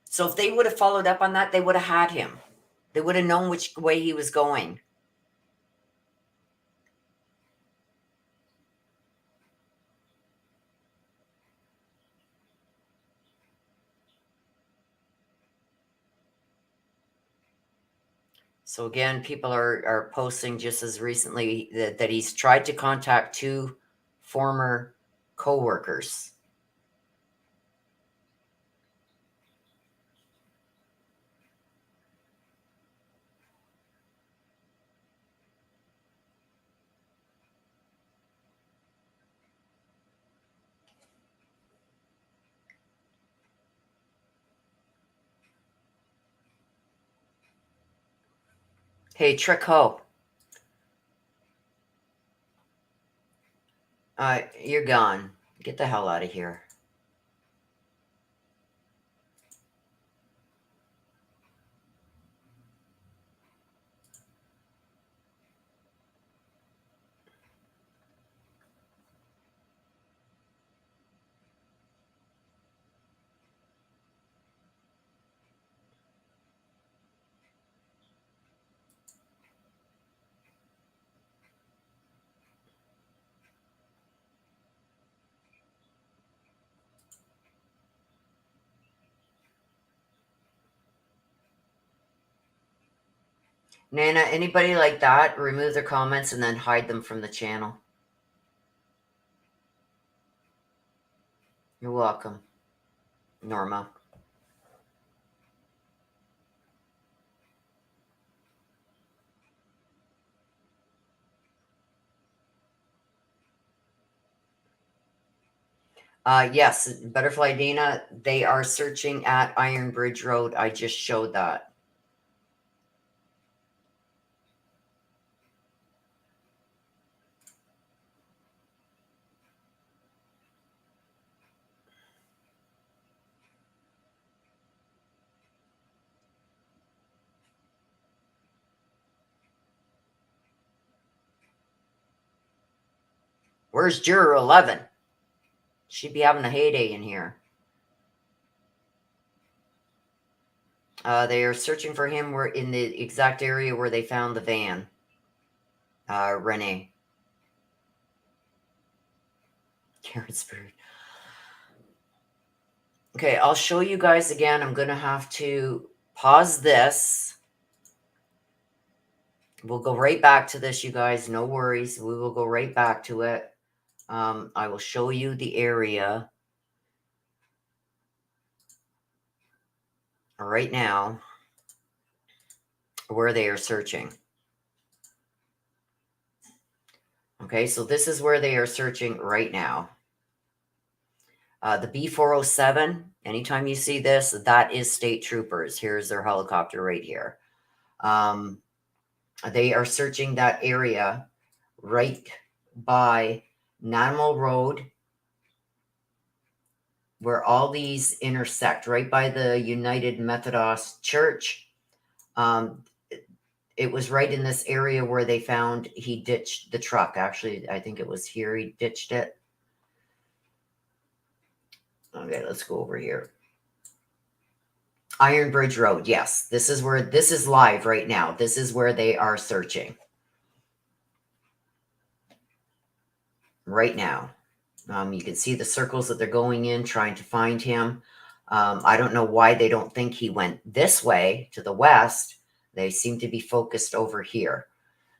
So if they would have followed up on that, they would have had him. They would have known which way he was going. So again, people are posting just as recently that he's tried to contact 2 former co-workers. Hey, Trick Ho. You're gone. Get the hell out of here. Nana, anybody like that, remove their comments and then hide them from the channel. You're welcome, Norma. Yes, Butterfly Dana, they are searching at Iron Bridge Road. I just showed that. Where's Juror 11? She'd be having a heyday in here. They are searching for him. We're in the exact area where they found the van. Renee. Karen Spirit. Okay, I'll show you guys again. I'm going to have to pause this. We'll go right back to this, you guys. No worries. We will go right back to it. I will show you the area right now where they are searching. Okay, so this is where they are searching right now. The B407, anytime you see this, that is state troopers. Here's their helicopter right here. They are searching that area right by Nanamal Road, where all these intersect, right by the United Methodist Church. It was right in this area where they found he ditched the truck. Actually, I think it was here he ditched it. Okay, let's go over here. Iron Bridge Road. Yes, this is where this is live right now. This is where they are searching right now. You can see the circles that they're going in, trying to find him. I don't know why they don't think he went this way to the west. They seem to be focused over here.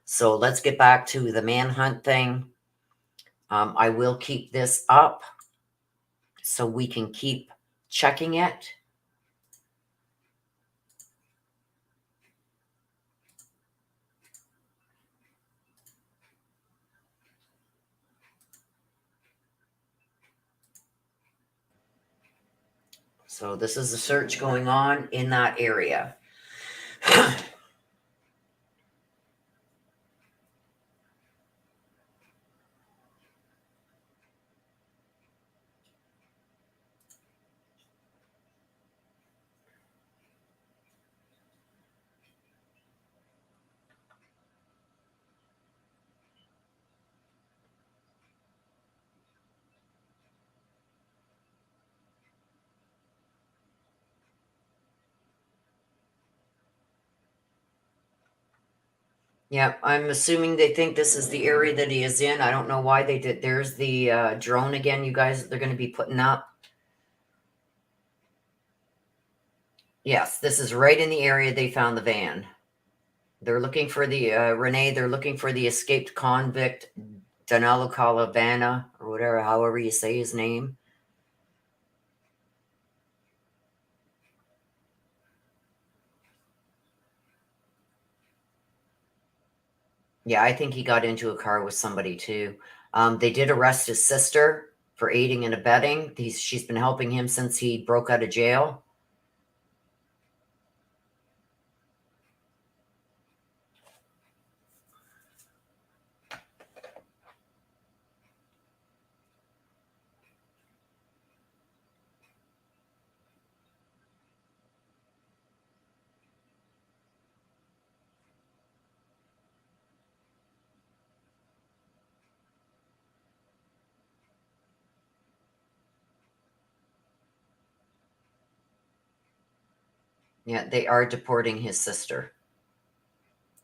So let's get back to the manhunt thing. I will keep this up so we can keep checking it. So this is the search going on in that area. Yeah, I'm assuming they think this is the area that he is in. I don't know why they did. There's the drone again, you guys, they're going to be putting up. Yes, this is right in the area they found the van. They're looking for the, Renee, they're looking for the escaped convict, Danelo Cavalcante, or whatever, however you say his name. Yeah, I think he got into a car with somebody too. They did arrest his sister for aiding and abetting. She's been helping him since he broke out of jail. Yeah, they are deporting his sister.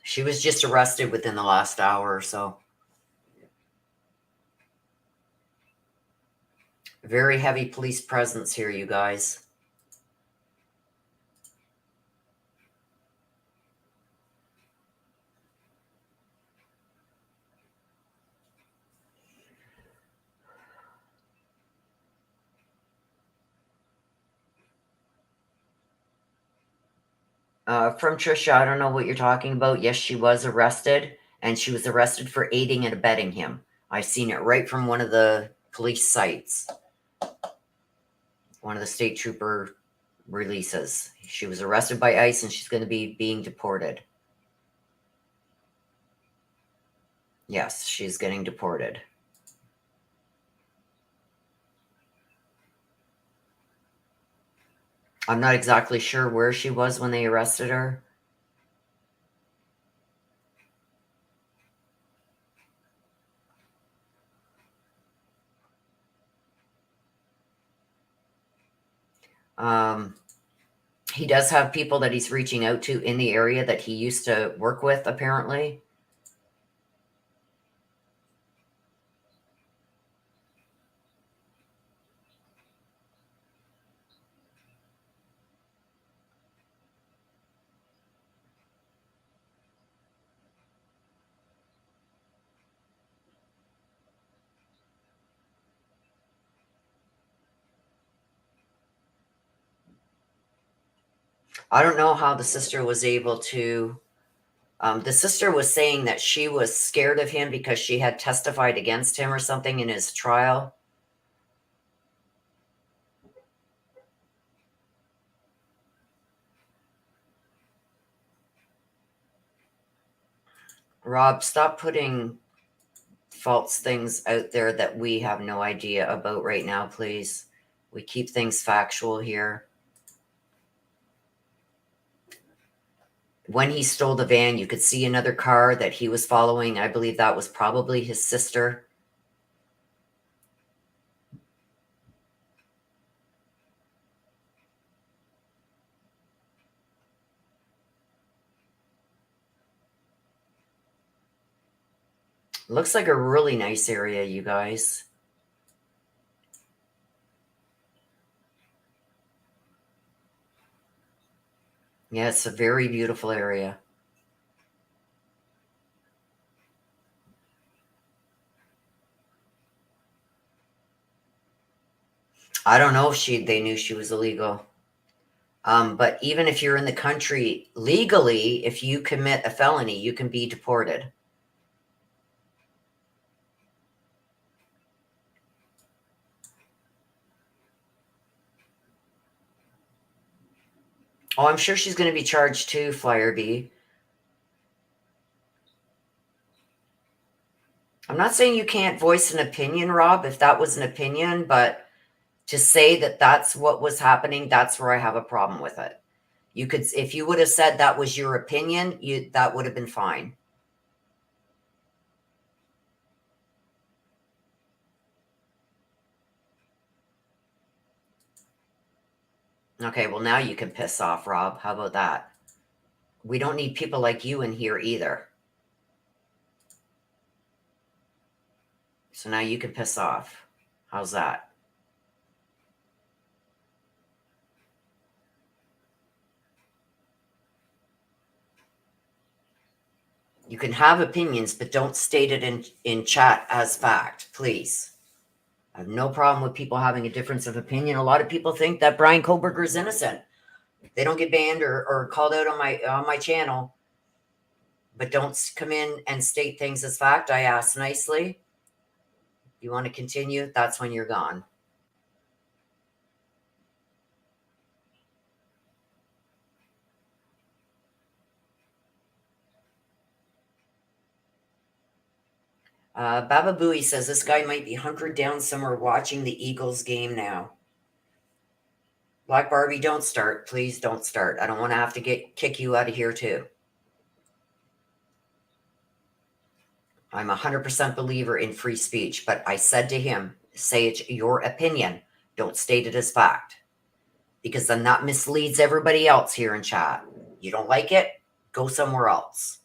She was just arrested within the last hour or so. Very heavy police presence here, you guys. From Trisha, I don't know what you're talking about. Yes, she was arrested, and she was arrested for aiding and abetting him. I've seen it right from one of the police sites. One of the state trooper releases. She was arrested by ICE and she's going to be being deported. Yes, she's getting deported. I'm not exactly sure where she was when they arrested her. He does have people that he's reaching out to in the area that he used to work with, apparently. I don't know how the sister was able to. The sister was saying that she was scared of him because she had testified against him or something in his trial. Rob, stop putting false things out there that we have no idea about right now, please. We keep things factual here. When he stole the van, you could see another car that he was following. I believe that was probably his sister. Looks like a really nice area, you guys. Yeah, it's a very beautiful area. I don't know if they knew she was illegal. But even if you're in the country legally, if you commit a felony, you can be deported. Oh, I'm sure she's going to be charged too, Flyer B. I'm not saying you can't voice an opinion, Rob, if that was an opinion, but to say that that's what was happening, that's where I have a problem with it. You could, if you would have said that was your opinion, that would have been fine. Okay, well, now you can piss off, Rob. How about that? We don't need people like you in here either. So now you can piss off. How's that? You can have opinions, but don't state it in chat as fact, please. I have no problem with people having a difference of opinion. A lot of people think that Brian Koberger is innocent. They don't get banned or called out on my channel, but don't come in and state things as fact. I ask nicely. You want to continue? That's when you're gone. Baba Booey says this guy might be hunkered down somewhere watching the Eagles game now. Black Barbie, don't start. Please don't start. I don't want to have to kick you out of here too. I'm 100% believer in free speech, but I said to him, say it's your opinion. Don't state it as fact. Because then that misleads everybody else here in chat. You don't like it? Go somewhere else.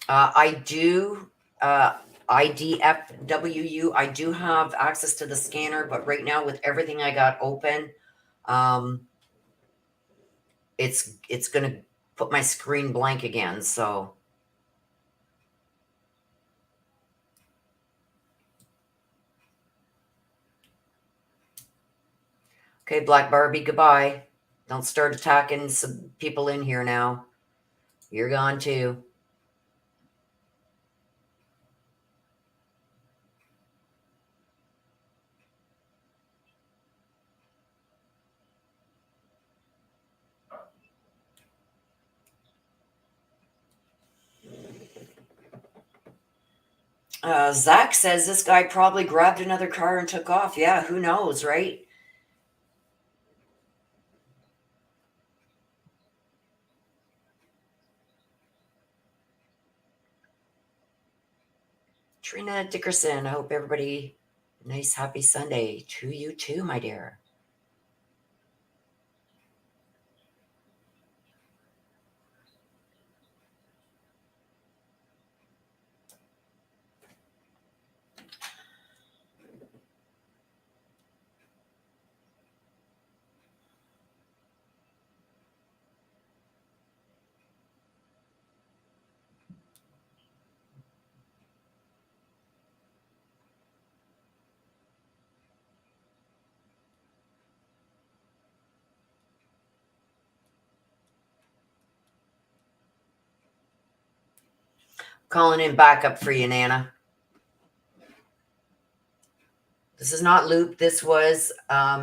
I do IDFWU. I do have access to the scanner, but right now with everything I got open, it's going to put my screen blank again. So okay, Black Barbie, goodbye. Don't start attacking some people in here now. You're gone too. Zach says this guy probably grabbed another car and took off. Yeah, who knows, right? Trina Dickerson, I hope everybody nice happy Sunday to you too, my dear. Calling in backup for you, Nana. This is not loop. This was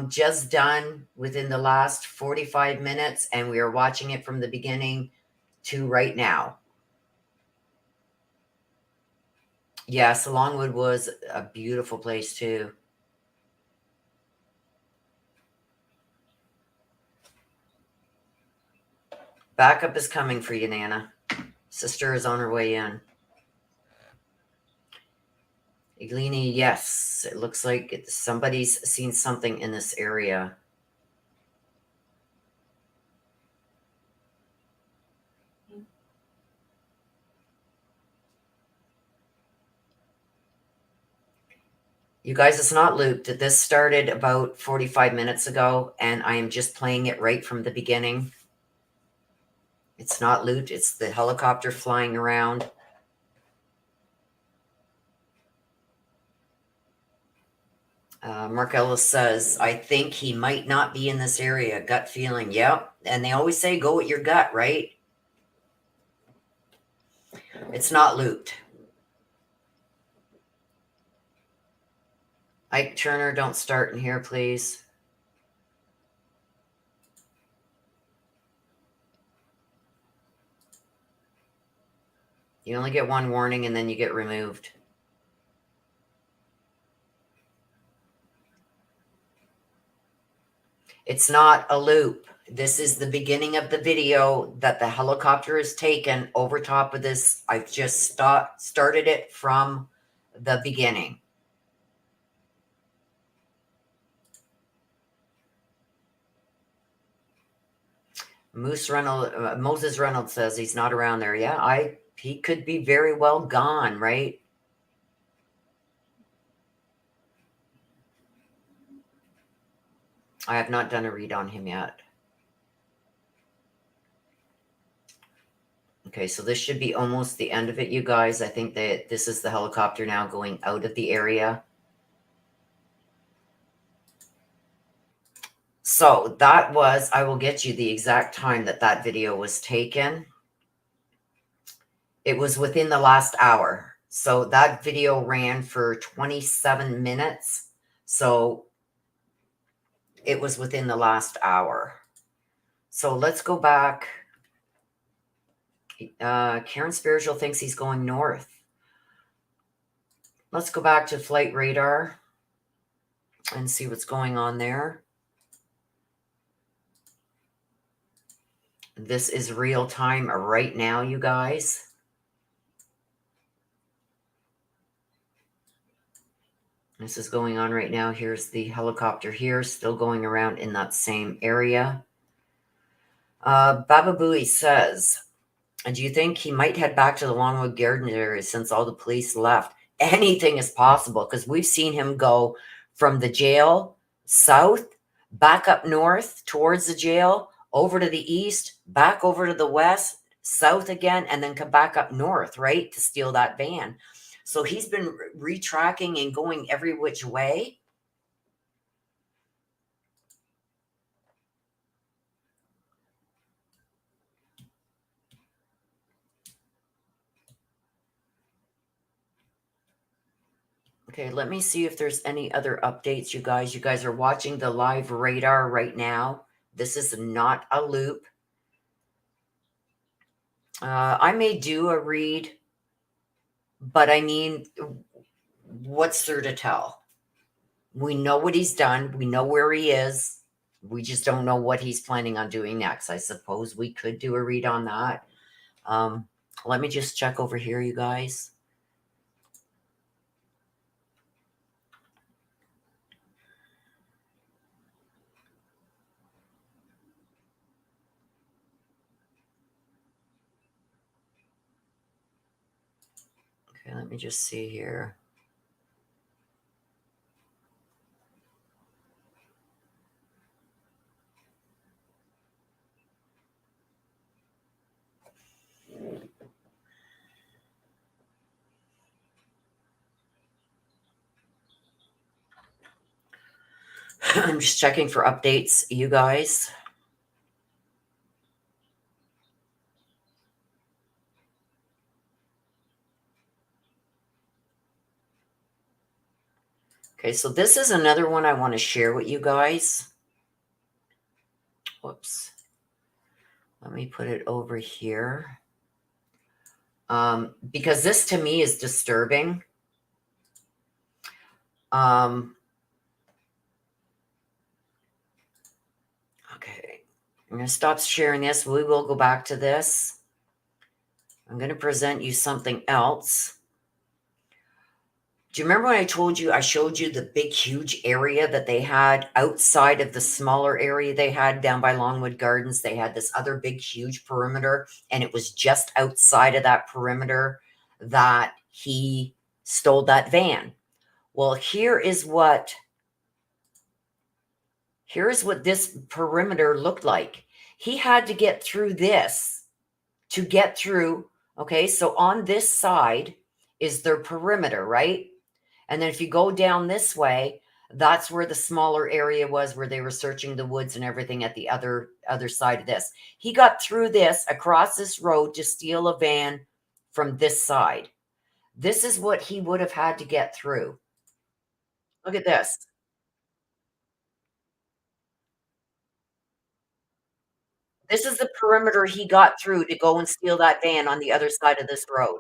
just done within the last 45 minutes, and we are watching it from the beginning to right now. Yes, Longwood was a beautiful place too. Backup is coming for you, Nana. Sister is on her way in. Iglini, yes, it looks like somebody's seen something in this area. You guys, it's not looped. This started about 45 minutes ago, and I am just playing it right from the beginning. It's not looped. It's the helicopter flying around. Mark Ellis says, I think he might not be in this area. Gut feeling. Yep. And they always say, go with your gut, right? It's not looped. Ike Turner, don't start in here, please. You only get one warning and then you get removed. It's not a loop. This is the beginning of the video that the helicopter is taken over top of this. I've just started it from the beginning. Moses Reynolds says he's not around there. Yeah, he could be very well gone, right? I have not done a read on him yet. Okay, so this should be almost the end of it, you guys. I think that this is the helicopter now going out of the area. So that was, I will get you the exact time that video was taken. It was within the last hour. So that video ran for 27 minutes. So it was within the last hour. So let's go back. Karen Spiritual thinks he's going north. Let's go back to flight radar and see what's going on there. This is real time right now, you guys. This is going on right now. Here's the helicopter here, still going around in that same area. Baba Booey says, do you think he might head back to the Longwood Garden area since all the police left? Anything is possible because we've seen him go from the jail south, back up north towards the jail, over to the east, back over to the west, south again, and then come back up north, right, to steal that van. So he's been retracking and going every which way. Okay, let me see if there's any other updates, you guys. You guys are watching the live radar right now. This is not a loop. I may do a read, but I mean, what's there to tell? We know what he's done. We know where he is. We just don't know what he's planning on doing next. I suppose we could do a read on that. Let me just check over here, you guys. Okay, let me just see here. I'm just checking for updates, you guys. Okay, so this is another one I want to share with you guys. Whoops. Let me put it over here. Because this to me is disturbing. Okay, I'm going to stop sharing this. We will go back to this. I'm going to present you something else. Do you remember when I told you, I showed you the big, huge area that they had outside of the smaller area they had down by Longwood Gardens? They had this other big, huge perimeter, and it was just outside of that perimeter that he stole that van. Well, here's what this perimeter looked like. He had to get through this to get through. Okay, so on this side is their perimeter, right? And then if you go down this way, that's where the smaller area was, where they were searching the woods and everything at the other side of this. He got through this, across this road, to steal a van from this side. This is what he would have had to get through. Look at this. This is the perimeter he got through to go and steal that van on the other side of this road.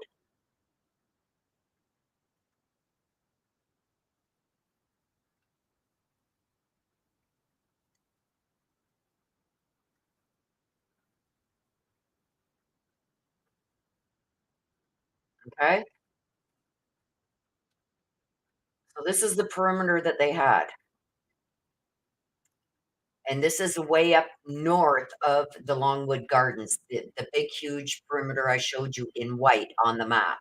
Okay? So this is the perimeter that they had. And this is way up north of the Longwood Gardens, the big, huge perimeter I showed you in white on the map.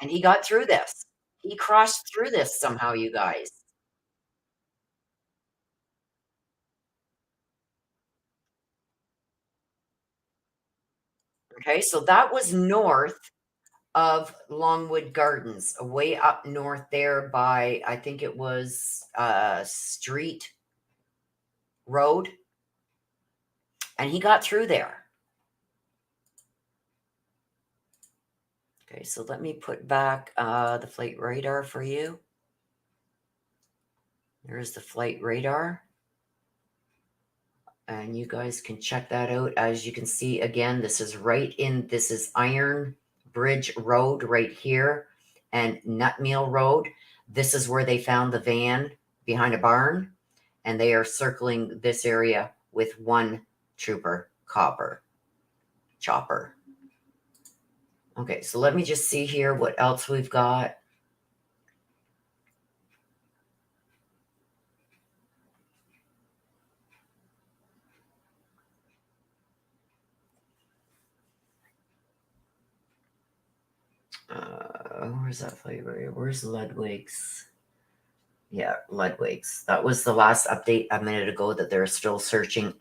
And he got through this. He crossed through this somehow, you guys. Okay, so that was north of Longwood Gardens, way up north there by, I think it was Street Road. And he got through there. Okay, so let me put back the flight radar for you. There's the flight radar. And you guys can check that out. As you can see, again, this is Iron Bridge Road right here and Nutmeal Road. This is where they found the van behind a barn. And they are circling this area with one trooper chopper. Okay, so let me just see here what else we've got. Where's that flavor? Where's Ludwig's? Yeah, Ludwig's. That was the last update a minute ago that they're still searching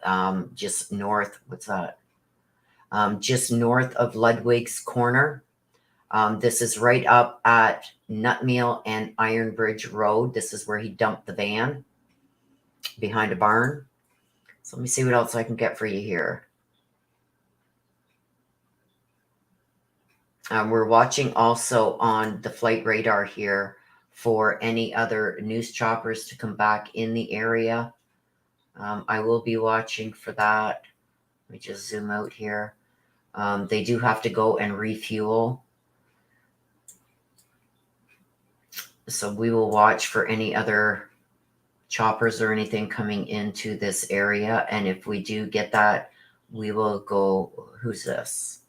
just north. What's that? Just north of Ludwig's Corner. This is right up at Nutmeal and Iron Bridge Road. This is where he dumped the van behind a barn. So let me see what else I can get for you here. We're watching also on the flight radar here for any other news choppers to come back in the area. I will be watching for that. Let me just zoom out here. They do have to go and refuel. So we will watch for any other choppers or anything coming into this area. And if we do get that, we will go, who's this?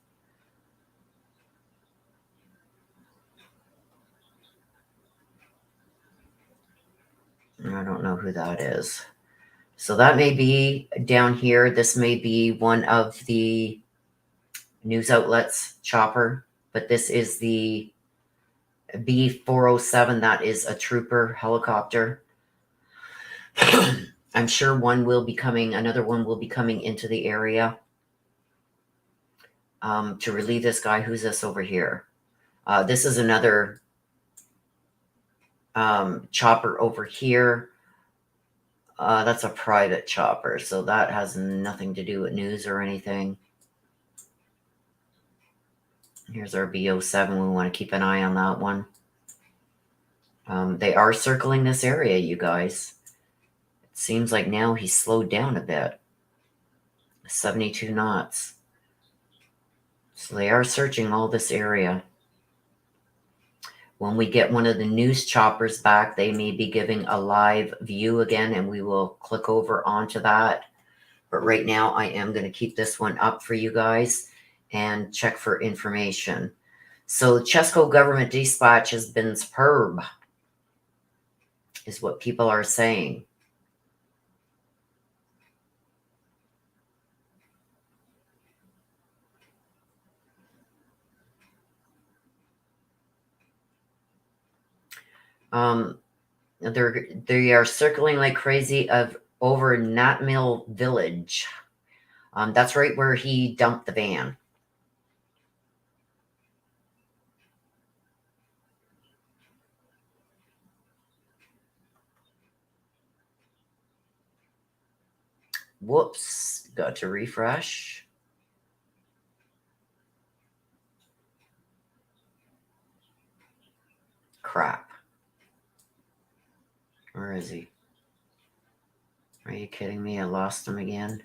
I don't know who that is. So that may be down here. This may be one of the news outlets chopper, but this is the B407. That is a trooper helicopter. I'm sure one will be coming, another one will be coming into the area to relieve this guy. Who's this over here? This is another chopper over here. That's a private chopper, so that has nothing to do with news or anything. Here's our B07. We want to keep an eye on that one. They are circling this area, you guys. It seems like now he's slowed down a bit. 72 knots. So they are searching all this area. When we get one of the news choppers back, they may be giving a live view again, and we will click over onto that. But right now, I am going to keep this one up for you guys and check for information. So Chesco government dispatch has been superb, is what people are saying. They are circling like crazy over Natmill Village. That's right where he dumped the van. Whoops, got to refresh. Crap. Where is he? Are you kidding me? I lost him again.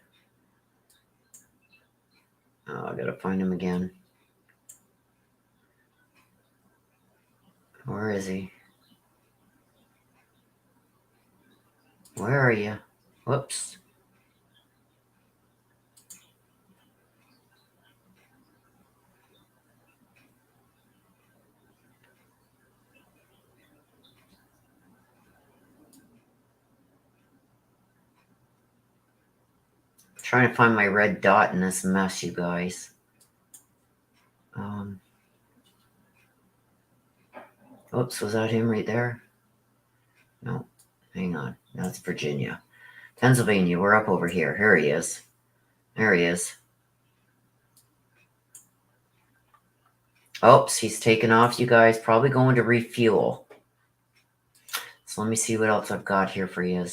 Oh, I gotta find him again. Where is he? Where are you? Whoops. Trying to find my red dot in this mess, you guys. Oops, was that him right there? No, hang on. That's Virginia. Pennsylvania, we're up over here. Here he is. There he is. Oops, he's taken off, you guys. Probably going to refuel. So let me see what else I've got here for you.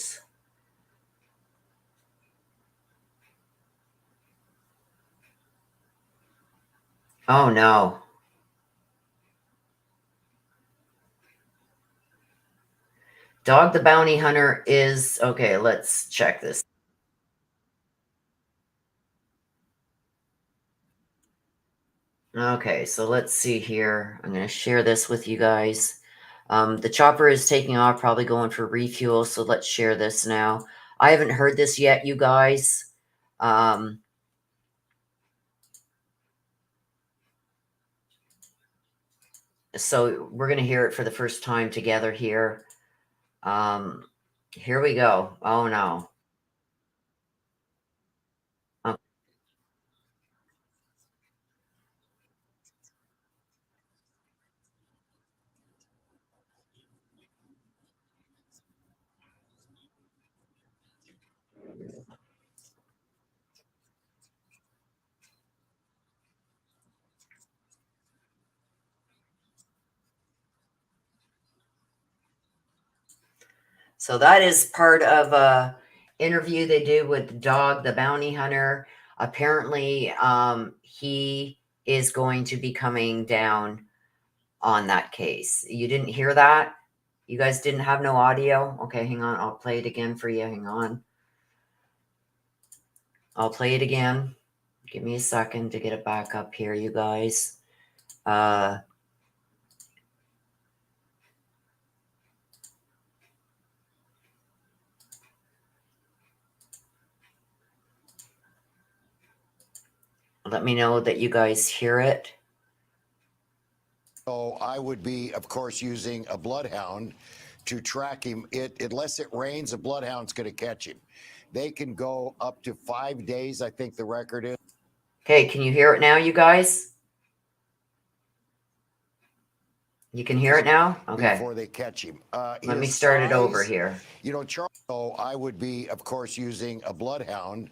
Oh, no. Dog the Bounty Hunter is... Okay, let's check this. Okay, so let's see here. I'm going to share this with you guys. The chopper is taking off, probably going for refuel, so let's share this now. I haven't heard this yet, you guys. So we're going to hear it for the first time together here. Here we go. Oh, no. So that is part of a interview they did with Dog the Bounty Hunter. Apparently, he is going to be coming down on that case. You didn't hear that? You guys didn't have no audio? Okay, hang on. I'll play it again for you. Hang on. I'll play it again. Give me a second to get it back up here, you guys. Let me know that you guys hear it. So I would be, of course, using a bloodhound to track him. Unless it rains, a bloodhound's going to catch him. They can go up to 5 days, I think the record is. Okay, can you hear it now, you guys? You can hear it now? Okay. Before they catch him. Let me start it over here. You know, Charles, so I would be, of course, using a bloodhound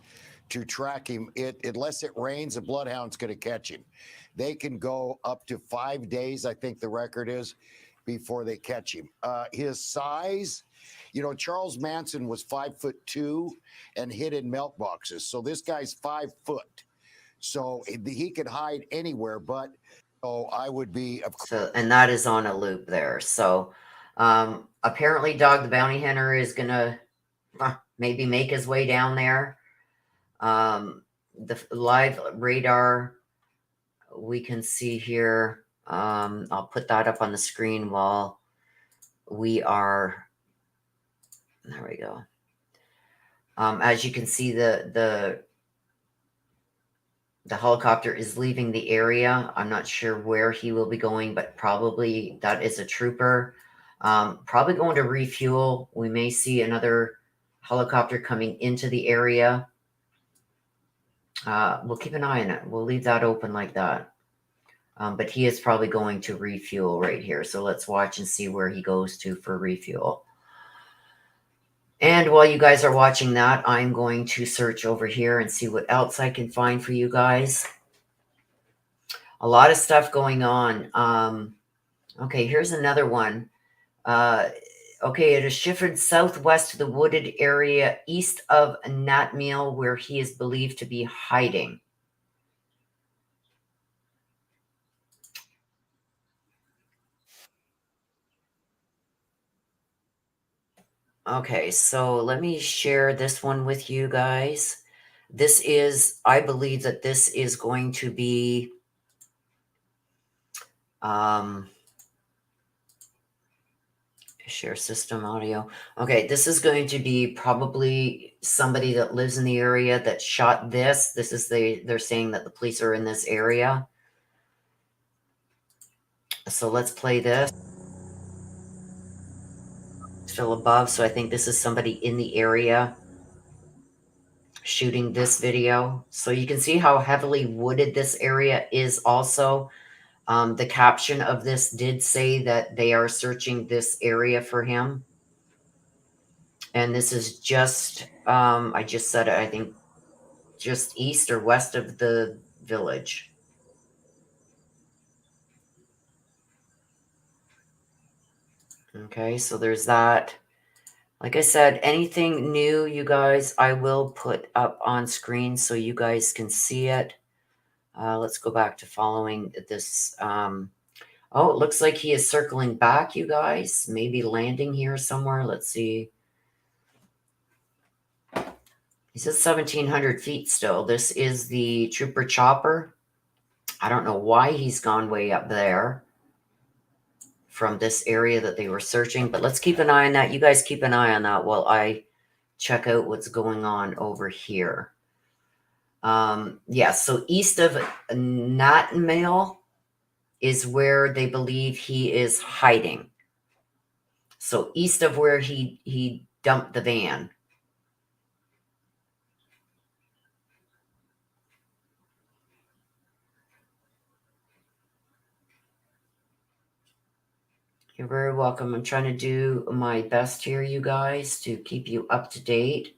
to track him. Unless it rains, a bloodhound's going to catch him. They can go up to 5 days, I think the record is, before they catch him. His size, you know, Charles Manson was 5'2" and hid in milk boxes. So this guy's 5 foot. So he could hide anywhere, but I would be, of course. So, and that is on a loop there. So apparently Dog the Bounty Hunter is going to maybe make his way down there. The live radar we can see here. I'll put that up on the screen while we are, there we go. As you can see, the helicopter is leaving the area. I'm not sure where he will be going, but probably that is a trooper. Probably going to refuel. We may see another helicopter coming into the area. We'll keep an eye on it. We'll leave that open like that. But he is probably going to refuel right here. So let's watch and see where he goes to for refuel. And while you guys are watching that, I'm going to search over here and see what else I can find for you guys. A lot of stuff going on. Okay, here's another one. Okay, it is shifted southwest to the wooded area east of Natmeal, where he is believed to be hiding. Okay, so let me share this one with you guys. This is, I believe that this is going to be share system audio. Okay, this is going to be probably somebody that lives in the area that shot this. This is they're saying that the police are in this area. So let's play this. Still above, so I think this is somebody in the area shooting this video. So you can see how heavily wooded this area is also. The caption of this did say that they are searching this area for him. And this is just, I just said it, I think, just east or west of the village. Okay, so there's that. Like I said, anything new, you guys, I will put up on screen so you guys can see it. Let's go back to following this. Oh, it looks like he is circling back, you guys. Maybe landing here somewhere. Let's see. He says 1,700 feet still. This is the Trooper Chopper. I don't know why he's gone way up there from this area that they were searching, but let's keep an eye on that. You guys keep an eye on that while I check out what's going on over here. Yeah, so east of Natmeal is where they believe he is hiding. So east of where he dumped the van. You're very welcome. I'm trying to do my best here, you guys, to keep you up to date.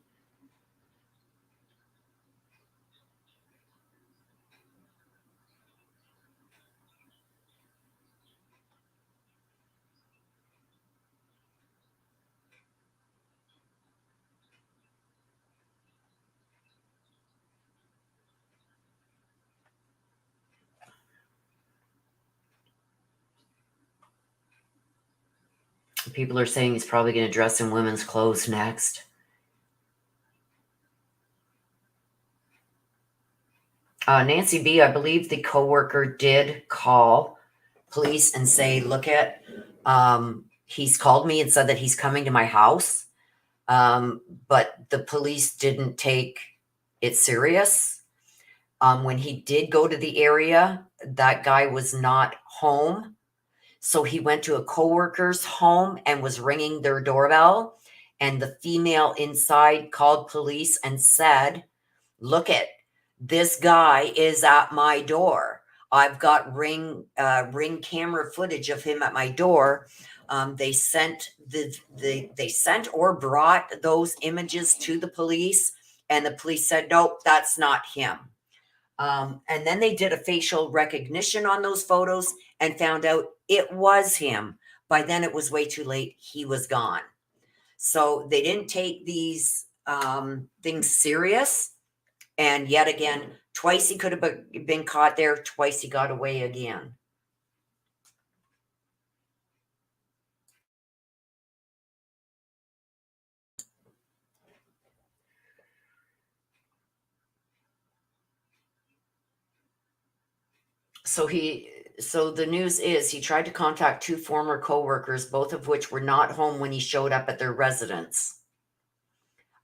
People are saying he's probably going to dress in women's clothes next. Nancy B., I believe the coworker did call police and say, look at, he's called me and said that he's coming to my house. But the police didn't take it serious. When he did go to the area, that guy was not home. So he went to a coworker's home and was ringing their doorbell. And the female inside called police and said, look at, this guy is at my door. I've got ring camera footage of him at my door. They sent they sent or brought those images to the police, and the police said, nope, that's not him. And then they did a facial recognition on those photos and found out it was him. By then it was way too late. He was gone. So they didn't take these things serious. And yet again, twice he could have been caught there. Twice he got away again. So the news is he tried to contact two former coworkers, both of which were not home when he showed up at their residence.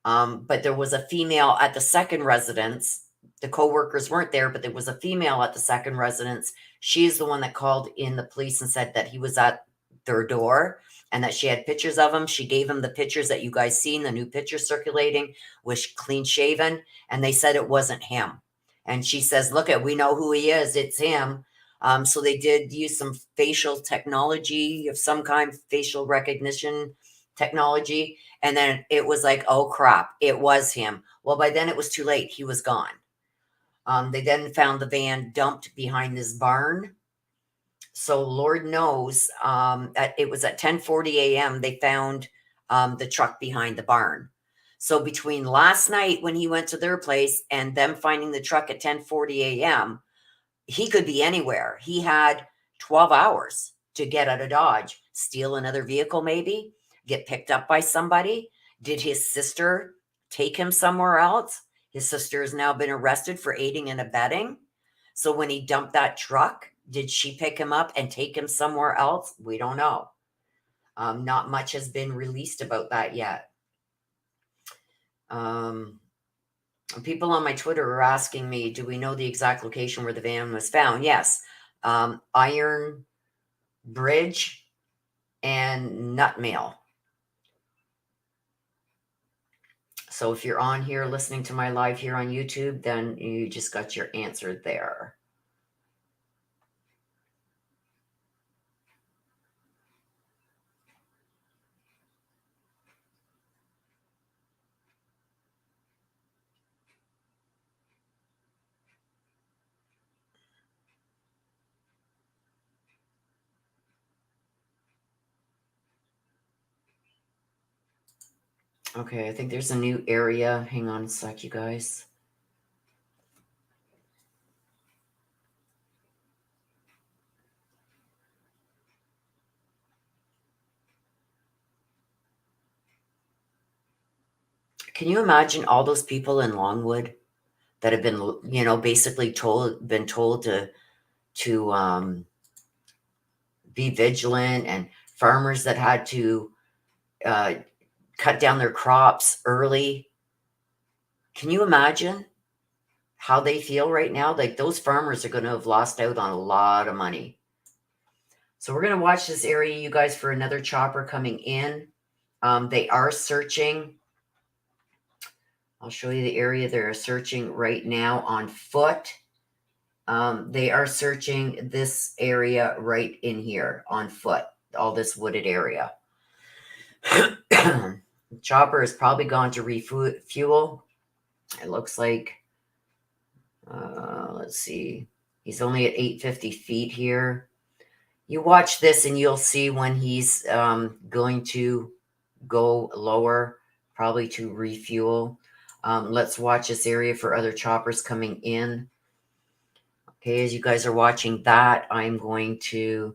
But there was a female at the second residence. The coworkers weren't there, but there was a female at the second residence. She's the one that called in the police and said that he was at their door and that she had pictures of him. She gave him the pictures that you guys seen, the new pictures circulating, was clean shaven, and they said it wasn't him. And she says, look at, we know who he is. It's him. So they did use some facial technology of some kind, facial recognition technology. And then it was like, oh crap, it was him. Well, by then it was too late. He was gone. They then found the van dumped behind this barn. So Lord knows, it was at 10:40 a.m. they found the truck behind the barn. So between last night when he went to their place and them finding the truck at 10:40 a.m., he could be anywhere. He had 12 hours to get out of Dodge, steal another vehicle maybe, get picked up by somebody. Did his sister take him somewhere else? His sister has now been arrested for aiding and abetting. So when he dumped that truck, did she pick him up and take him somewhere else? We don't know. Not much has been released about that yet. People on my Twitter are asking me, do we know the exact location where the van was found? Yes. Iron Bridge and Nut Mill. So if you're on here listening to my live here on YouTube, then you just got your answer there. Okay, I think there's a new area. Hang on a sec, you guys. Can you imagine all those people in Longwood that have been, basically been told to be vigilant, and farmers that had to cut down their crops early? Can you imagine how they feel right now? Like, those farmers are going to have lost out on a lot of money. So we're going to watch this area, you guys, for another chopper coming in. They are searching. I'll show you the area they're searching right now on foot. They are searching this area right in here on foot, all this wooded area. Chopper is probably gone to refuel. It looks like, let's see, he's only at 850 feet here. You watch this and you'll see when he's going to go lower, probably to refuel. Let's watch this area for other choppers coming in. Okay, as you guys are watching that, I'm going to,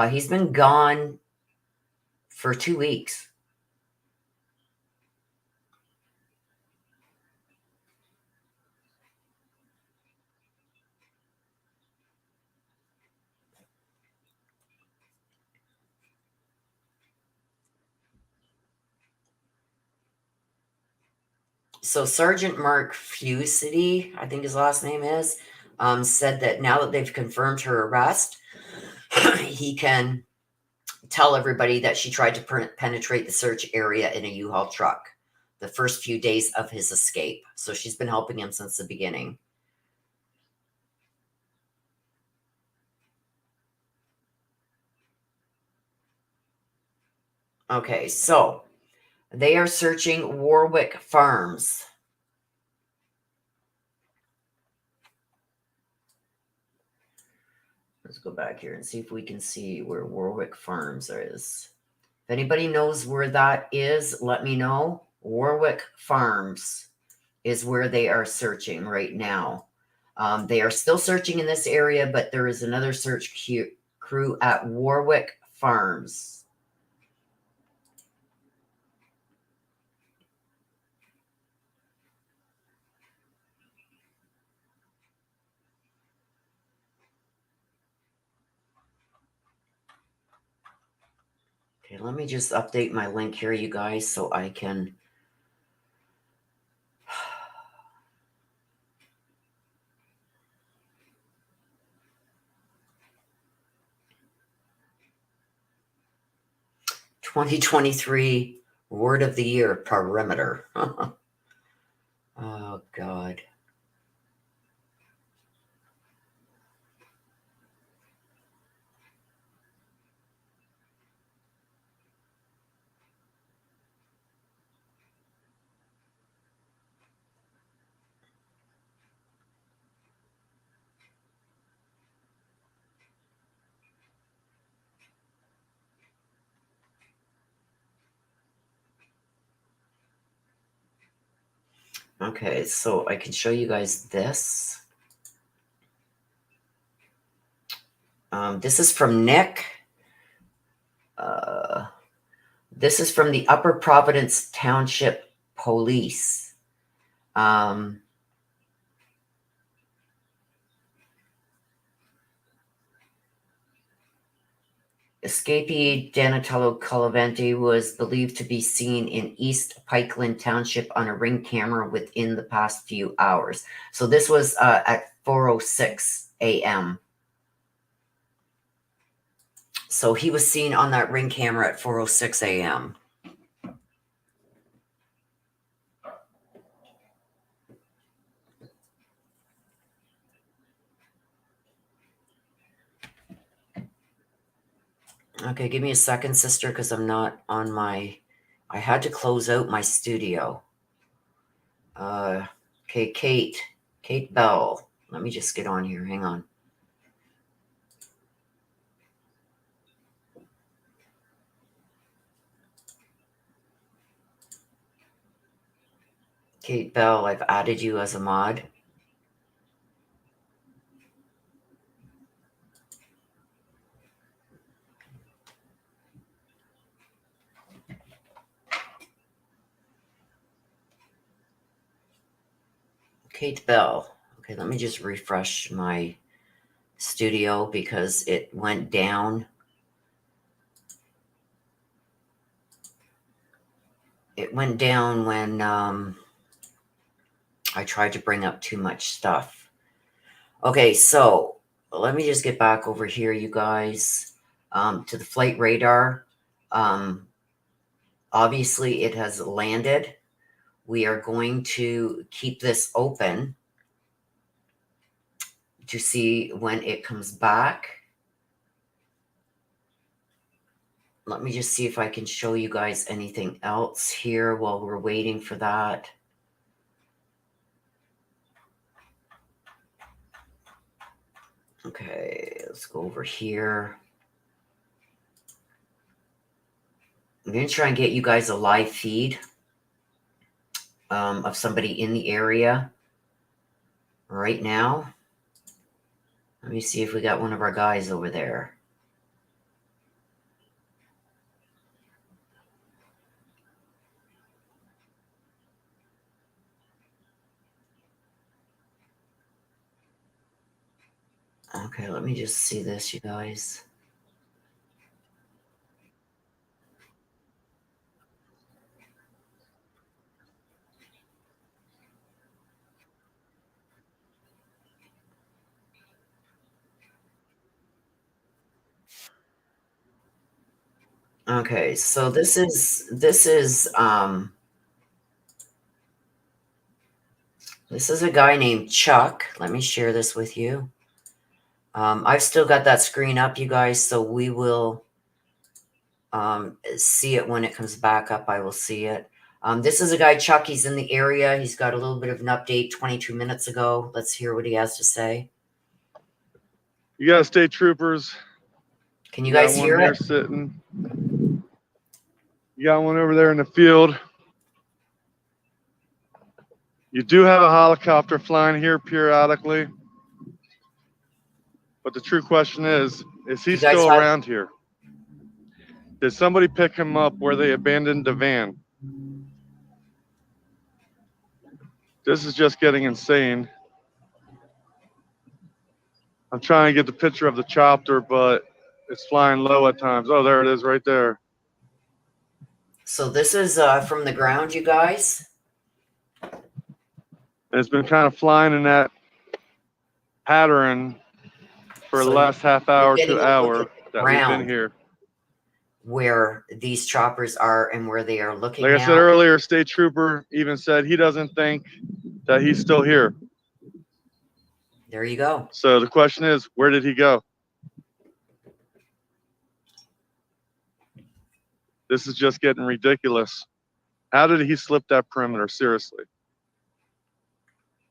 he's been gone for 2 weeks. So Sergeant Mark Fusity, I think his last name is, said that now that they've confirmed her arrest, he can tell everybody that she tried to penetrate the search area in a U-Haul truck the first few days of his escape. So she's been helping him since the beginning. Okay, so they are searching Warwick Farms. Let's go back here and see if we can see where Warwick Farms is. If anybody knows where that is, let me know. Warwick Farms is where they are searching right now. They are still searching in this area, but there is another search crew at Warwick Farms. Okay, let me just update my link here, you guys, so I can... ...2023 Word of the Year, perimeter. Oh, God. Okay, so I can show you guys this. This is from Nick. This is from the Upper Providence Township Police. Escapee Danelo Cavalcante was believed to be seen in East Pikeland Township on a Ring camera within the past few hours. So this was at 4:06 a.m. So he was seen on that Ring camera at 4:06 a.m. Okay, give me a second, sister, because I'm not on my... I had to close out my studio. Okay, Kate Bell. Let me just get on here. Hang on. Kate Bell, I've added you as a mod. Kate Bell. Okay, let me just refresh my studio because it went down. It went down when I tried to bring up too much stuff. Okay, so let me just get back over here, you guys, to the flight radar. Obviously, it has landed. We are going to keep this open to see when it comes back. Let me just see if I can show you guys anything else here while we're waiting for that. Okay, let's go over here. I'm going to try and get you guys a live feed of somebody in the area right now. Let me see if we got one of our guys over there. Okay, let me just see this, you guys. Okay, so this is a guy named Chuck. Let me share this with you. I've still got that screen up, you guys, so we will see it when it comes back up. I will see it. This is a guy, Chuck. He's in the area. He's got a little bit of an update 22 minutes ago. Let's hear what he has to say. You got state troopers. Can you guys got hear one here it? sitting. You got one over there in the field. You do have a helicopter flying here periodically. But the true question is he You guys still have- around here? Did somebody pick him up where they abandoned the van? This is just getting insane. I'm trying to get the picture of the chopper, but it's flying low at times. Oh, there it is right there. So this is from the ground, you guys. And it's been kind of flying in that pattern for the last half hour to hour that we've been here. Where these choppers are and where they are looking Like now. I said earlier, state trooper even said he doesn't think that he's still here. There you go. So the question is, where did he go? This is just getting ridiculous. How did he slip that perimeter? Seriously.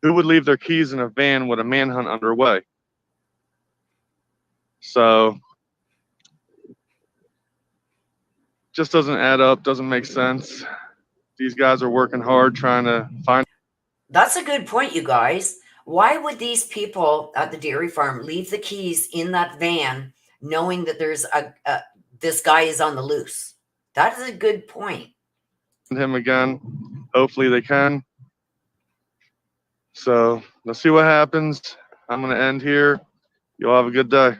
Who would leave their keys in a van with a manhunt underway? So just doesn't add up, doesn't make sense. These guys are working hard trying to find. That's a good point, you guys. Why would these people at the dairy farm leave the keys in that van knowing that there's this guy is on the loose? That is a good point. Him again. Hopefully they can. So let's see what happens. I'm going to end here. You'll have a good day.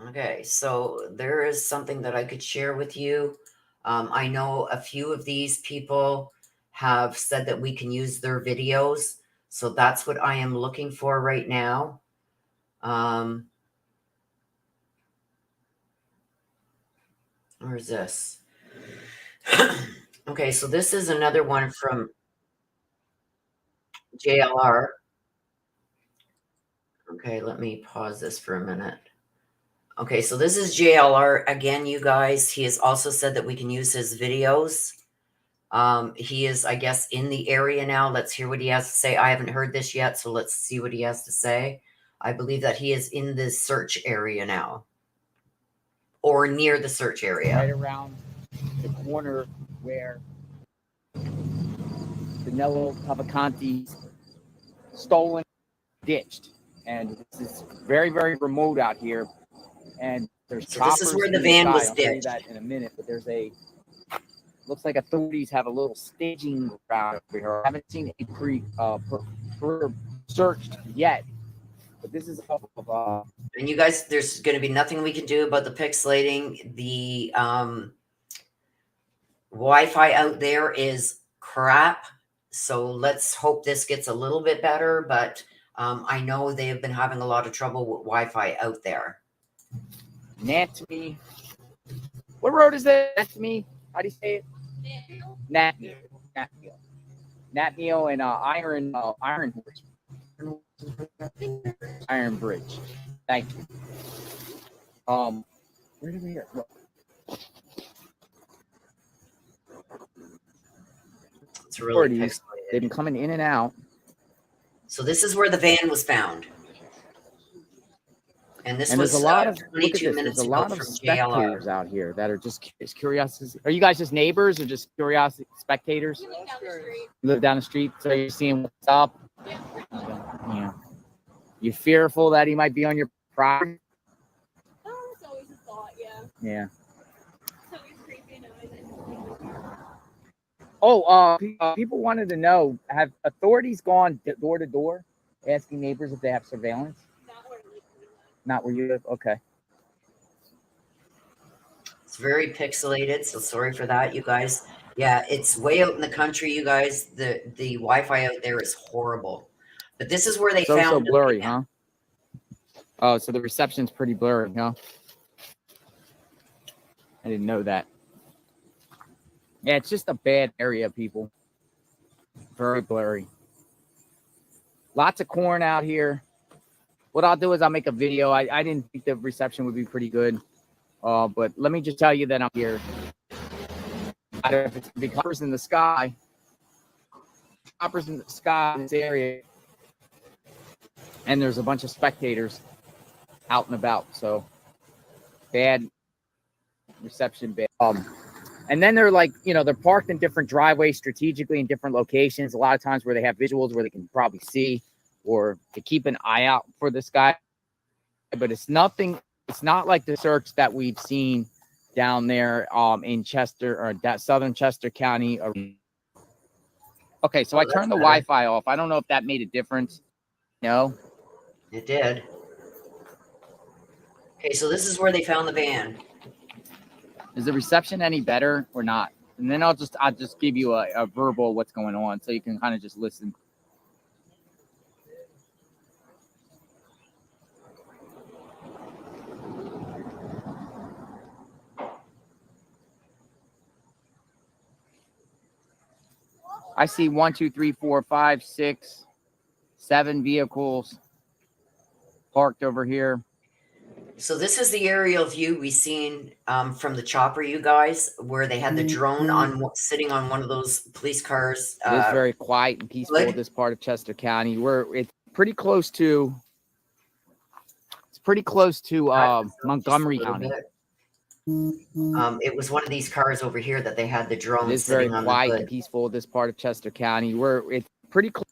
Okay, so there is something that I could share with you. I know a few of these people have said that we can use their videos. So that's what I am looking for right now. Where is this? Okay, so this is another one from JLR. Okay, let me pause this for a minute. Okay, so this is JLR again, you guys. He has also said that we can use his videos. He is, I guess, in the area now. Let's hear what he has to say. I haven't heard this yet, so let's see what he has to say. I believe that he is in the search area now, or near the search area. Right around the corner where Danelo Cavalcante's stolen, ditched. And this is very, very remote out here. And there's So this is where the in van sky. was I'll tell you ditched. that in a minute, but there's a, looks like authorities have a little staging ground over here. I haven't seen a perimeter searched yet, but this is off of, and you guys, there's going to be nothing we can do about the pixelating. The Wi-Fi out there is crap. So let's hope this gets a little bit better. But I know they have been having a lot of trouble with Wi-Fi out there. Natme. What road is that? Natme? How do you say it? Natme. Natme and Iron Bridge. Thank you. Where did we hear? It's really pixelated. They've been coming in and out. So this is where the van was found. And this And was there's a lot of 22 minutes there's a ago lot of from JLR. spectators out here that are just curious. Are you guys just neighbors or just curiosity spectators? We live down the street. You live down the street, so you're seeing what's up. Yeah. Yeah. You fearful that he might be on your property? Oh, that's always a thought, yeah. Yeah. It's always creepy knowing People wanted to know: have authorities gone door to door, asking neighbors if they have surveillance? Not where Not where you live? Okay. It's very pixelated, so sorry for that, you guys. Yeah, it's way out in the country, you guys. The Wi-Fi out there is horrible. But this is where they So found blurry, huh? Oh, so the reception's pretty blurry, huh? I didn't know that. Yeah, it's just a bad area, people. Very blurry. Lots of corn out here. What I'll do is I'll make a video. I didn't think the reception would be pretty good. But let me just tell you that I'm here. I don't know if it's big hoppers in the sky. Hoppers in the sky in this area. And there's a bunch of spectators out and about. So bad reception, bad. And then they're like, you know, they're parked in different driveways strategically in different locations. A lot of times where they have visuals where they can probably see or to keep an eye out for this guy. But it's nothing. It's not like the search that we've seen down there in Chester or that southern Chester County. Okay, so I turned the Wi-Fi off. I don't know if that made a difference. No, it did. Okay, so this is where they found the van. Is the reception any better or not? And then I'll just give you a verbal what's going on so you can kind of just listen. I see 1, 2, 3, 4, 5, 6, 7 vehicles parked over here. So this is the aerial view we seen from the chopper, you guys, where they had the drone on sitting on one of those police cars. It is very quiet and peaceful. This part of Chester County, it's pretty close to. It's pretty close to Montgomery County. It was one of these cars over here that they had the drone. It is very quiet and peaceful. This part of Chester County, it's pretty close.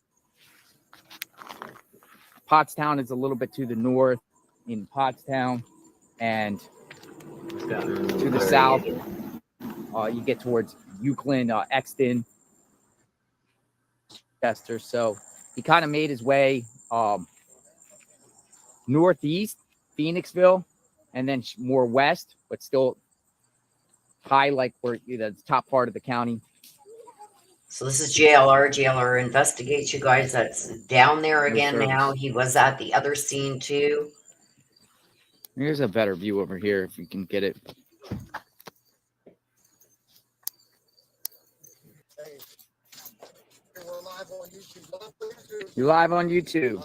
Pottstown is a little bit to the north in Pottstown, and to the south, you get towards Euclid, Exton, Chester. So he kind of made his way northeast, Phoenixville, and then more west, but still high, like where the top part of the county. So this is JLR. JLR investigates, you guys. That's down there again now. He was at the other scene too. Here's a better view over here if you can get it. You're live on YouTube.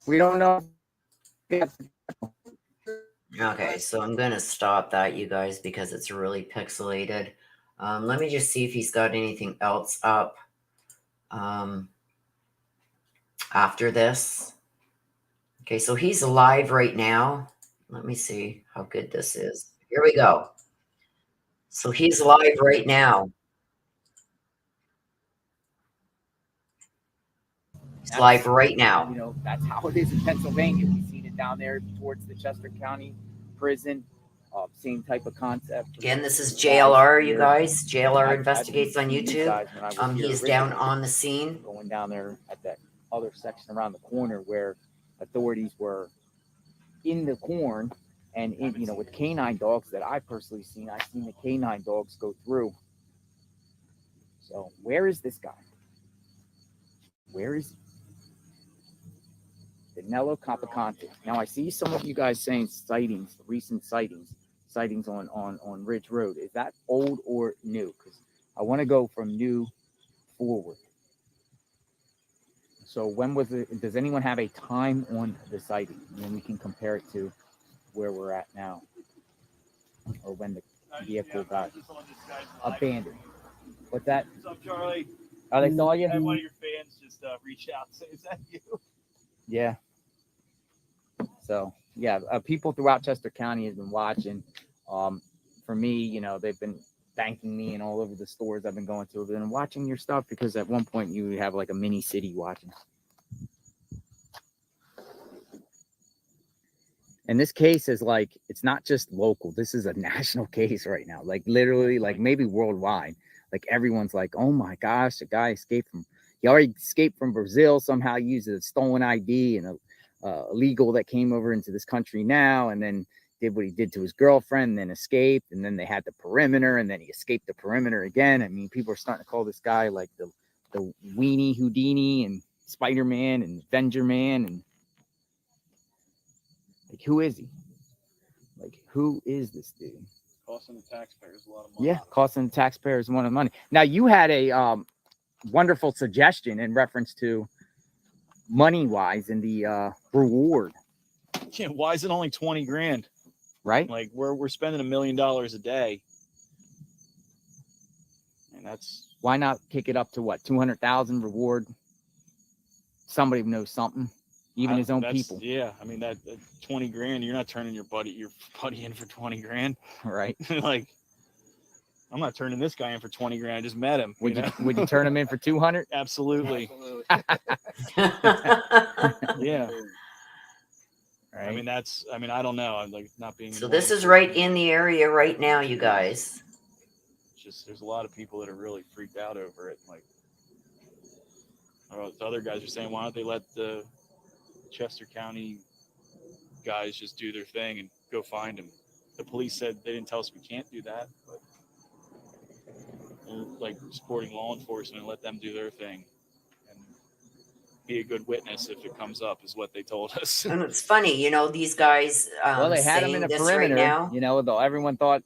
We don't know. Okay, so I'm going to stop that, you guys, because it's really pixelated. Let me just see if he's got anything else up after this. Okay, so he's live right now. Let me see how good this is. Here we go. So he's live right now. He's live right now. You know, that's how it is in Pennsylvania. We've seen it down there towards the Chester County prison. Same type of concept. Again, this is JLR, you guys. JLR investigates on YouTube. He is down on the scene. Going down there at that other section around the corner where authorities were in the corn and you know, with canine dogs that I personally seen. I've seen the canine dogs go through. So where is this guy? Where is he? Danelo Cavalcante. Now I see some of you guys saying sightings, recent sightings on Ridge Road. Is that old or new? Because I want to go from new forward. So when was it? Does anyone have a time on the sighting? And then we can compare it to where we're at now, or when the vehicle got abandoned. What's that? What's up, Charlie? Oh, they saw you? I had one of your fans just reach out and say, "Is that you?" Yeah. So yeah, people throughout Chester County have been watching. For me, you know, they've been thanking me and all over the stores I've been going to. I've been watching your stuff because at one point you have like a mini city watching. And this case is like, it's not just local. This is a national case right now. Like literally, like maybe worldwide. Like everyone's like, oh my gosh, the guy escaped from, he already escaped from Brazil, somehow used a stolen ID and illegal that came over into this country now, and then did what he did to his girlfriend, then escaped, and then they had the perimeter, and then he escaped the perimeter again. I mean, people are starting to call this guy like the weenie Houdini and Spider-Man and Avenger Man, and like, who is he? Like, who is this dude? Costing the taxpayers a lot of money. Yeah, costing the taxpayers a lot of money. Now, you had a wonderful suggestion in reference to money-wise and the reward. Yeah, why is it only 20 grand? Right? Like, we're spending $1 million a day. And that's... Why not kick it up to what, 200,000 reward? Somebody knows something, even his own people. Yeah, I mean, that 20 grand, you're not turning your buddy in for 20 grand. Right. Like, I'm not turning this guy in for 20 grand. I just met him. Would you turn him in for 200? Absolutely. Yeah. Right. I mean, I don't know. I'm like not being. So this is right in the area right now, you guys. Just there's a lot of people that are really freaked out over it. Like, the other guys are saying, why don't they let the Chester County guys just do their thing and go find him? The police said they didn't tell us we can't do that, but they're like supporting law enforcement and let them do their thing and be a good witness if it comes up, is what they told us. And it's funny, you know, these guys Well, they had him in a perimeter, right now. you know, though everyone thought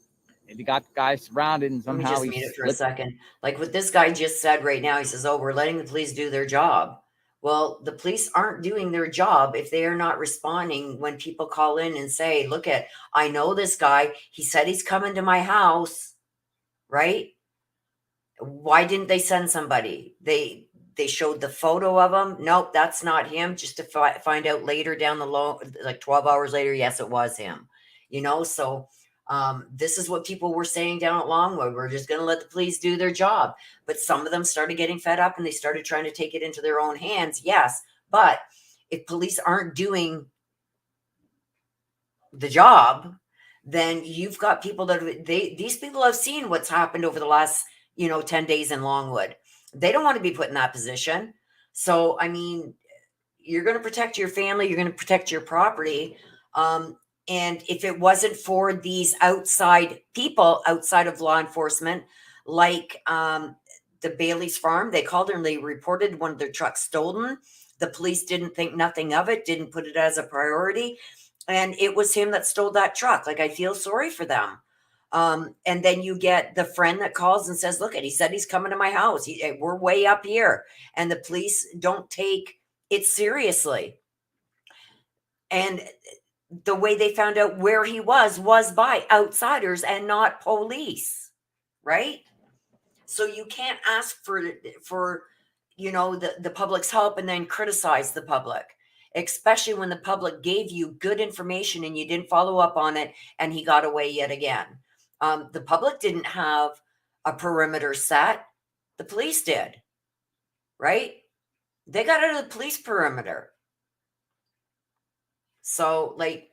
they got the guy surrounded, and Let me somehow just mute it for a second. Like what this guy just said right now, he says, oh, we're letting the police do their job. Well, the police aren't doing their job if they are not responding when people call in and say, look I know this guy. He said he's coming to my house, right? Why didn't they send somebody? They showed the photo of him. Nope, that's not him. Just to find out later down the line, like 12 hours later, yes, it was him. You know, so this is what people were saying down at Longwood. We're just going to let the police do their job. But some of them started getting fed up and they started trying to take it into their own hands. Yes, but if police aren't doing the job, then you've got people that these people have seen what's happened over the last 10 days in Longwood. They don't want to be put in that position. So, I mean, you're going to protect your family. You're going to protect your property. And if it wasn't for these outside people, outside of law enforcement, like the Bailey's farm, they called her and they reported one of their trucks stolen. The police didn't think nothing of it, didn't put it as a priority. And it was him that stole that truck. Like, I feel sorry for them. And then you get the friend that calls and says, look, he said he's coming to my house. We're way up here. And the police don't take it seriously. And the way they found out where he was by outsiders and not police, right? So you can't ask for the public's help and then criticize the public, especially when the public gave you good information and you didn't follow up on it and he got away yet again. The public didn't have a perimeter set. The police did, right? They got out of the police perimeter. So, like,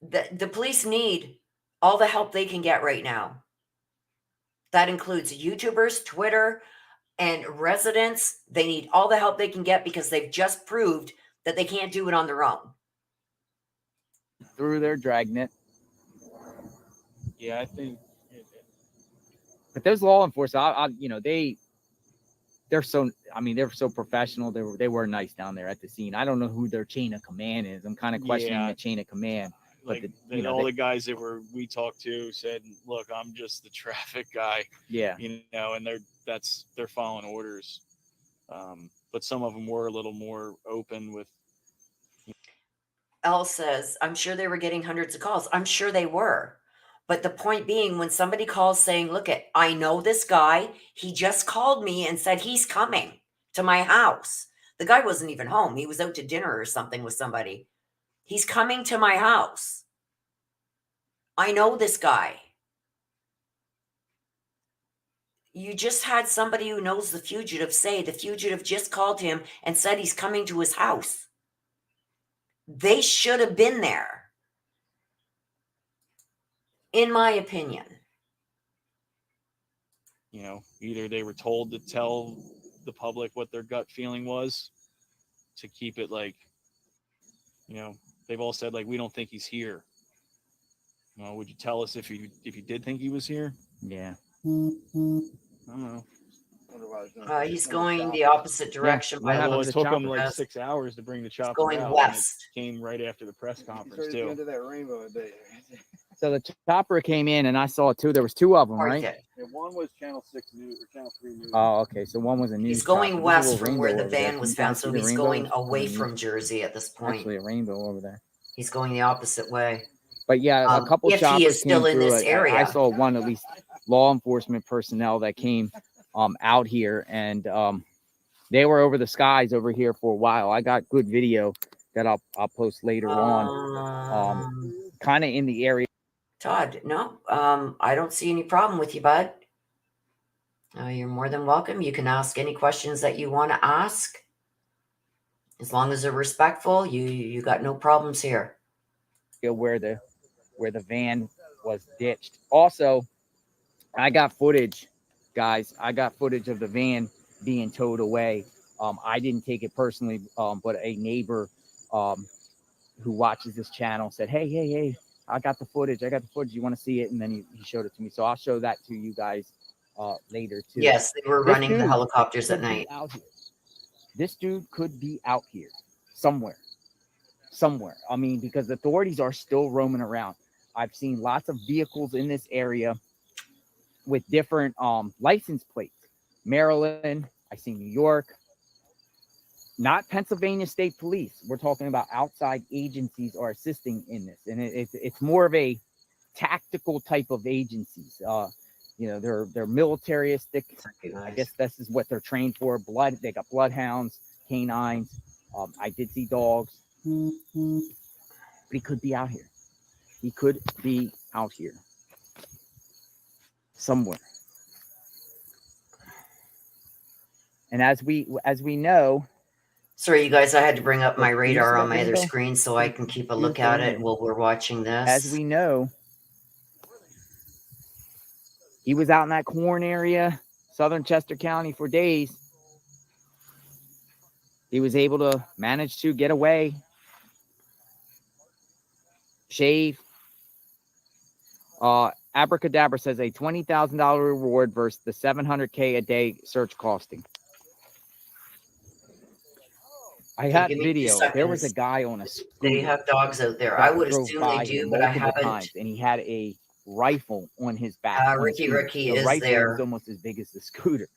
the police need all the help they can get right now. That includes YouTubers, Twitter, and residents. They need all the help they can get because they've just proved that they can't do it on their own. Through their dragnet. Yeah, I think. But those law enforcement, they're so professional. They were nice down there at the scene. I don't know who their chain of command is. I'm kind of questioning the chain of command. Like, the guys that we talked to said, look, I'm just the traffic guy. Yeah. And they're following orders. But some of them were a little more open with. Elle says, I'm sure they were getting hundreds of calls. I'm sure they were. But the point being, when somebody calls saying, look, I know this guy. He just called me and said he's coming to my house. The guy wasn't even home. He was out to dinner or something with somebody. He's coming to my house. I know this guy. You just had somebody who knows the fugitive say the fugitive just called him and said he's coming to his house. They should have been there, in my opinion. Either they were told to tell the public what their gut feeling was, to keep it like, they've all said like, we don't think he's here. Well, would you tell us if you did think he was here? Yeah. I don't know. He's going the opposite direction by Well, looks it took of him like it. 6 hours to bring the He's chopper going out. west. And it came right after the press conference Too. too. That rainbow so the chopper came in, and I saw two. There was two of them, right? Yeah, one was Channel 6 News or Channel 3 News. Oh, okay. So one was a news. He's going chopper. west from where the van was Can you found, see so the he's rainbow? going away There's a from Jersey at this point. Actually, a rainbow over there. He's going the opposite way. But yeah, a couple if choppers he is still came in through. this area. I saw one, at least, law enforcement personnel that came out here, and they were over the skies over here for a while. I got good video that I'll post later on. Kind of in the area. Todd, no, I don't see any problem with you, bud. You're more than welcome. You can ask any questions that you want to ask. As long as they're respectful, you got no problems here. Where the van was ditched. Also, I got footage, guys. I got footage of the van being towed away. I didn't take it personally, but a neighbor who watches this channel said, hey, I got the footage. You want to see it? And then he showed it to me. So I'll show that to you guys later too. Yes, they were running the helicopters at night. This dude could be out here somewhere. I mean, because the authorities are still roaming around. I've seen lots of vehicles in this area with different license plates. Maryland, I see New York, not Pennsylvania State Police. We're talking about outside agencies are assisting in this. And it's more of a tactical type of agencies. They're militaristic. I guess this is what they're trained for. They got bloodhounds, canines. I did see dogs. But he could be out here. Somewhere. And as we know, sorry, you guys, I had to bring up my radar on my other screen so I can keep a look at it while we're watching this. As we know, he was out in that corn area, southern Chester County, for days. He was able to manage to get away, shave. Abracadabra says a $20,000 reward versus the $700K a day search costing. I had video. There was a guy on a scooter. They have dogs out there. I would assume they do, but I haven't. Times, and he had a rifle on his back. Ricky the is rifle there. was almost as big as the scooter.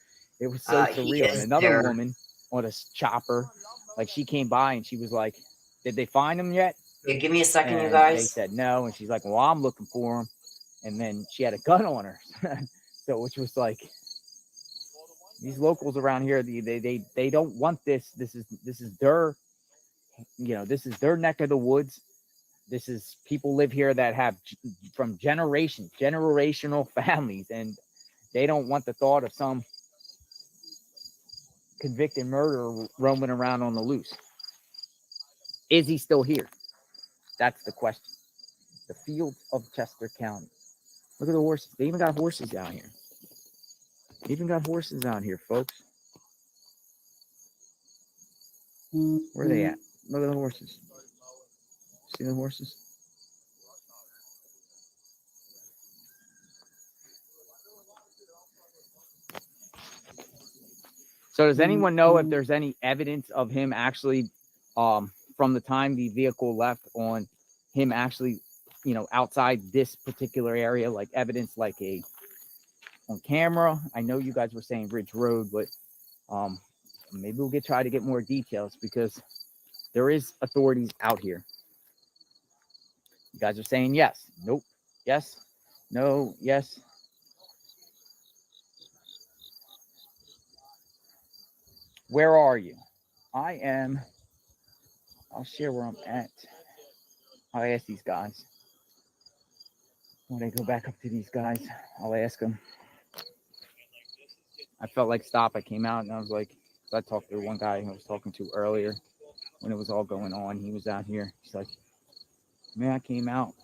It was so surreal. And another woman on a chopper, like, she came by and she was like, "Did they find him yet?" Yeah, give me a second, and you guys. They said no, and she's like, "Well, I'm looking for him." And then she had a gun on her, so which was like, these locals around here, they don't want this. This is their, this is their neck of the woods. This is people live here that have from generational families, and they don't want the thought of some convicted murderer roaming around on the loose. Is he still here? That's the question. The fields of Chester County. Look at the horses. They even got horses out here. Folks. Where are they at? Look at the horses. See the horses? So does anyone know if there's any evidence of him actually, from the time the vehicle left, on him actually, outside this particular area, like evidence like on camera? I know you guys were saying Ridge Road, but maybe we'll try to get more details, because there is authorities out here. You guys are saying yes, nope, yes, no, yes. Where are you? I'll share where I'm at. I'll ask these guys. When I go back up to these guys, I'll ask them. I felt like stop. I came out and I was like, I talked to one guy who I was talking to earlier when it was all going on. He was out here. He's like, man, I came out.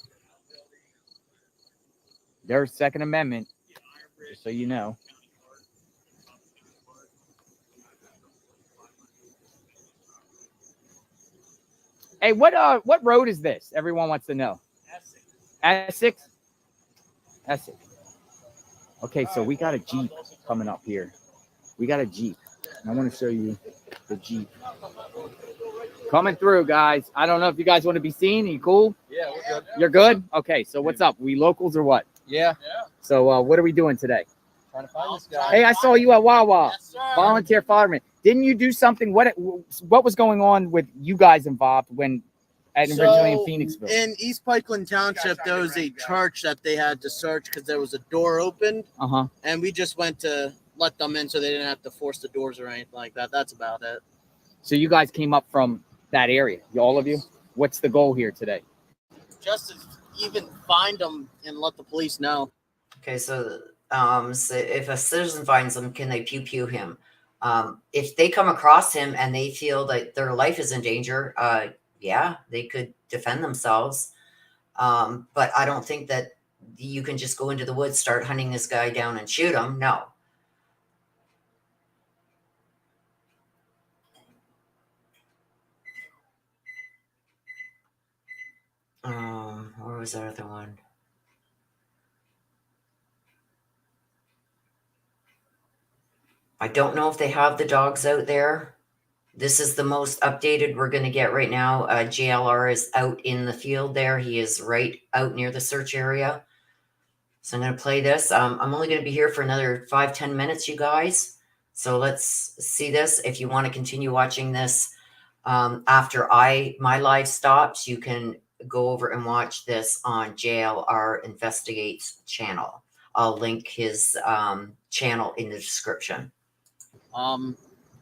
There's Second Amendment, just so you know. Hey, what road is this? Everyone wants to know. Essex. Essex. Okay, so we got a Jeep coming up here. We got a Jeep. I want to show you the Jeep coming through, guys. I don't know if you guys want to be seen. Are you cool? Yeah, we're good. You're good? Okay, so what's up? We locals or what? Yeah. So what are we doing today? Trying to find this guy. Hey, I saw you at Wawa. Yes, sir. Volunteer fireman. Didn't you do something? What was going on with you guys involved when originally in Phoenixville? In East Pikeland Township, there was a church that they had to search because there was a door opened. And we just went to let them in so they didn't have to force the doors or anything like that. That's about it. So you guys came up from that area, all of you? What's the goal here today? Just to even find them and let the police know. Okay, so if a citizen finds them, can they pew him? If they come across him and they feel that their life is in danger, yeah, they could defend themselves. But I don't think that you can just go into the woods, start hunting this guy down and shoot him. No. Where was that other one? I don't know if they have the dogs out there. This is the most updated we're going to get right now. JLR is out in the field there. He is right out near the search area. So I'm going to play this. I'm only going to be here for another 5-10 minutes, you guys. So let's see this. If you want to continue watching this after my live stops, you can go over and watch this on JLR Investigates channel. I'll link his channel in the description.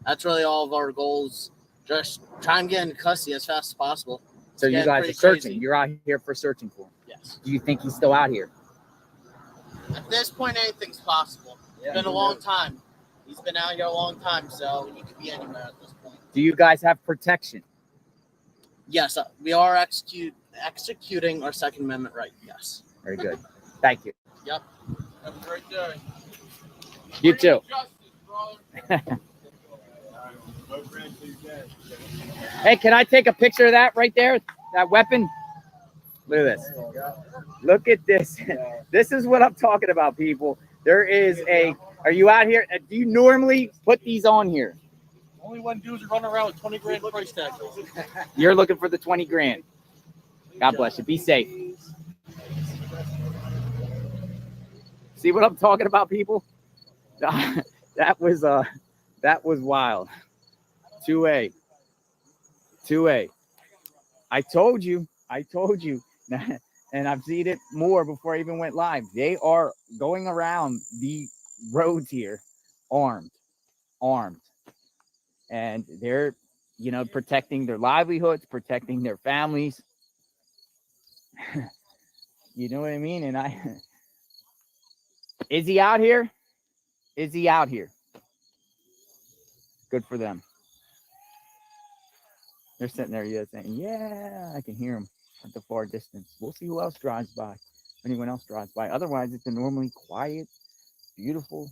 That's really all of our goals. Just try and get into custody as fast as possible. So you guys are searching. Crazy. You're out here for searching for him. Yes. Do you think he's still out here? At this point, anything's possible. It's been a long time. He's been out here a long time, so he could be anywhere at this point. Do you guys have protection? Yes, we are executing our Second Amendment right. Yes. Very good. Thank you. Yep. Have a great day. You too. Hey, can I take a picture of that right there? That weapon? Look at this. Look at this. This is what I'm talking about, people. There is are you out here? Do you normally put these on here? Only one dudes are running around with 20 grand price tag. You're looking for the 20 grand. God bless you. Be safe. See what I'm talking about, people? That was wild. 2A. I told you. And I've seen it more before I even went live. They are going around the roads here armed. And they're, protecting their livelihoods, protecting their families. You know what I mean? And is he out here? Good for them. They're sitting there, saying, yeah, I can hear them at the far distance. We'll see who else drives by. If anyone else drives by. Otherwise, it's a normally quiet, beautiful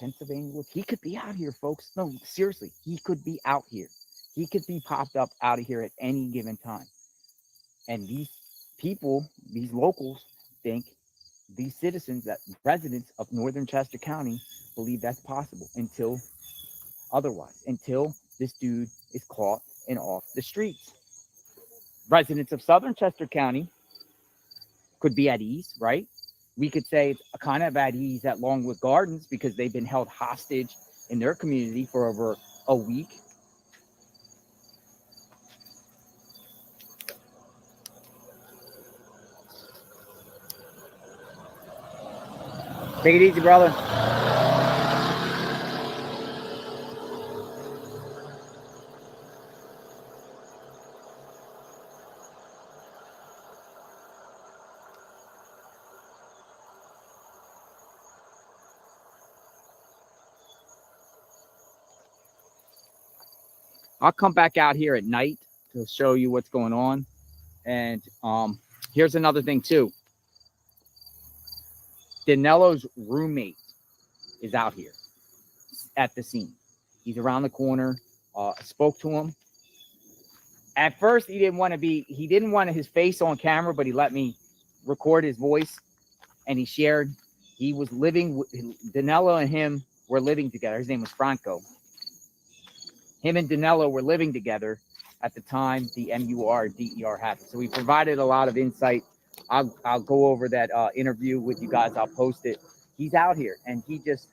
Pennsylvania woods. He could be out here, folks. No, seriously, he could be out here. He could be popped up out of here at any given time. And these people, these locals, think these citizens, that residents of northern Chester County, believe that's possible until this dude is caught and off the streets. Residents of southern Chester County could be at ease, right? We could say it's kind of at ease at Longwood Gardens because they've been held hostage in their community for over a week. Take it easy, brother. I'll come back out here at night to show you what's going on. And here's another thing too. Danelo's roommate is out here at the scene. He's around the corner. I spoke to him At first, he didn't want his face on camera, but he let me record his voice, and he shared. He was living, Danilo and him were living together. His name was Franco. Him and Danilo were living together at the time the MUR-DER happened. So we provided a lot of insight. I'll go over that interview with you guys. I'll post it. He's out here, and he just,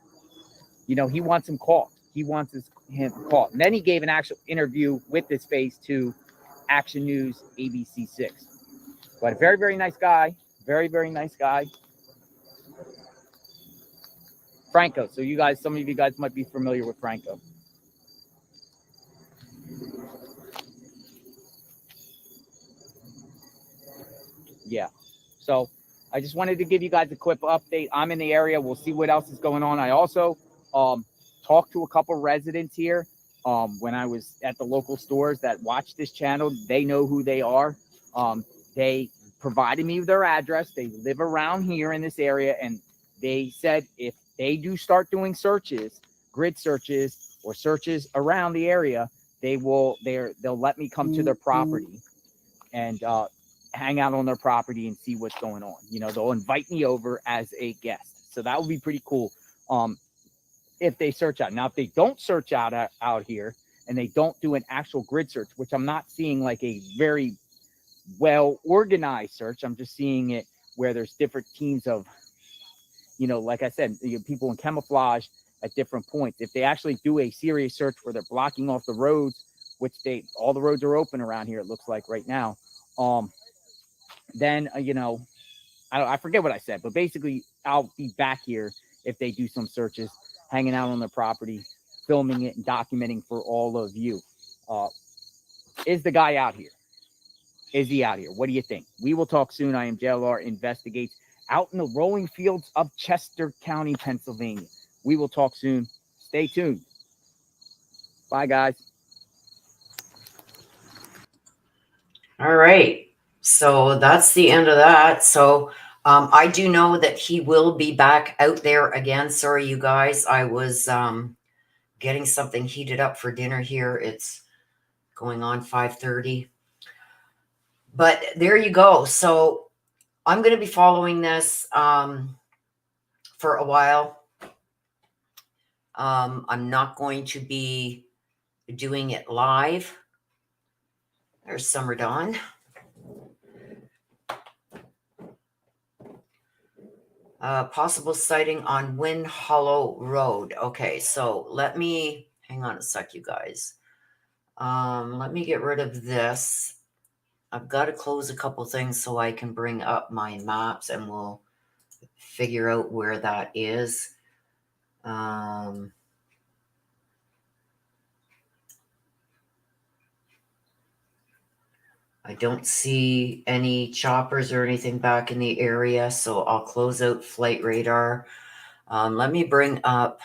he wants him caught. He wants him caught. And then he gave an actual interview with his face to Action News ABC 6. But a very, very nice guy. Very, very nice guy. Franco. So some of you guys might be familiar with Franco. Yeah. So I just wanted to give you guys a quick update. I'm in the area. We'll see what else is going on. I also talked to a couple residents here when I was at the local stores that watch this channel. They know who they are. They provided me with their address. They live around here in this area, and they said if they do start doing searches, grid searches or searches around the area, they'll let me come to their property and hang out on their property and see what's going on. They'll invite me over as a guest. So that would be pretty cool. If they search out. Now, if they don't search out here and they don't do an actual grid search, which I'm not seeing like a very well organized search. I'm just seeing it where there's different teams of, like I said, people in camouflage at different points. If they actually do a serious search where they're blocking off the roads, which all the roads are open around here, it looks like right now. Then, I forget what I said, but basically I'll be back here if they do some searches, hanging out on their property, filming it and documenting for all of you. Is the guy out here? Is he out here? What do you think? We will talk soon. I am JLR Investigates out in the rolling fields of Chester County, Pennsylvania. We will talk soon. Stay tuned. Bye, guys. All right. So that's the end of that. So I do know that he will be back out there again. Sorry, you guys. I was getting something heated up for dinner here. It's going on 5:30. But there you go. So I'm going to be following this for a while. I'm not going to be doing it live. There's Summer Dawn. Possible sighting on Wind Hollow Road. Okay, so let me hang on a sec, you guys. Let me get rid of this. I've got to close a couple things so I can bring up my maps and we'll figure out where that is. I don't see any choppers or anything back in the area, so I'll close out flight radar. Let me bring up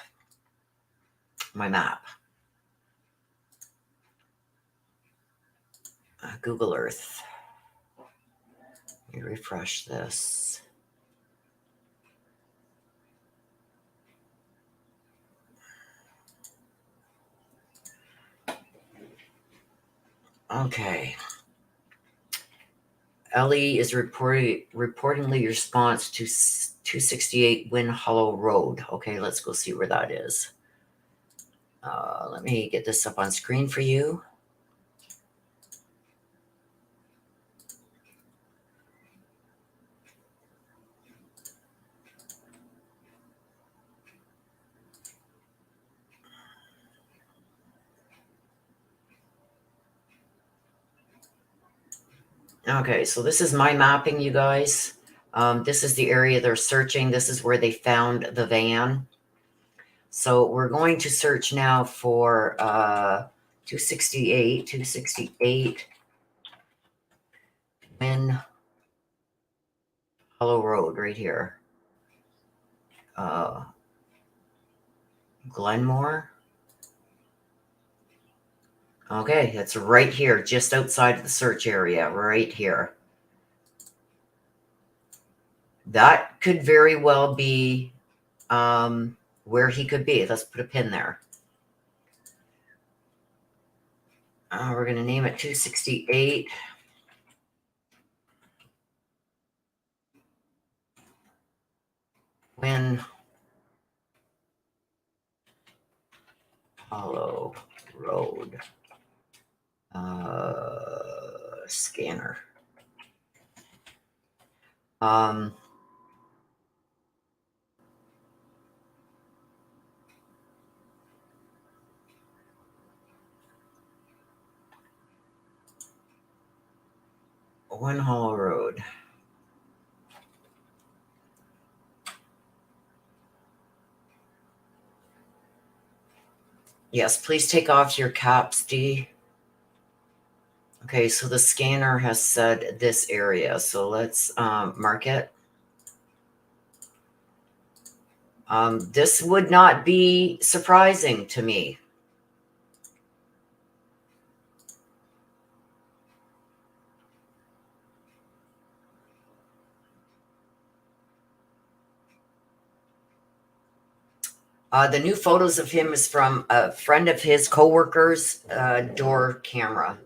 my map. Google Earth. Let me refresh this. Okay. Ellie is reportedly response to 268 Wind Hollow Road. Okay, let's go see where that is. Let me get this up on screen for you. Okay, so this is my mapping, you guys. This is the area they're searching. This is where they found the van. So we're going to search now for 268 Wind Hollow Road right here. Glenmore. Okay, it's right here, just outside of the search area, right here. That could very well be where he could be. Let's put a pin there. We're going to name it 268. Win Hollow Road. Scanner. One Hollow Road. Yes, please take off your caps, D. Okay, so the scanner has said this area, so let's mark it. This would not be surprising to me. The new photos of him is from a friend of his coworker's door camera.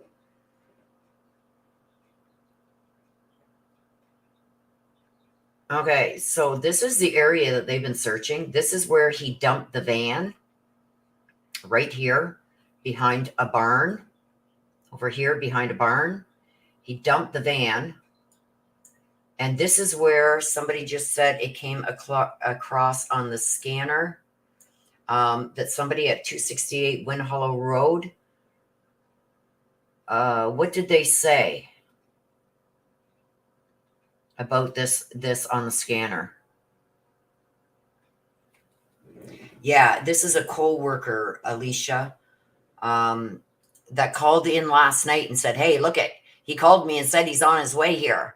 Okay, so this is the area that they've been searching. This is where he dumped the van. Right here, behind a barn. Over here, behind a barn. He dumped the van. And this is where somebody just said it came across on the scanner. That somebody at 268 Wind Hollow Road. What did they say about this on the scanner? Yeah, this is a co-worker, Alicia, that called in last night and said, hey, look it. He called me and said he's on his way here.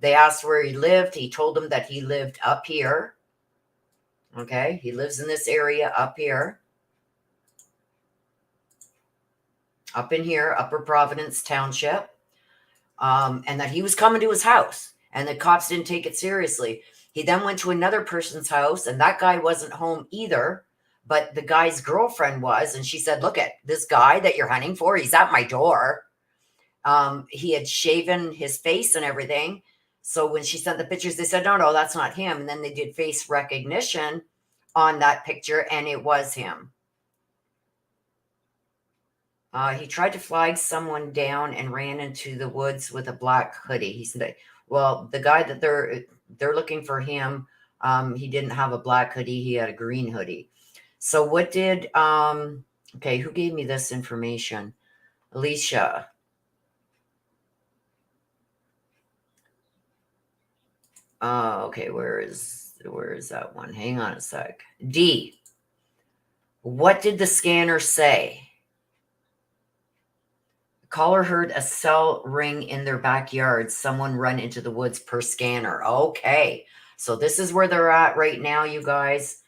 They asked where he lived. He told them that he lived up here. Okay, he lives in this area up here. Up in here, Upper Providence Township. And that he was coming to his house. And the cops didn't take it seriously. He then went to another person's house, and that guy wasn't home either. But the guy's girlfriend was, and she said, look at this guy that you're hunting for. He's at my door. He had shaven his face and everything. So when she sent the pictures, they said, no, that's not him. And then they did face recognition on that picture, and it was him. He tried to flag someone down and ran into the woods with a black hoodie. He said, well, the guy that they're looking for him, he didn't have a black hoodie. He had a green hoodie. So what did, okay, who gave me this information? Alicia. Okay, where is that one? Hang on a sec. D. What did the scanner say? Caller heard a cell ring in their backyard. Someone run into the woods per scanner. Okay. So this is where they're at right now, you guys.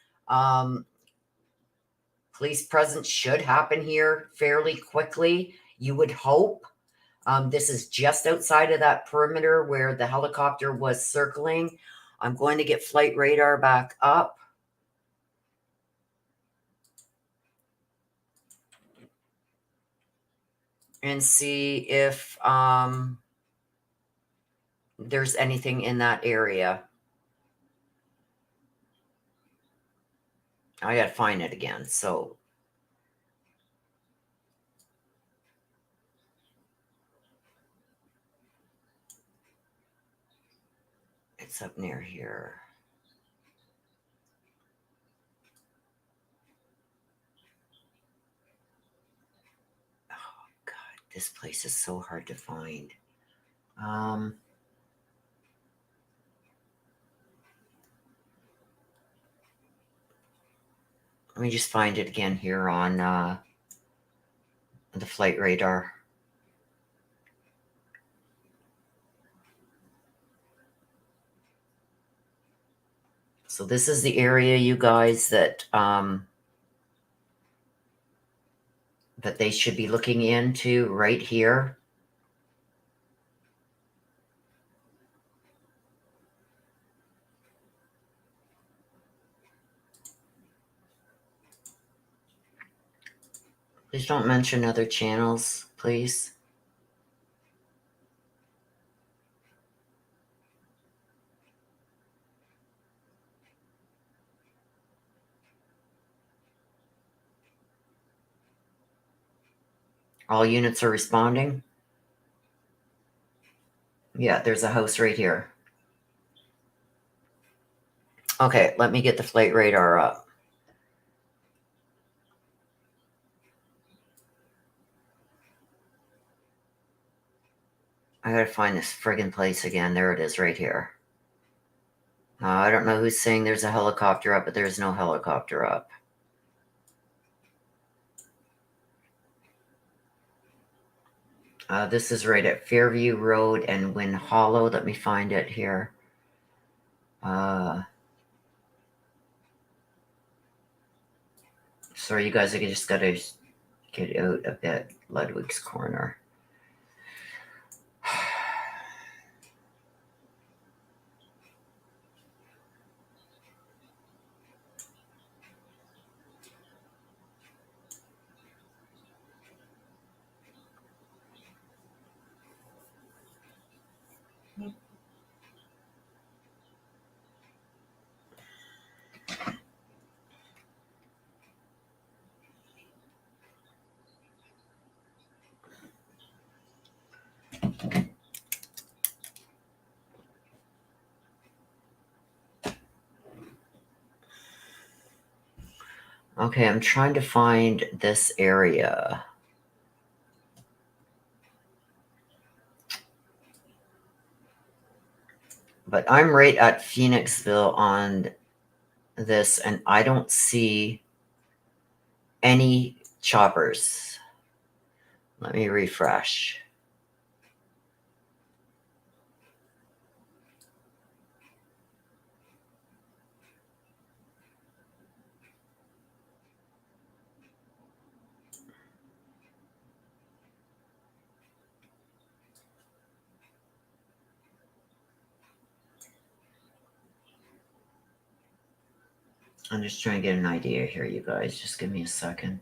Police presence should happen here fairly quickly. You would hope. This is just outside of that perimeter where the helicopter was circling. I'm going to get flight radar back up. And see if there's anything in that area. I gotta find it again. So it's up near here. Oh God, this place is so hard to find. Let me just find it again here on the flight radar. So this is the area, you guys, that that they should be looking into right here. Please don't mention other channels. please? All units are responding? Yeah, there's a house right here. Okay, let me get the flight radar up. I gotta find this friggin' place again. There it is right here. I don't know who's saying there's a helicopter up, but there's no helicopter up. This is right at Fairview Road and Wind Hollow. Let me find it here. Sorry, you guys, I just gotta get out a bit. Ludwig's Corner. Okay, I'm trying to find this area. But I'm right at Phoenixville on this, and I don't see any choppers. Let me refresh. I'm just trying to get an idea here, you guys. Just give me a second.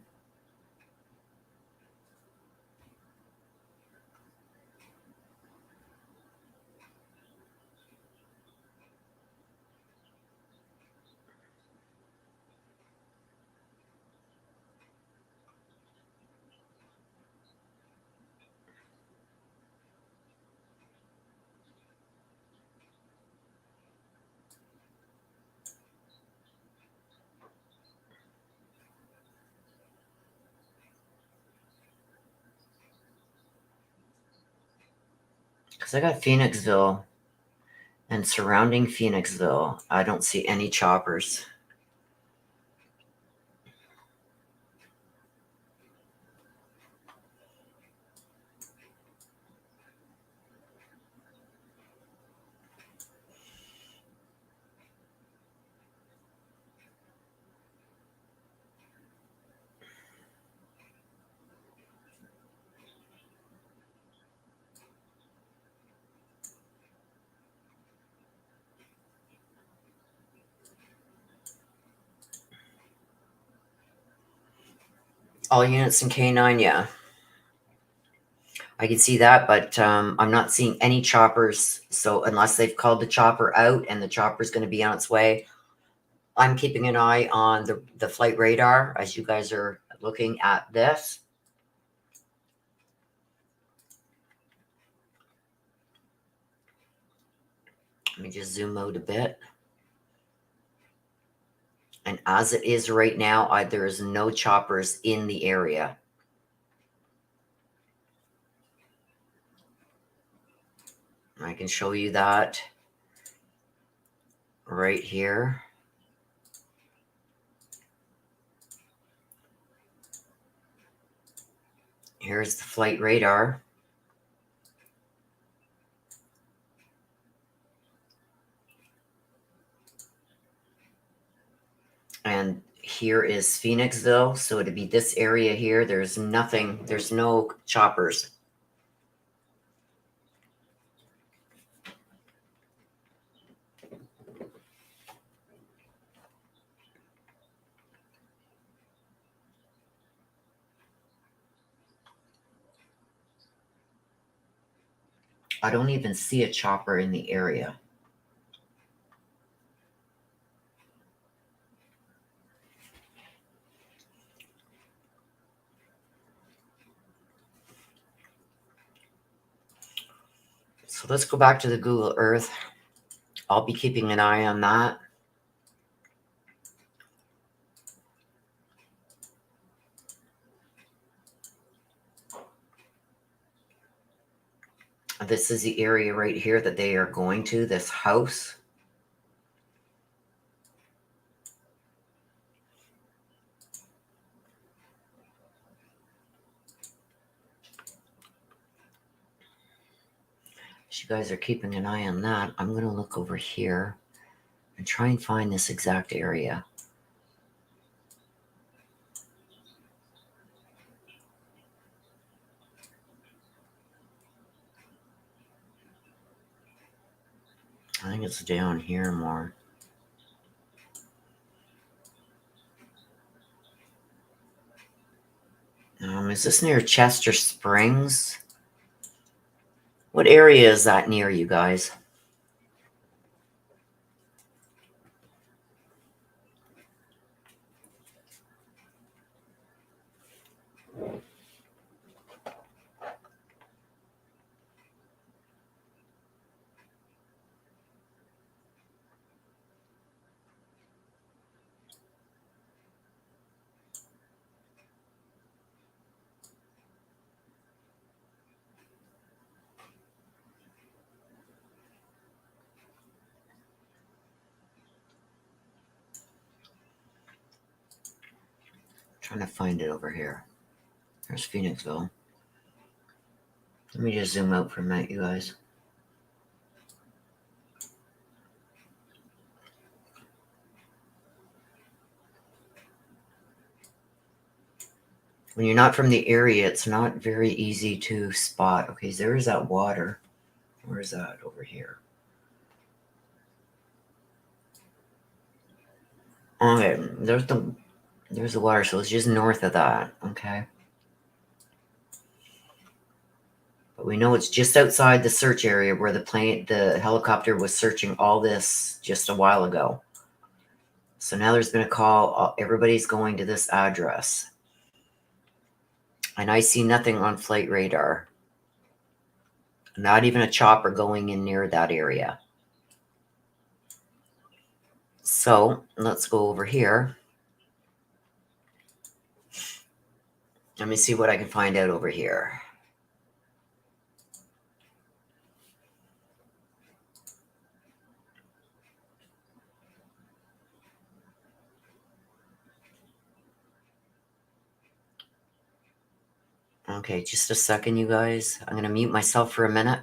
Because I got Phoenixville and surrounding Phoenixville, I don't see any choppers. All units in K9, yeah. I can see that, but I'm not seeing any choppers. So unless they've called the chopper out and the chopper's going to be on its way, I'm keeping an eye on the flight radar as you guys are looking at this. Let me just zoom out a bit. And as it is right now, there is no choppers in the area. I can show you that right here. Here's the flight radar. And here is Phoenixville. So it'd be this area here. There's nothing, there's no choppers. I don't even see a chopper in the area. So let's go back to the Google Earth. I'll be keeping an eye on that. This is the area right here that they are going to, this house. As you guys are keeping an eye on that, I'm going to look over here and try and find this exact area. I think it's down here more. Is this near Chester Springs? What area is that near, you guys? Trying to find it over here. There's Phoenixville. Let me just zoom out for a minute, you guys. When you're not from the area, it's not very easy to spot. Okay, there is that water. Where is that? Over here. Okay, there's the water, so it's just north of that. Okay. But we know it's just outside the search area where the helicopter was searching all this just a while ago. So now there's been a call. Everybody's going to this address. And I see nothing on flight radar. Not even a chopper going in near that area. So let's go over here. Let me see what I can find out over here. Okay, just a second, you guys. I'm going to mute myself for a minute.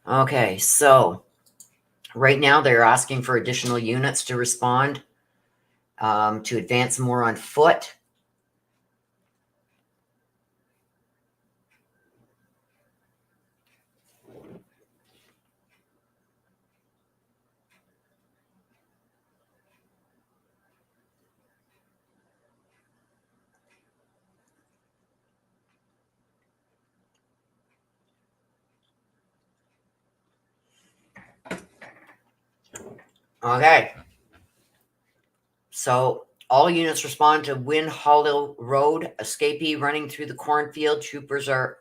Okay, so right now they're asking for additional units to respond, to advance more on foot. Okay. So all units respond to Wind Hollow Road. Escapee running through the cornfield. Troopers are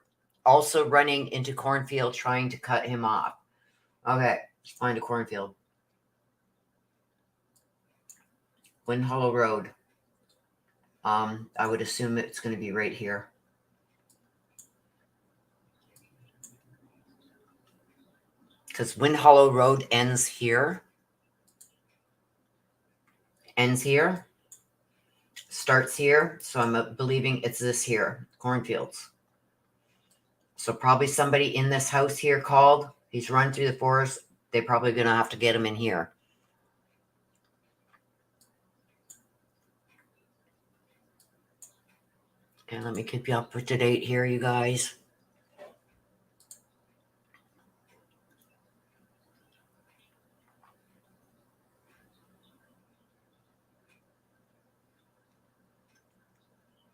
also running into cornfield trying to cut him off. Okay, let's find a cornfield. Wind Hollow Road. I would assume it's going to be right here. Because Wind Hollow Road ends here. Ends here. starts here. So I'm believing it's this here, cornfields. So probably somebody in this house here called. He's run through the forest. They're probably going to have to get him in here. Okay, let me keep you up to date here, you guys.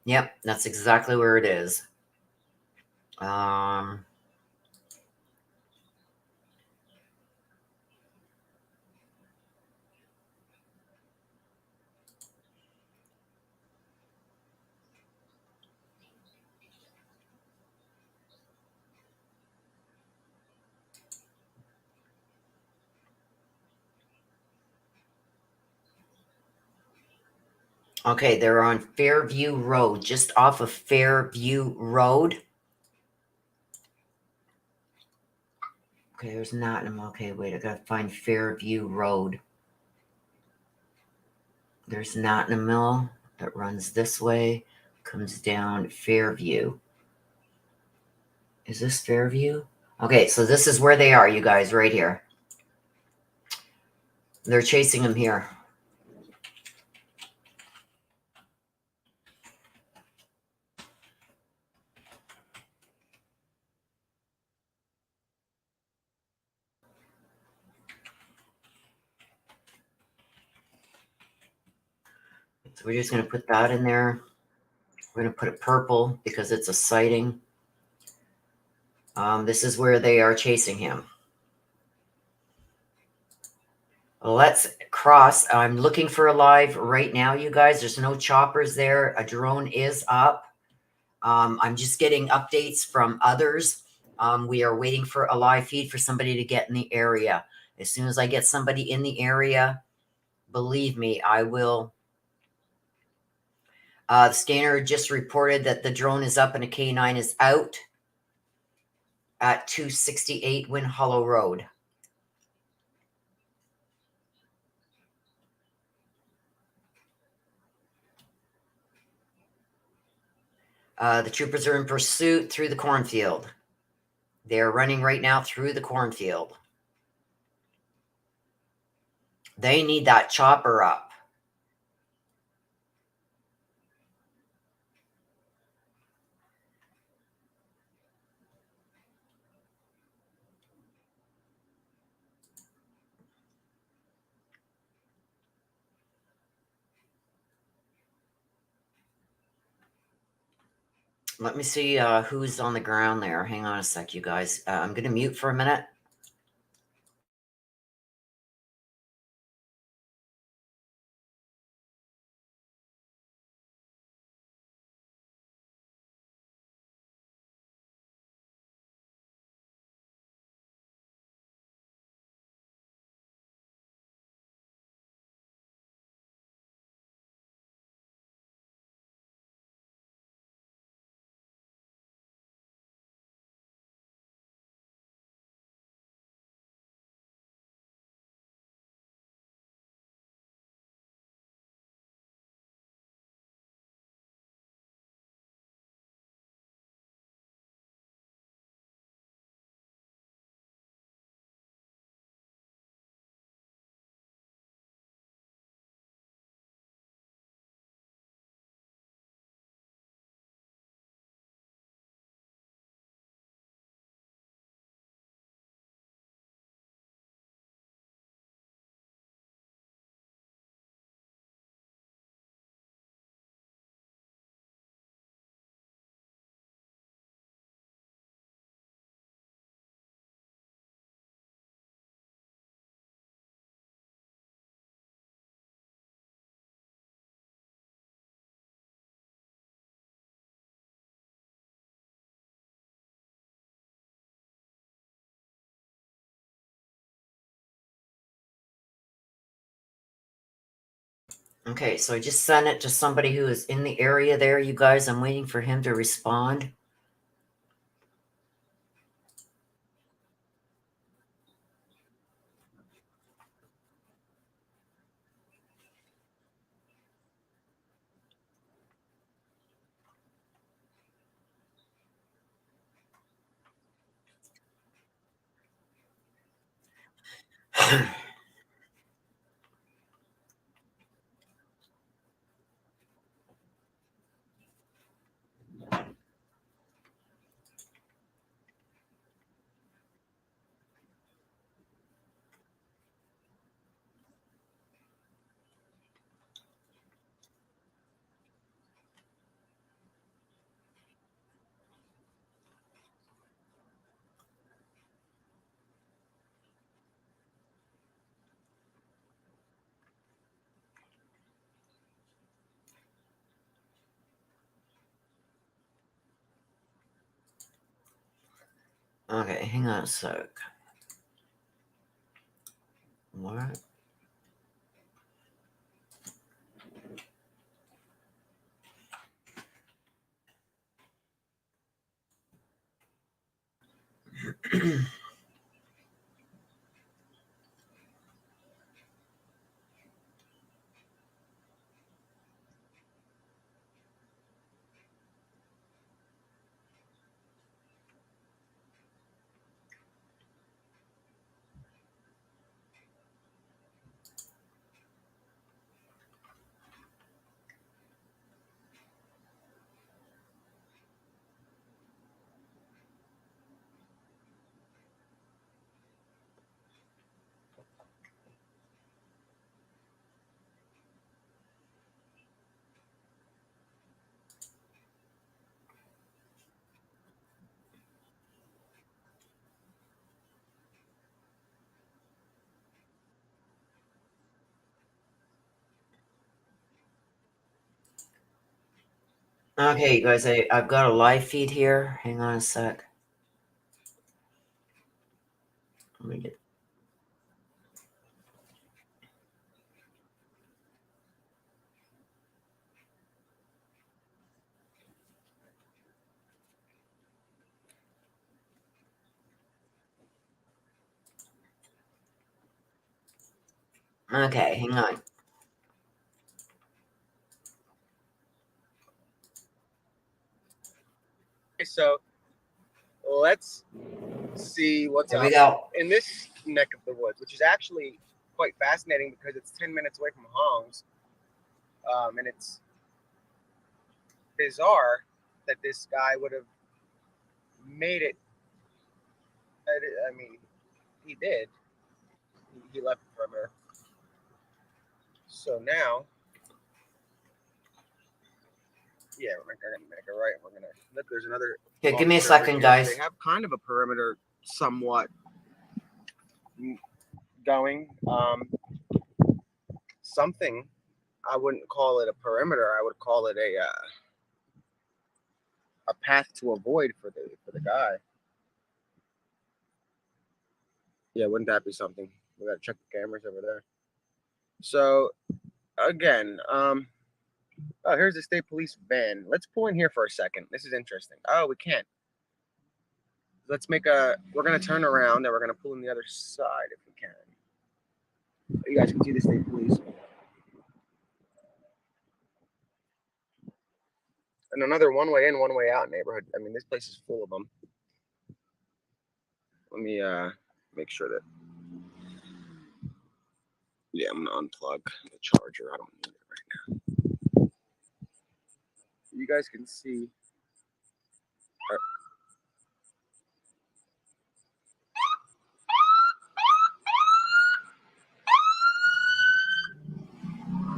Yep, that's exactly where it is. Okay, they're on Fairview Road, just off of Fairview Road. Okay, there's Nottingham. Okay, wait, I gotta find Fairview Road. There's Nottingham Mill that runs this way, comes down Fairview. Is this Fairview? Okay, so this is where they are, you guys, right here. They're chasing him here. So we're just going to put that in there. We're going to put it purple because it's a sighting. This is where they are chasing him. Let's cross. I'm looking for a live right now, you guys. There's no choppers there. A drone is up. I'm just getting updates from others. We are waiting for a live feed for somebody to get in the area. As soon as I get somebody in the area, believe me, I will. The scanner just reported that the drone is up and a K9 is out at 268 Wind Hollow Road. The troopers are in pursuit through the cornfield. They're running right now through the cornfield. They need that chopper up. Let me see who's on the ground there. Hang on a sec, you guys. I'm going to mute for a minute. Okay, so I just sent it to somebody who is in the area there, you guys. I'm waiting for him to respond. Okay, hang on a sec. What? Okay, you guys, I've got a live feed here. Hang on a sec. Let me get. Okay, hang on. So let's see what's Here up we go. in this neck of the woods, which is actually quite fascinating because it's 10 minutes away from Hong's. And it's bizarre that this guy would have made it. I mean, he did. He left the perimeter. So now, yeah, we're gonna make a right. We're gonna look. There's another. Okay, give me a officer over second, here. guys. They have kind of a perimeter, somewhat going. Something. I wouldn't call it a perimeter. I would call it a path to avoid for the guy. Yeah, wouldn't that be something? We gotta check the cameras over there. So again, oh, here's the state police van. Let's pull in here for a second. This is interesting. Oh, we can't. Let's make we're gonna turn around and we're gonna pull in the other side if we can. You guys can see the state police. And another one way in, one way out neighborhood. I mean, this place is full of them. Let me make sure that. Yeah, I'm gonna unplug the charger. I don't need it right now. You guys can see.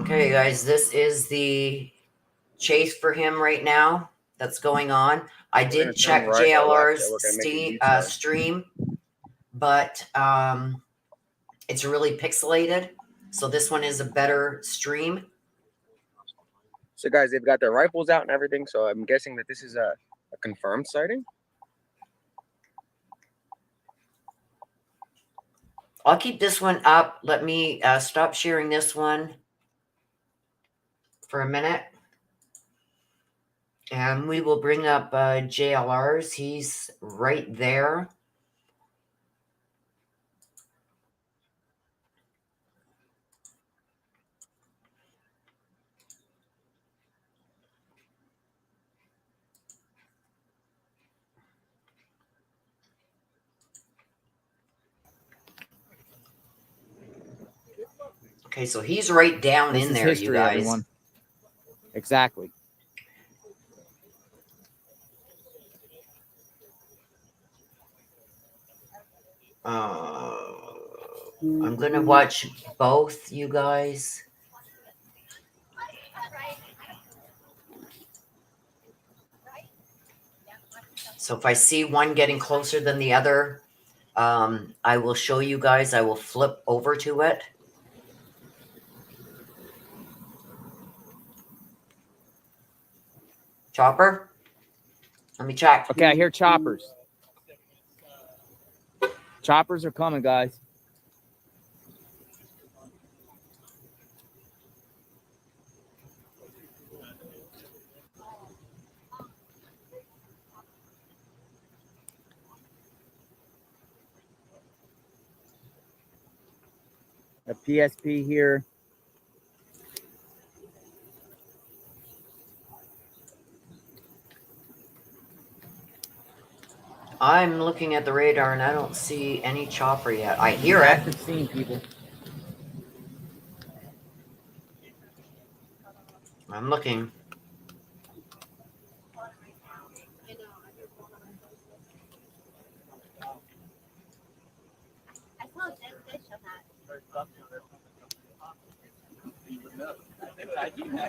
Okay, guys, this is the chase for him right now that's going on. I did check right or left, JLR's we're gonna make a U-turn. stream, but it's really pixelated. So this one is a better stream. So guys, they've got their rifles out and everything. So I'm guessing that this is a confirmed sighting. I'll keep this one up. Let me stop sharing this one for a minute. And we will bring up JLR's. He's right there. Okay, so he's right down This in is there, history, you guys. everyone. Exactly. I'm gonna watch both, you guys. So if I see one getting closer than the other, I will show you guys. I will flip over to it. Chopper? Let me check. Okay, I hear choppers. Choppers are coming, guys. A PSP here. I'm looking at the radar and I don't see any chopper yet. I hear it. Active scene, people. I'm looking.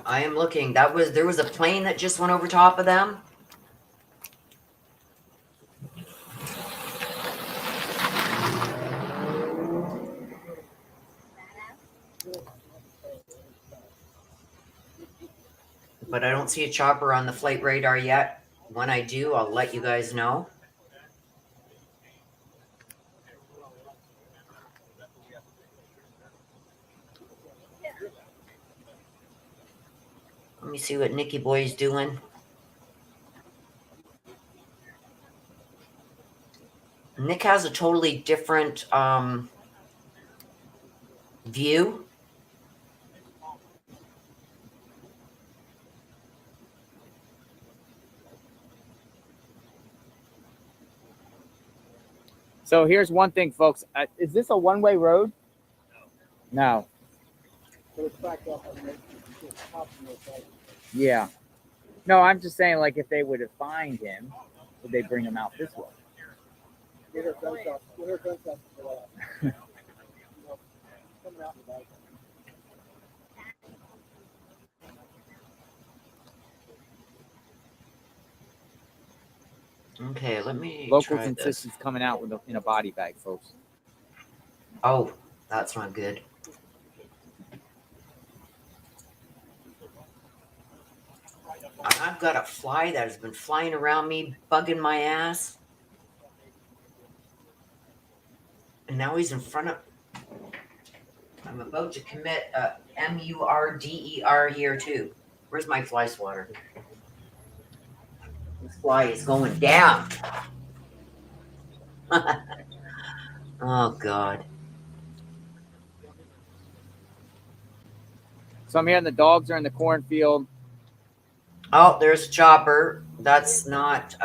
I am looking. There was a plane that just went over top of them. But I don't see a chopper on the flight radar yet. When I do, I'll let you guys know. Let me see what Nicky Boy's doing. Nick has a totally different view. So here's one thing, folks. Is this a one-way road? No. Yeah. No, I'm just saying, like, if they would have fined him, would they bring him out this way? Okay, let me Locals try insist this. he's coming out with in a body bag, folks. Oh, that's not good. I've got a fly that has been flying around me, bugging my ass. And now he's in front of... I'm about to commit a murder here, too. Where's my fly swatter? This fly is going down. Oh, God. So I'm hearing the dogs are in the cornfield. Oh, there's a chopper. That's not...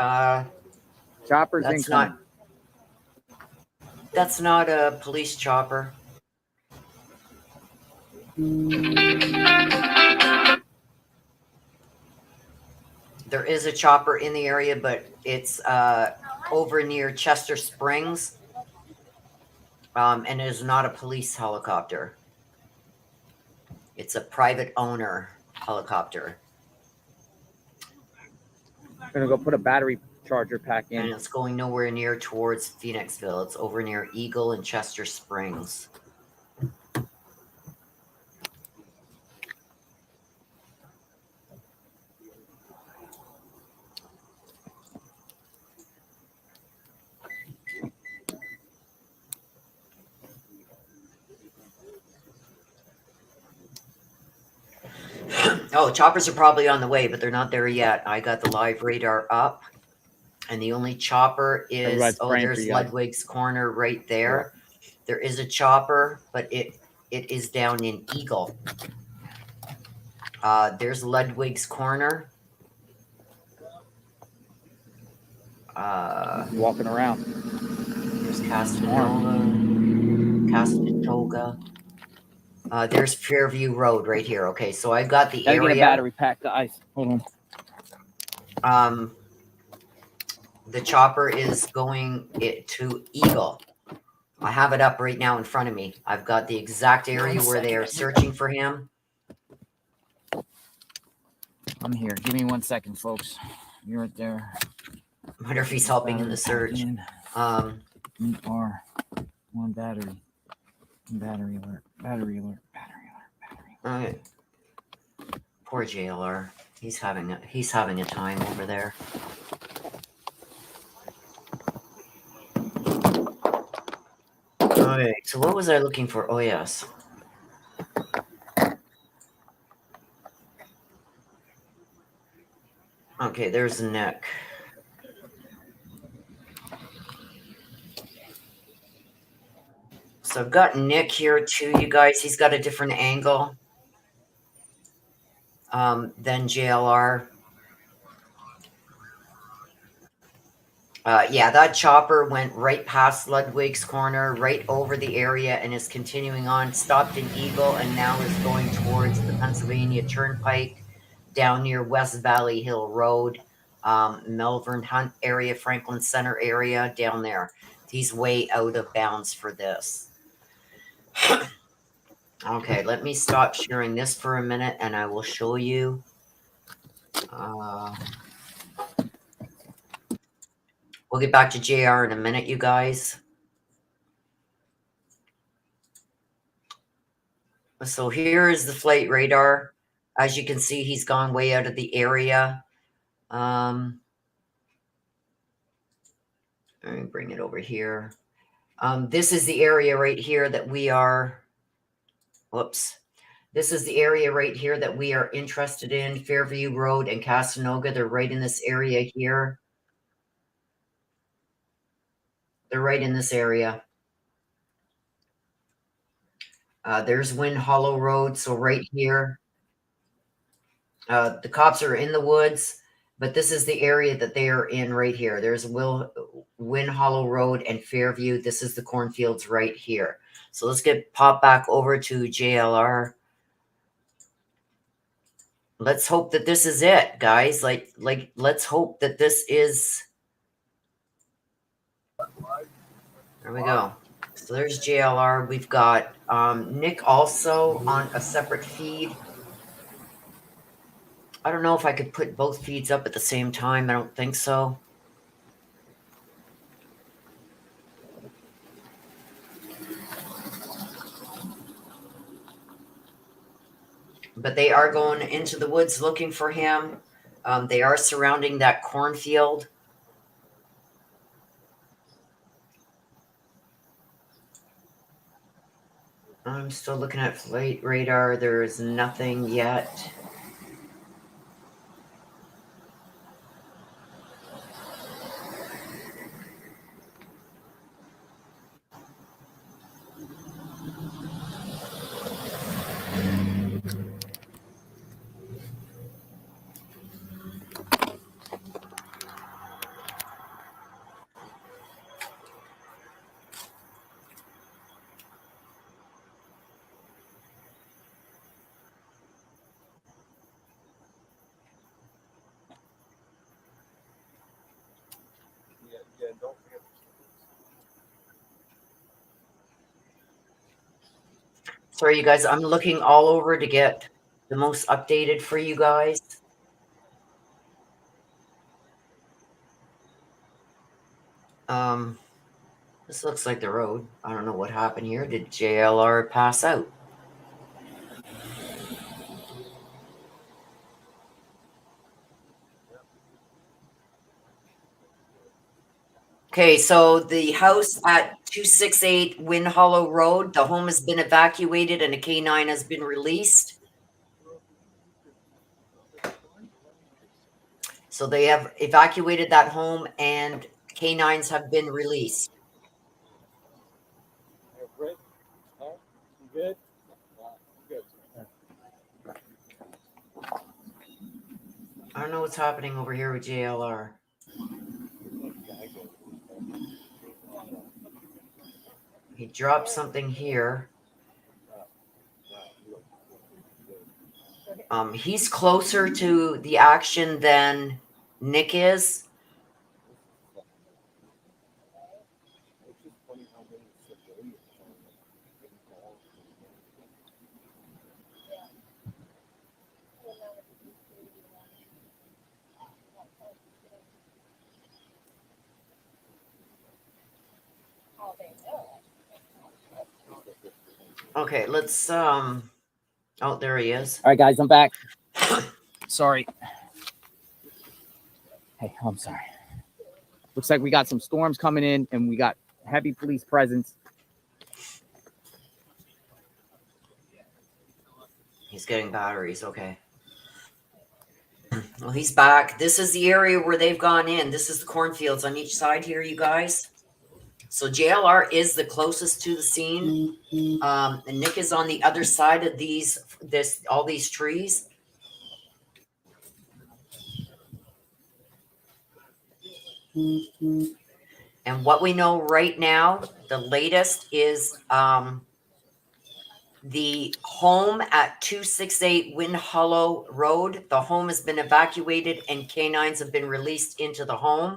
Chopper's that's incoming. That's not a police chopper. There is a chopper in the area, but it's over near Chester Springs. And it is not a police helicopter. It's a private owner helicopter. I'm gonna go put a battery charger pack in. And it's going nowhere near towards Phoenixville. It's over near Eagle and Chester Springs. Oh, choppers are probably on the way, but they're not there yet. I got the live radar up. And the only chopper is... Oh, there's Ludwig's Corner right there. Yeah. There is a chopper, but it is down in Eagle. There's Ludwig's Corner. Walking around. There's Castanoga. There's Fairview Road right here. Okay, so I got the Gotta area. get a battery pack, guys. Hold on. The chopper is going to Eagle. I have it up right now in front of me. I've got the exact area where they are searching for him. I'm here. Give me 1 second, folks. You're right there. I wonder if he's helping in the search. Or one battery. Battery alert. Battery alert. Battery alert. All right. Poor JLR. He's having a time over there. All right. So what was I looking for? Oh yes. Okay, there's the neck. So I've got Nick here too, you guys. He's got a different angle than JLR. Yeah, that chopper went right past Ludwig's corner, right over the area, and is continuing on. Stopped in Eagle and now is going towards the Pennsylvania Turnpike down near West Valley Hill Road, Melbourne Hunt area, Franklin Center area down there. He's way out of bounds for this. Okay, let me stop sharing this for a minute and I will show you. We'll get back to JR in a minute, you guys. So here is the flight radar. As you can see, he's gone way out of the area. Let me bring it over here. This is the area right here that we are. Whoops. This is the area right here that we are interested in. Fairview Road and Castanoga. They're right in this area here. They're right in this area. There's Wind Hollow Road. So right here. The cops are in the woods, but this is the area that they are in right here. There's Wind Hollow Road and Fairview. This is the cornfields right here. So let's pop back over to JLR. Let's hope that this is it, guys. Let's hope that this is. There we go. So there's JLR. We've got Nick also on a separate feed. I don't know if I could put both feeds up at the same time. I don't think so. But they are going into the woods looking for him. They are surrounding that cornfield. I'm still looking at flight radar. There is nothing yet. Sorry, you guys. I'm looking all over to get the most updated for you guys. This looks like the road. I don't know what happened here. Did JLR pass out? Okay, so the house at 268 Wind Hollow Road, the home has been evacuated and a K9 has been released. So they have evacuated that home and K9s have been released. Good. I don't know what's happening over here with JLR. He dropped something here. He's closer to the action than Nick is. Okay, let's oh, there he is. All right, guys, I'm back. Sorry. Hey, I'm sorry. Looks like we got some storms coming in and we got heavy police presence. He's getting batteries, okay. Well, he's back. This is the area where they've gone in. This is the cornfields on each side here, you guys. So JLR is the closest to the scene. And Nick is on the other side of all these trees. And what we know right now, the latest is the home at 268 Wind Hollow Road. The home has been evacuated and canines have been released into the home.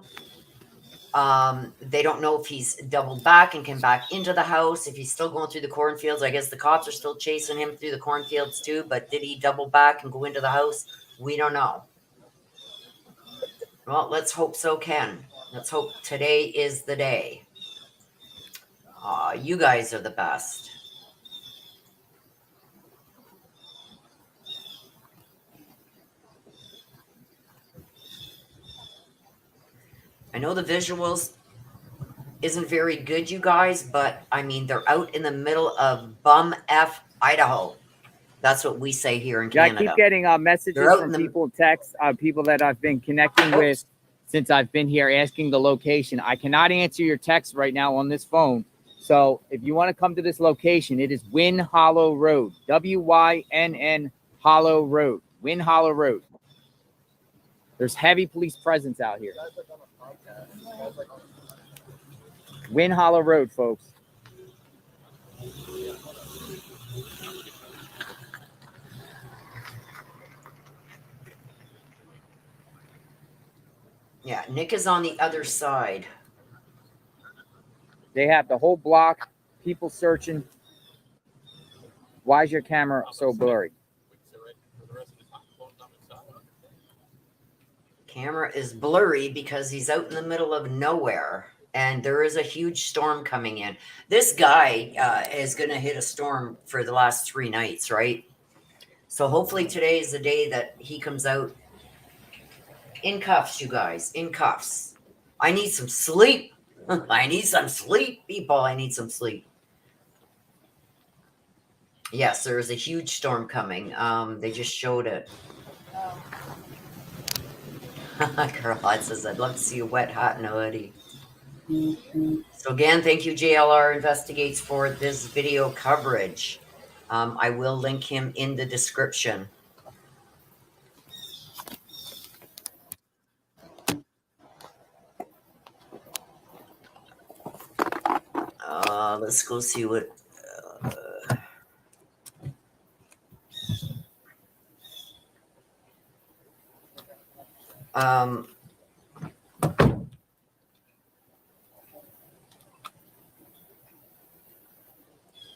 They don't know if he's doubled back and came back into the house, if he's still going through the cornfields. I guess the cops are still chasing him through the cornfields too, but did he double back and go into the house? We don't know. Well, let's hope so, Ken. Let's hope today is the day. You guys are the best. I know the visuals isn't very good, you guys, but I mean, they're out in the middle of bum F Idaho. That's what we say here in Canada. I keep getting messages from people, texts, people that I've been connecting with since I've been here asking the location. I cannot answer your text right now on this phone. So if you want to come to this location, it is Wynn Hollow Road, WYNN Hollow Road, Wynn Hollow Road. There's heavy police presence out here. Wynn Hollow Road, folks. Yeah, Nick is on the other side. They have the whole block, people searching. Why is your camera so blurry? Camera is blurry because he's out in the middle of nowhere and there is a huge storm coming in. This guy is going to hit a storm for the last 3 nights, right? So hopefully today is the day that he comes out in cuffs, you guys, in cuffs. I need some sleep. I need some sleep, people. I need some sleep. Yes, there is a huge storm coming. They just showed it. Carlot says, I'd love to see a wet hat and a hoodie. So again, thank you, JLR Investigates, for this video coverage. I will link him in the description. Let's go see what...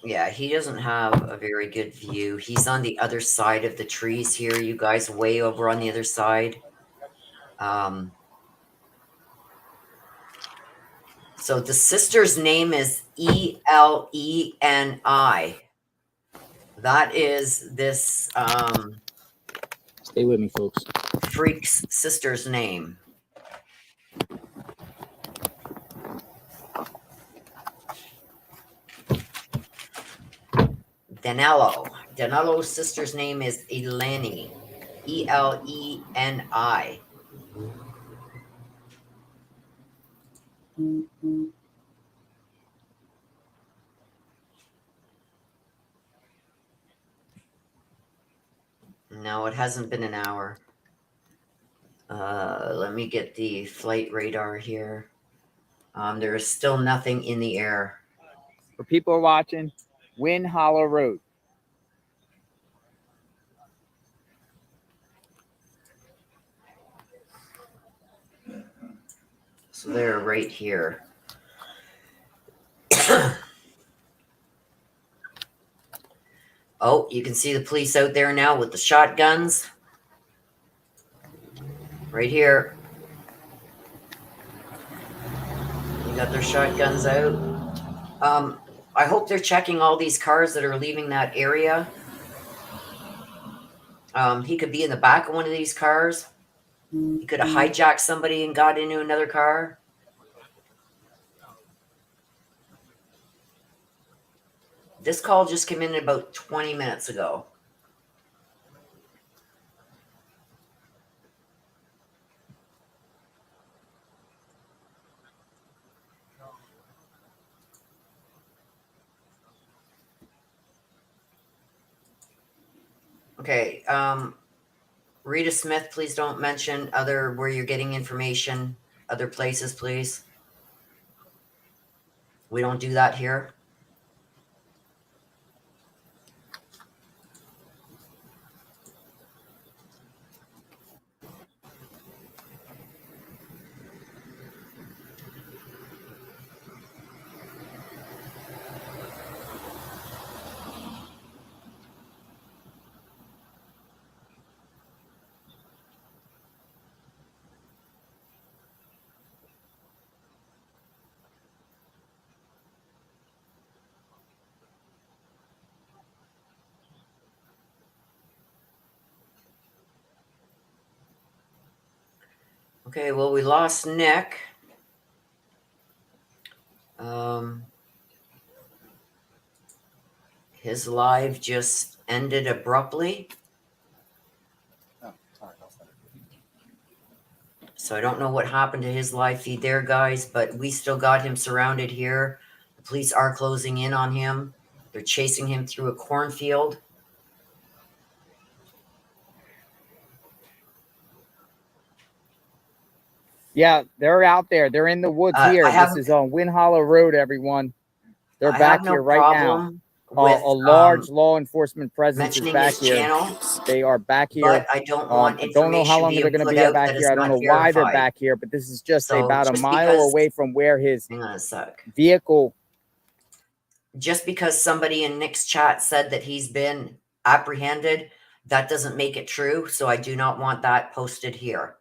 yeah, he doesn't have a very good view. He's on the other side of the trees here, you guys, way over on the other side. So the sister's name is Eleni. That is this stay with me, folks. Freak's sister's name. Danelo's sister's name is Eleni. Eleni. No, it hasn't been an hour. Let me get the flight radar here. There is still nothing in the air. For people who are watching, Wynn Hollow Road. So they're right here. Oh, you can see the police out there now with the shotguns. Right here. You got their shotguns out. I hope they're checking all these cars that are leaving that area. He could be in the back of one of these cars. He could have hijacked somebody and got into another car. This call just came in about 20 minutes ago. Okay, Rita Smith, please don't mention other where you're getting information, other places, please. We don't do that here. Okay, well, we lost Nick. His live just ended abruptly. So I don't know what happened to his live feed there, guys, but we still got him surrounded here. The police are closing in on him. They're chasing him through a cornfield. Yeah, they're out there. They're in the woods here. This is on Wind Hollow Road, everyone. They're back here right now. With, a large law enforcement presence is mentioning back his here. channel, They are back here. but I don't want I don't know how long information they're going to being be put out back that is here. I don't know not why they're verified. back here, but this is just So about a just mile because- away from where his Hang on a sec. vehicle. Just because somebody in Nick's chat said that he's been apprehended, that doesn't make it true. So I do not want that posted here.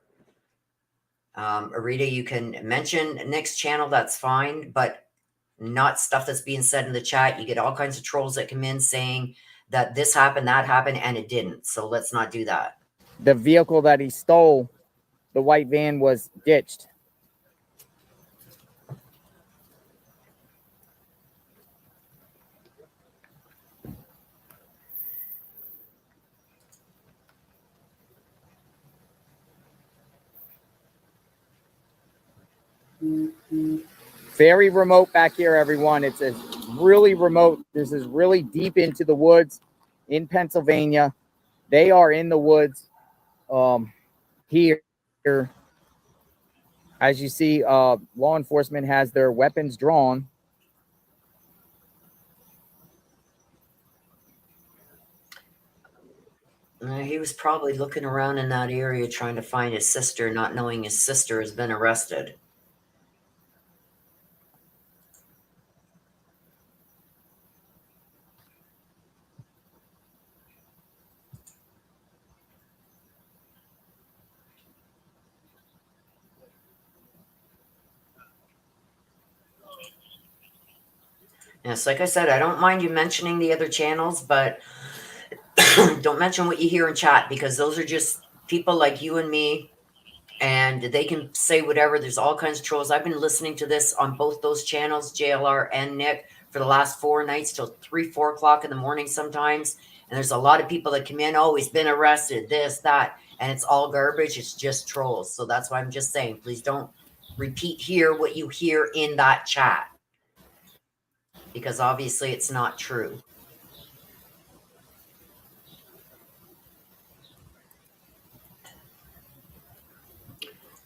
Arita, you can mention Nick's channel, that's fine, but not stuff that's being said in the chat. You get all kinds of trolls that come in saying that this happened, that happened, and it didn't. So let's not do that. The vehicle that he stole, the white van, was ditched. Very remote back here, everyone. It's a really remote. This is really deep into the woods in Pennsylvania. They are in the woods here. As you see, law enforcement has their weapons drawn. He was probably looking around in that area trying to find his sister, not knowing his sister has been arrested. Yes, like I said, I don't mind you mentioning the other channels, but don't mention what you hear in chat, because those are just people like you and me, and they can say whatever. There's all kinds of trolls. I've been listening to this on both those channels, JLR and Nick, for the last 4 nights till 3, 4 o'clock in the morning sometimes. And there's a lot of people that come in, oh, he's been arrested, this, that, and it's all garbage. It's just trolls. So that's why I'm just saying, please don't repeat here what you hear in that chat, because obviously it's not true.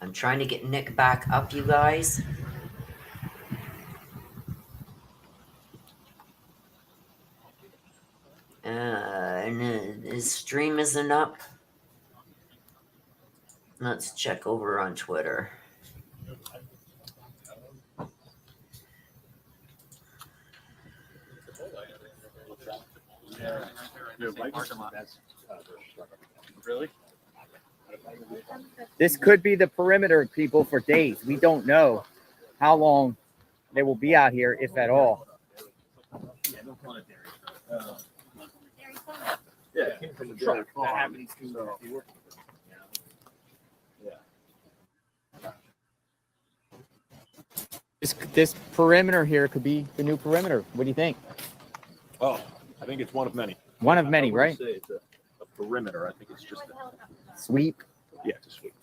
I'm trying to get Nick back up, you guys. And his stream isn't up. Let's check over on Twitter. Really? This could be the perimeter, people, for days. We don't know how long they will be out here, if at all. Yeah, it came from the truck. This perimeter here could be the new perimeter. What do you think? Oh, I think it's one of many. One of many, I wouldn't right? Say it's a perimeter. I think it's just a Sweep. Yeah, it's a sweep.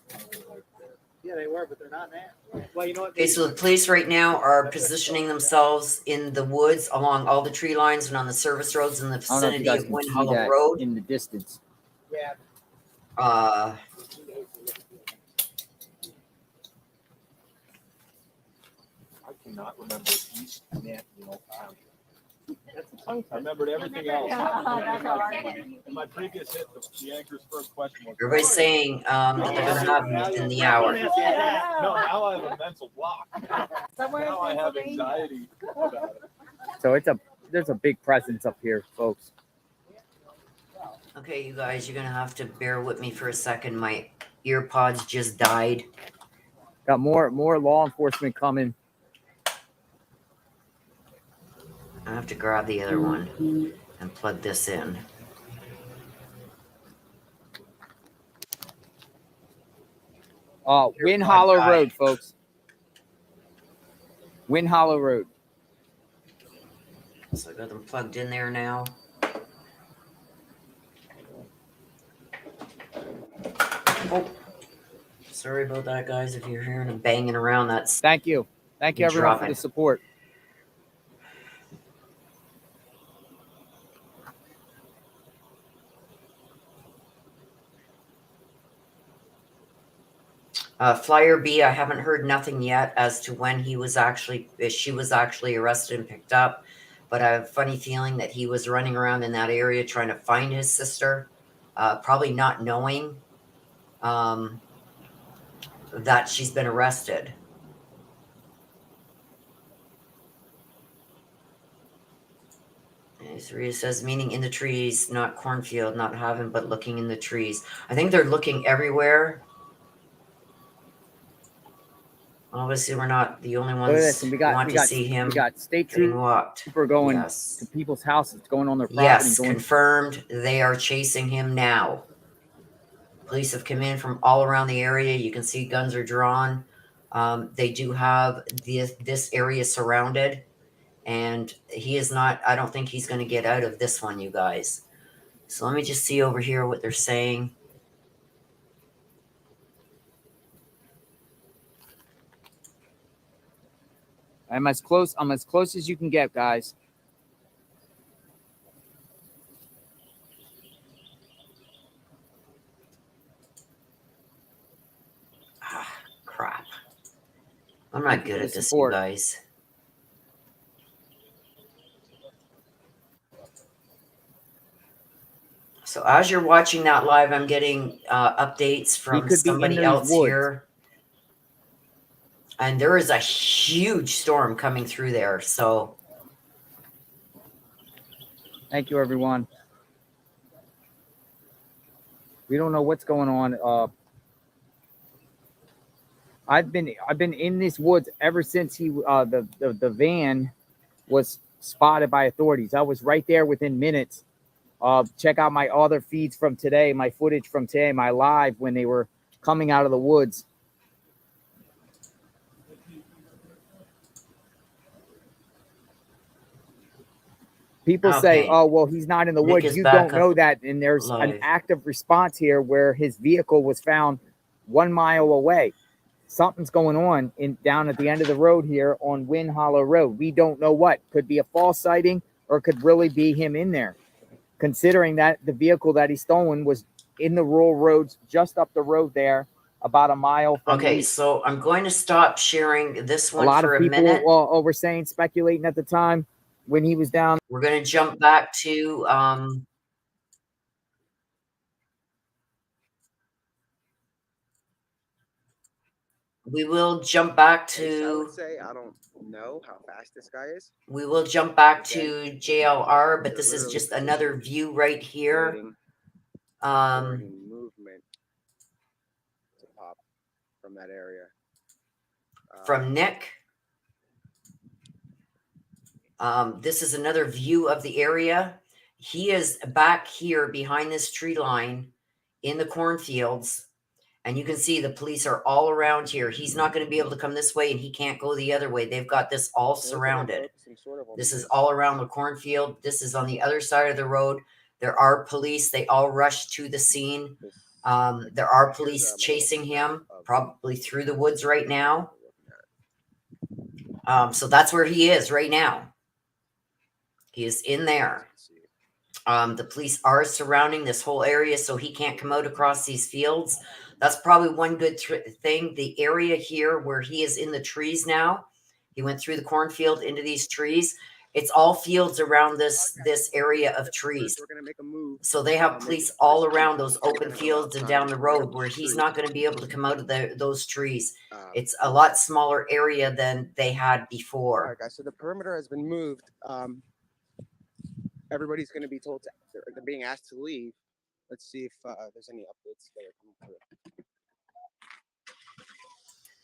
Yeah, they were, but they're not now. Well, you know what? Okay, so the police right now are positioning themselves in the woods along all the tree lines and on the service roads in the I don't know if you vicinity guys of can Wind see Hollow that Road. in the distance. Yeah. Uh, I cannot remember East National County. I remembered everything else. In my previous hit, the anchor's first question was. everybody's saying that they're going to have them within the hour. No, now I have a mental block. Now I have anxiety about it. So there's a big presence up here, folks. Okay, you guys, you're going to have to bear with me for a second. My ear pods just died. Got more law enforcement coming. I have to grab the other one and plug this in. Wind Hollow Road, folks. Wind Hollow Road. So I got them plugged in there now. Oh, sorry about that, guys. If you're hearing them banging around, that's Thank you everyone for the support. Flyer B, I haven't heard nothing yet as to when she was actually arrested and picked up, but I have a funny feeling that he was running around in that area trying to find his sister, probably not knowing that she's been arrested. Rita says, meaning in the trees, not cornfield, not having, but looking in the trees. I think they're looking everywhere. Obviously, we're not the only Look at ones this. who want to see him. We got state getting walked. trooper going Yes. to people's houses, going on their property. Yes, going confirmed. They are chasing him now. Police have come in from all around the area. You can see guns are drawn. They do have this area surrounded, and he is not. I don't think he's going to get out of this one, you guys. So let me just see over here what they're saying. I'm as close as you can get, guys. Crap. I'm not good at this, you guys. So as you're watching that live, I'm getting updates from somebody else here. And there is a huge storm coming through there. So thank you, everyone. We don't know what's going on. I've been in this woods ever since the van was spotted by authorities. I was right there within minutes. Check out my other feeds from today, my footage from today, my live when they were coming out of the woods. People say, oh, well, he's not in the woods. You don't know that. And there's an active response here where his vehicle was found 1 mile away. Something's going on down at the end of the road here on Wind Hollow Road. We don't know what. Could be a false sighting or could really be him in there. Considering that the vehicle that he stolen was in the rural roads just up the road there, about a mile from okay, so I'm going to stop sharing this one for a minute. A lot of people were saying, speculating at the time when he was down. We're going to jump back to We will jump back pace, I would to. say. I don't know how fast this guy is. We will jump back Again, to JLR, but they're this is literally just another positioned, view right here. waiting for any movement to pop from that area. From Nick. This is another view of the area. He is back here behind this tree line in the cornfields. And you can see the police are all around here. He's not going to be able to come this way, and he can't go the other way. They've got this all surrounded. This is all around the cornfield. This is on the other side of the road. There are police. They all rush to the scene. There are police chasing him, probably through the woods right now. So that's where he is right now. He is in there. The police are surrounding this whole area, so he can't come out across these fields. That's probably one good thing. The area here where he is in the trees now, he went through the cornfield into these trees. It's all fields around this area of trees. So they have police all around those open fields and down the road where he's not going to be able to come out of those trees. It's a lot smaller area than they had before. All right, guys. So the perimeter has been moved. Everybody's going to be told they're being asked to leave. Let's see if there's any updates that are coming through.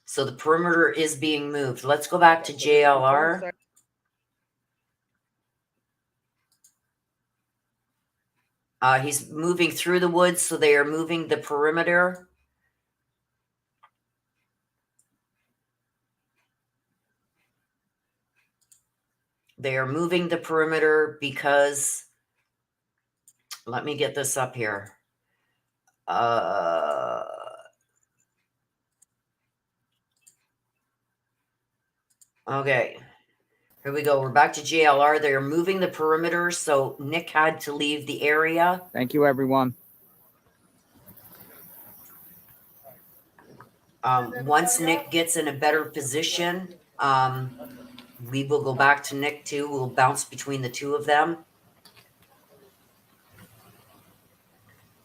So the perimeter is being moved. Let's go back to JLR. He's moving through the woods, so they are moving the perimeter. They are moving the perimeter because, let me get this up here. Okay, here we go. We're back to JLR. They're moving the perimeter, so Nick had to leave the area. Thank you, everyone. Once Nick gets in a better position, we will go back to Nick too. We'll bounce between the two of them.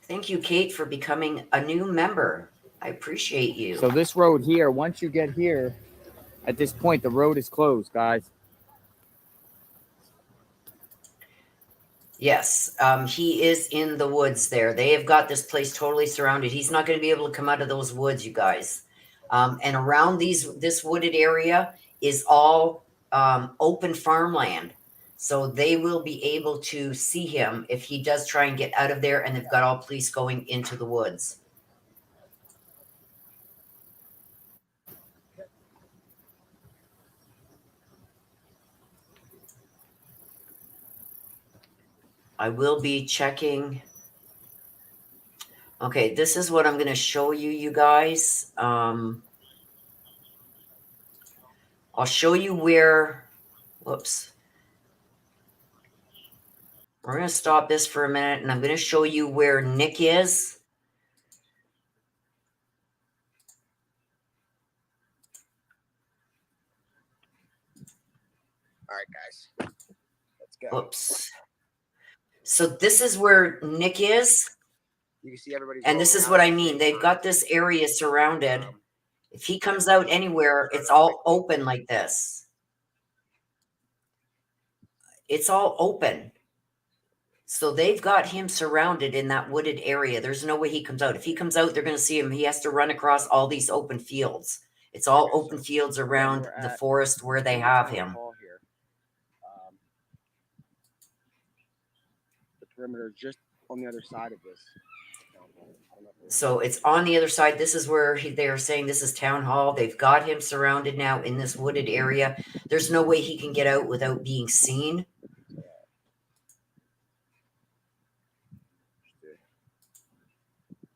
Thank you, Kate, for becoming a new member. I appreciate you. So this road here, once you get here, at this point, the road is closed, guys. Yes, he is in the woods there. They have got this place totally surrounded. He's not going to be able to come out of those woods, you guys. And around this wooded area is all open farmland. So they will be able to see him if he does try and get out of there, and they've got all police going into the woods. I will be checking. Okay, this is what I'm going to show you, you guys. I'll show you where, whoops. We're going to stop this for a minute, and I'm going to show you where Nick is. All right, guys. Let's go. Whoops. So this is where Nick is. You can see everybody's And this is what I mean. They've got this area surrounded. If he comes out anywhere, it's all open like this. It's all open. So they've got him surrounded in that wooded area. There's no way he comes out. If he comes out, they're going to see him. He has to run across all these open fields. It's all open fields around the forest where they have him. The perimeter is just on the other side of this. So it's on the other side. This is where they're saying this is town hall. They've got him surrounded now in this wooded area. There's no way he can get out without being seen.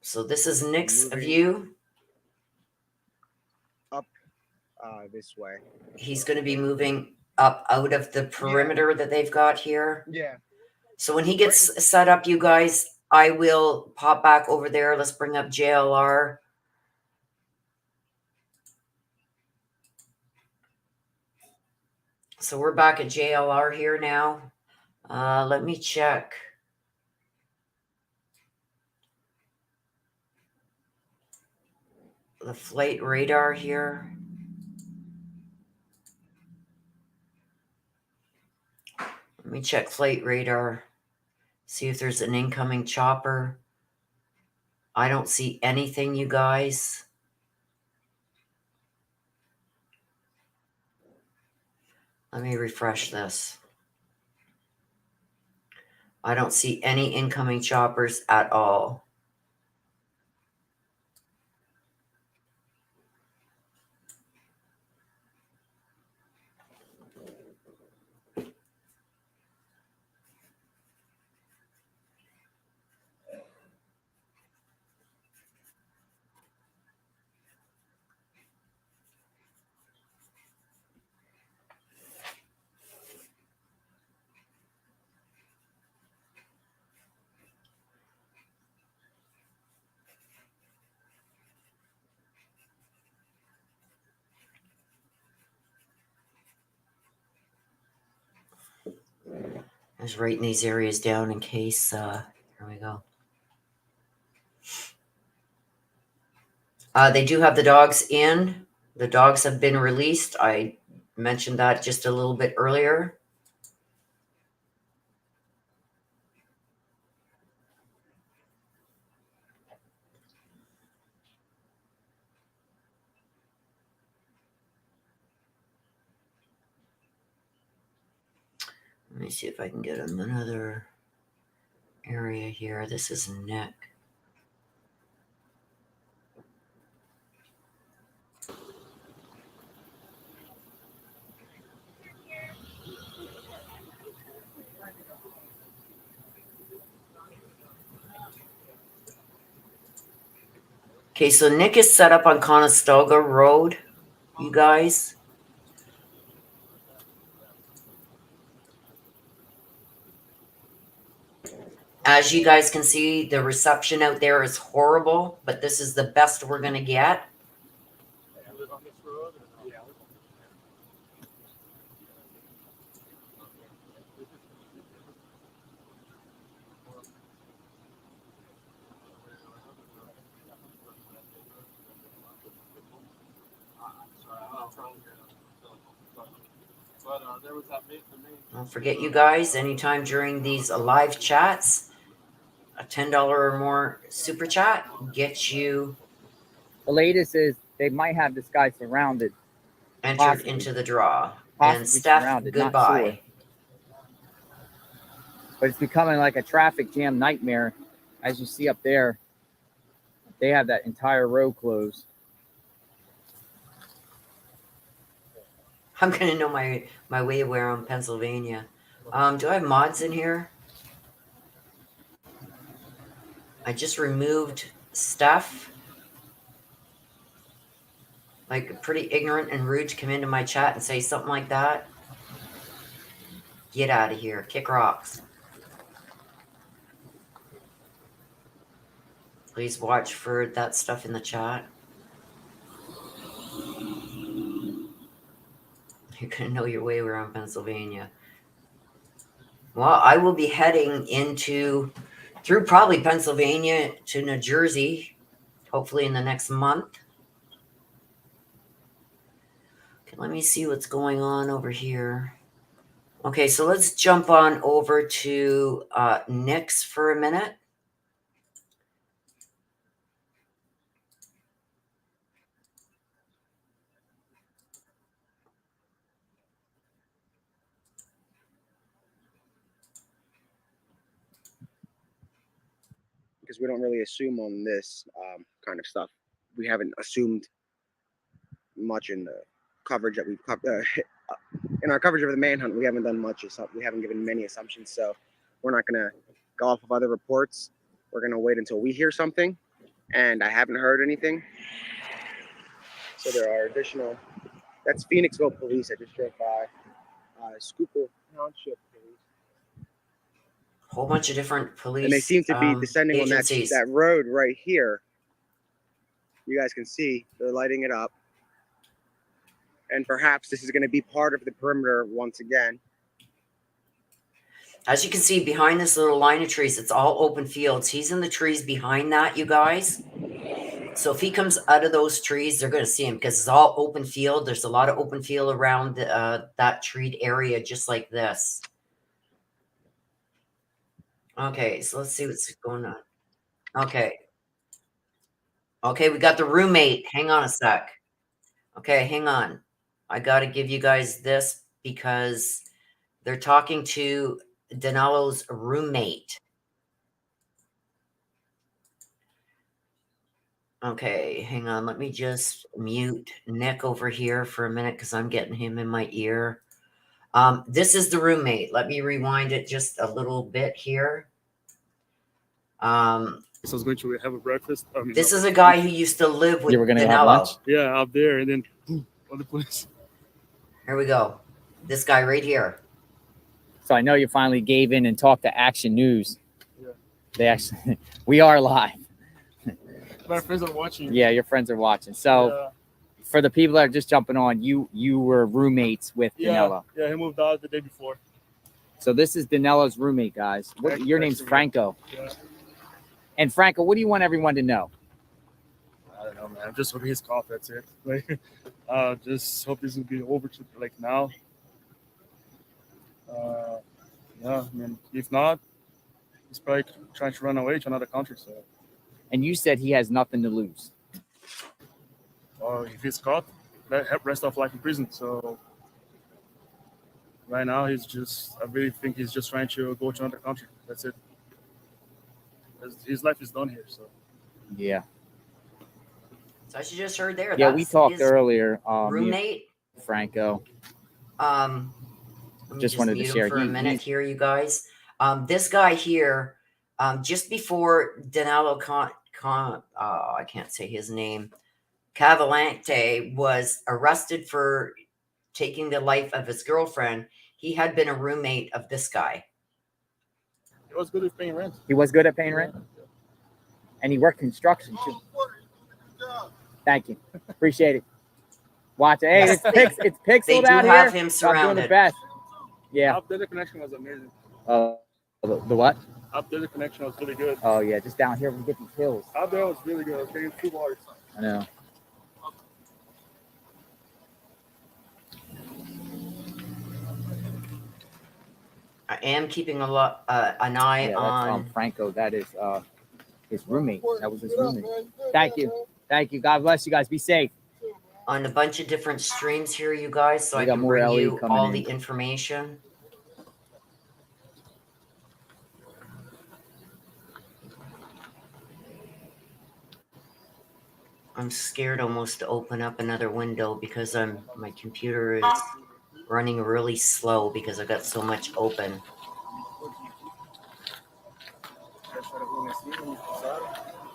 So this is Nick's view. Up this way. He's going to be moving up out of the perimeter that they've got here. Yeah. So when he gets set up, you guys, I will pop back over there. Let's bring up JLR. So we're back at JLR here now. Let me check. the flight radar here. Let me check flight radar. See if there's an incoming chopper. I don't see anything, you guys. Let me refresh this. I don't see any incoming choppers at all. I was writing these areas down in case, here we go. They do have the dogs in. The dogs have been released. I mentioned that just a little bit earlier. Let me see if I can get them another area here. This is neck. Okay, so Nick is set up on Conestoga Road, you guys. As you guys can see, the reception out there is horrible, but this is the best we're going to get. Don't forget, you guys, anytime during these live chats, a $10 or more super chat gets you The latest is they might have this guy surrounded. entered Possibly. into the draw. Possibly And Steph, surrounded, not goodbye. sure. But it's becoming like a traffic jam nightmare. As you see up there, they have that entire road closed. I'm going to know my way around Pennsylvania. Do I have mods in here? I just removed Steph. Like, pretty ignorant and rude to come into my chat and say something like that. Get out of here. Kick rocks. Please watch for that stuff in the chat. You're going to know your way around Pennsylvania. Well, I will be heading through probably Pennsylvania to New Jersey, hopefully in the next month. Okay, let me see what's going on over here. Okay, so let's jump on over to Nick's for a minute. Because we don't really assume on this kind of stuff. We haven't assumed much in the coverage that we've covered. In our coverage of the manhunt, we haven't done much. We haven't given many assumptions, so we're not going to go off of other reports. We're going to wait until we hear something, and I haven't heard anything. So there are additional. That's Phoenixville Police. I just drove by. Schuylkill Township Police. Whole bunch of different police. And they seem to be descending agencies. on that road right here. You guys can see they're lighting it up. And perhaps this is going to be part of the perimeter once again. As you can see behind this little line of trees, it's all open fields. He's in the trees behind that, you guys. So if he comes out of those trees, they're going to see him because it's all open field. There's a lot of open field around that treed area, just like this. Okay, so let's see what's going on. Okay. Okay, we got the roommate. Hang on a sec. Okay, hang on. I got to give you guys this because they're talking to Danelo's roommate. Okay, hang on. Let me just mute Nick over here for a minute because I'm getting him in my ear. This is the roommate. Let me rewind it just a little bit here. So I was going to have a breakfast. This is a guy who used to live with You were going to have Danelo. lunch? Yeah, up there, and then boom, on the place. Here we go. This guy right here. So I know you finally gave in and talked to Action News. Yeah. They actually, we are live. My friends are watching. Yeah, your friends are watching. So for the people that are just jumping on, you were roommates with Danelo. Yeah, he moved out the day before. So this is Danelo's roommate, guys. Your name's Franco. Yeah. And Franco, what do you want everyone to know? I don't know, man. Just for his call, that's it. Like, just hope this will be over to like now. Yeah, I mean, if not, he's probably trying to run away to another country. So. And you said he has nothing to lose. Well, if he's caught, rest of life in prison. So right now, I really think he's just trying to go to another country. That's it. His life is done here. So yeah. So as you just heard there, yeah, we talked earlier. Roommate Franco. Just wanted to share for a minute here, you guys. This guy here, just before Danelo I can't say his name, Cavalcante was arrested for taking the life of his girlfriend. He had been a roommate of this guy. He was good at paying rent. He was good at paying rent? And he worked construction too. Thank you. Appreciate it. Watch it. Hey, Yes, it's pixeled they do out have here. him So I'm doing surrounded. the best. Yeah. Up there, the connection was amazing. The what? Up there, the connection was really good. Oh, yeah. Just down here, we get these hills. Up there was really good. I was getting 2 bars. I know. I am keeping an eye on Franco. That is his roommate. That was his roommate. Thank you. Thank you. God bless you guys. Be safe. On a bunch of different streams here, you guys, so We I got can more bring LE you coming all in. the information. I'm scared almost to open up another window because my computer is running really slow because I got so much open.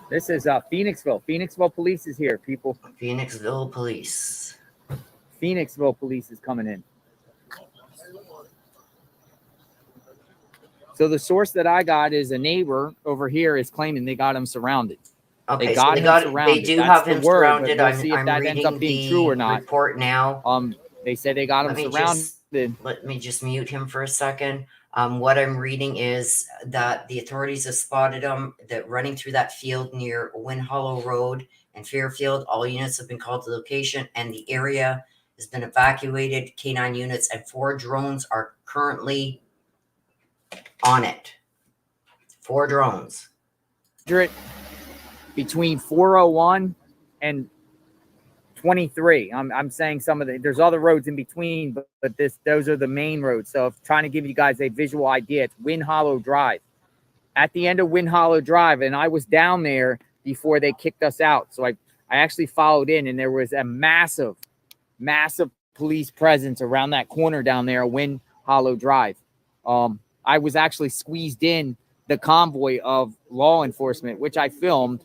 This is Phoenixville. Phoenixville police is here, people. Phoenixville police. Phoenixville police is coming in. So the source that I got is a neighbor over here is claiming they got him surrounded. Okay, they so got they him got surrounded. They do That's have the him word, but surrounded. we'll I'm see if that ends up being true or not. Report now. They said they got him surrounded. Let me just mute him for a second. What I'm reading is that the authorities have spotted him that running through that field near Wind Hollow Road and Fairfield. All units have been called to location, and the area has been evacuated. K9 units and 4 drones are currently on it. 4 drones. Between 401 and 23. I'm saying some of there's other roads in between, but those are the main roads. So if trying to give you guys a visual idea, it's Wind Hollow Drive. At the end of Wind Hollow Drive, and I was down there before they kicked us out. So I actually followed in, and there was a massive police presence around that corner down there, Wind Hollow Drive. I was actually squeezed in the convoy of law enforcement, which I filmed,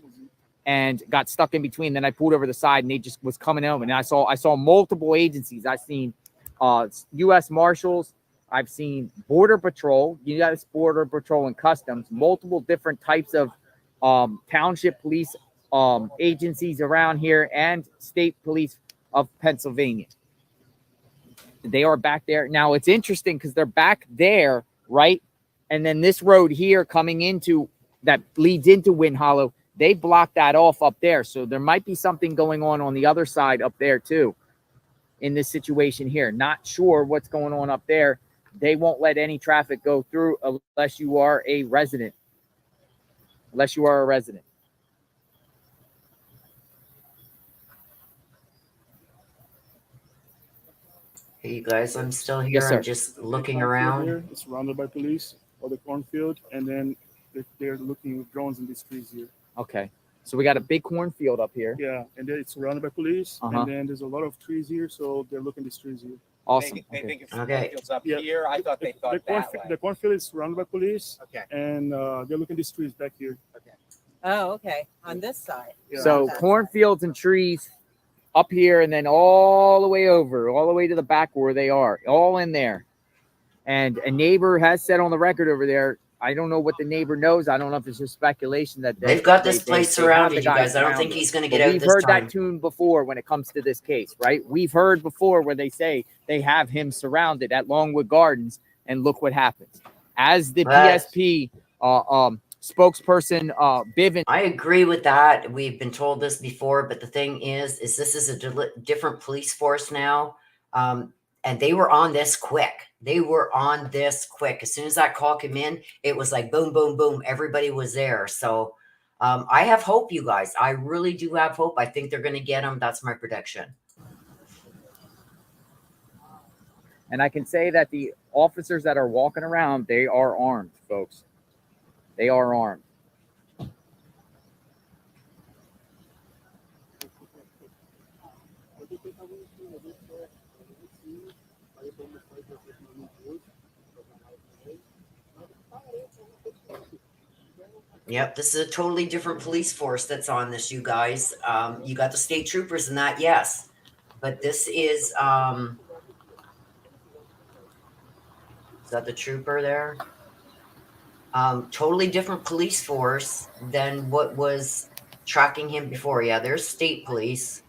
and got stuck in between. Then I pulled over the side, and they just was coming over. And I saw multiple agencies. I've seen U.S. Marshals. I've seen Border Patrol, U.S. Border Patrol and Customs, multiple different types of township police agencies around here, and state police of Pennsylvania. They are back there. Now, it's interesting because they're back there, right? And then this road here coming into that leads into Wind Hollow, They blocked that off up there. So there might be something going on the other side up there too in this situation here. Not sure what's going on up there. They won't let any traffic go through unless you are a resident. Unless you are a resident. Hey, you guys, I'm still here. Yes, sir. I'm just looking The cornfield around. here is surrounded by police, or the cornfield, and then they're looking with drones in these trees here. Okay. So we got a big cornfield up here. Yeah, and then it's surrounded by police, and then there's a lot of trees here, so they're looking at these trees here. Awesome. They think it's Okay. cornfields up here. I thought they thought that way. The cornfield is surrounded by police. Okay. And they're looking at these trees back here. Okay. Oh, okay. On this side. Yeah. So cornfields and trees up here, and then all the way over, all the way to the back where they are, all in there. And a neighbor has said on the record over there, I don't know what the neighbor knows. I don't know if it's just speculation that They've got this place they have surrounded, the you guy guys. I don't think surrounded. he's going to But get out we've this heard time. that tune before when it comes to this case, right? We've heard before where they say they have him surrounded at Longwood Gardens, and look what happens. As the PSP spokesperson, Bivens. I agree with that. We've been told this before, but the thing is this is a different police force now. And they were on this quick. They were on this quick. As soon as that call came in, it was like boom, boom, boom. Everybody was there. So I have hope, you guys. I really do have hope. I think they're going to get them. That's my prediction. And I can say that the officers that are walking around, they are armed, folks. They are armed. Yep, this is a totally different police force that's on this, you guys. You got the state troopers and that, yes. But this is that the trooper there? Totally different police force than what was tracking him before. Yeah, there's state police.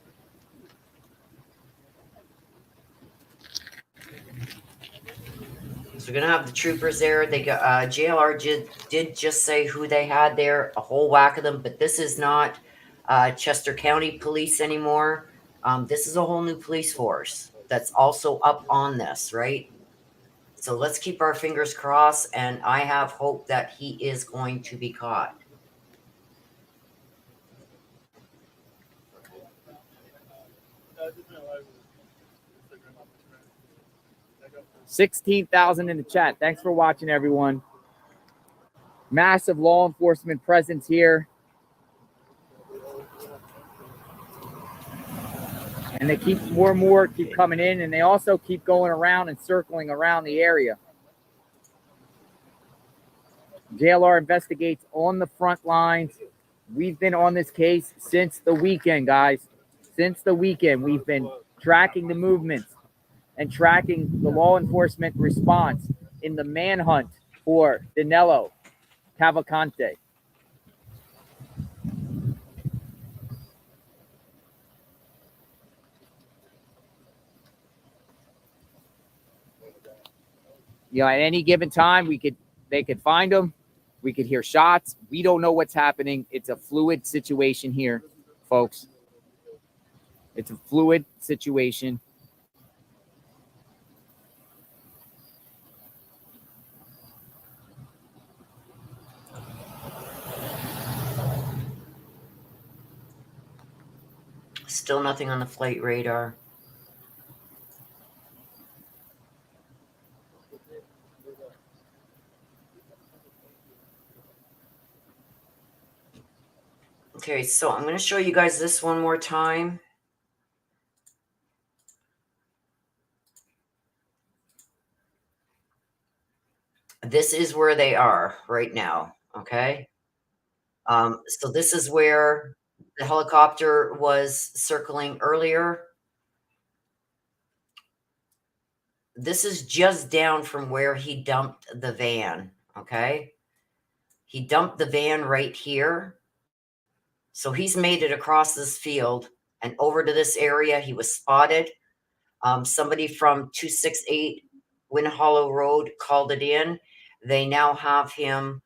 So we're gonna have the troopers there. They got JLR did just say who they had there, a whole whack of them, but this is not Chester County Police anymore. This is a whole new police force that's also up on this, right? So let's keep our fingers crossed, and I have hope that he is going to be caught. $16,000 in the chat. Thanks for watching, everyone. Massive law enforcement presence here. And they keep more and more keep coming in, and they also keep going around and circling around the area. JLR investigates on the front lines. We've been on this case since the weekend, guys. Since the weekend, we've been tracking the movements and tracking the law enforcement response in the manhunt for Danelo Cavalcante. You know, at any given time, they could find them. We could hear shots. We don't know what's happening. It's a fluid situation here, folks. It's a fluid situation. Still nothing on the flight radar. Okay, so I'm going to show you guys this one more time. This is where they are right now, okay? So this is where the helicopter was circling earlier. This is just down from where he dumped the van, okay? He dumped the van right here. So he's made it across this field and over to this area. He was spotted. Somebody from 268 Wind Hollow Road called it in. They now have him.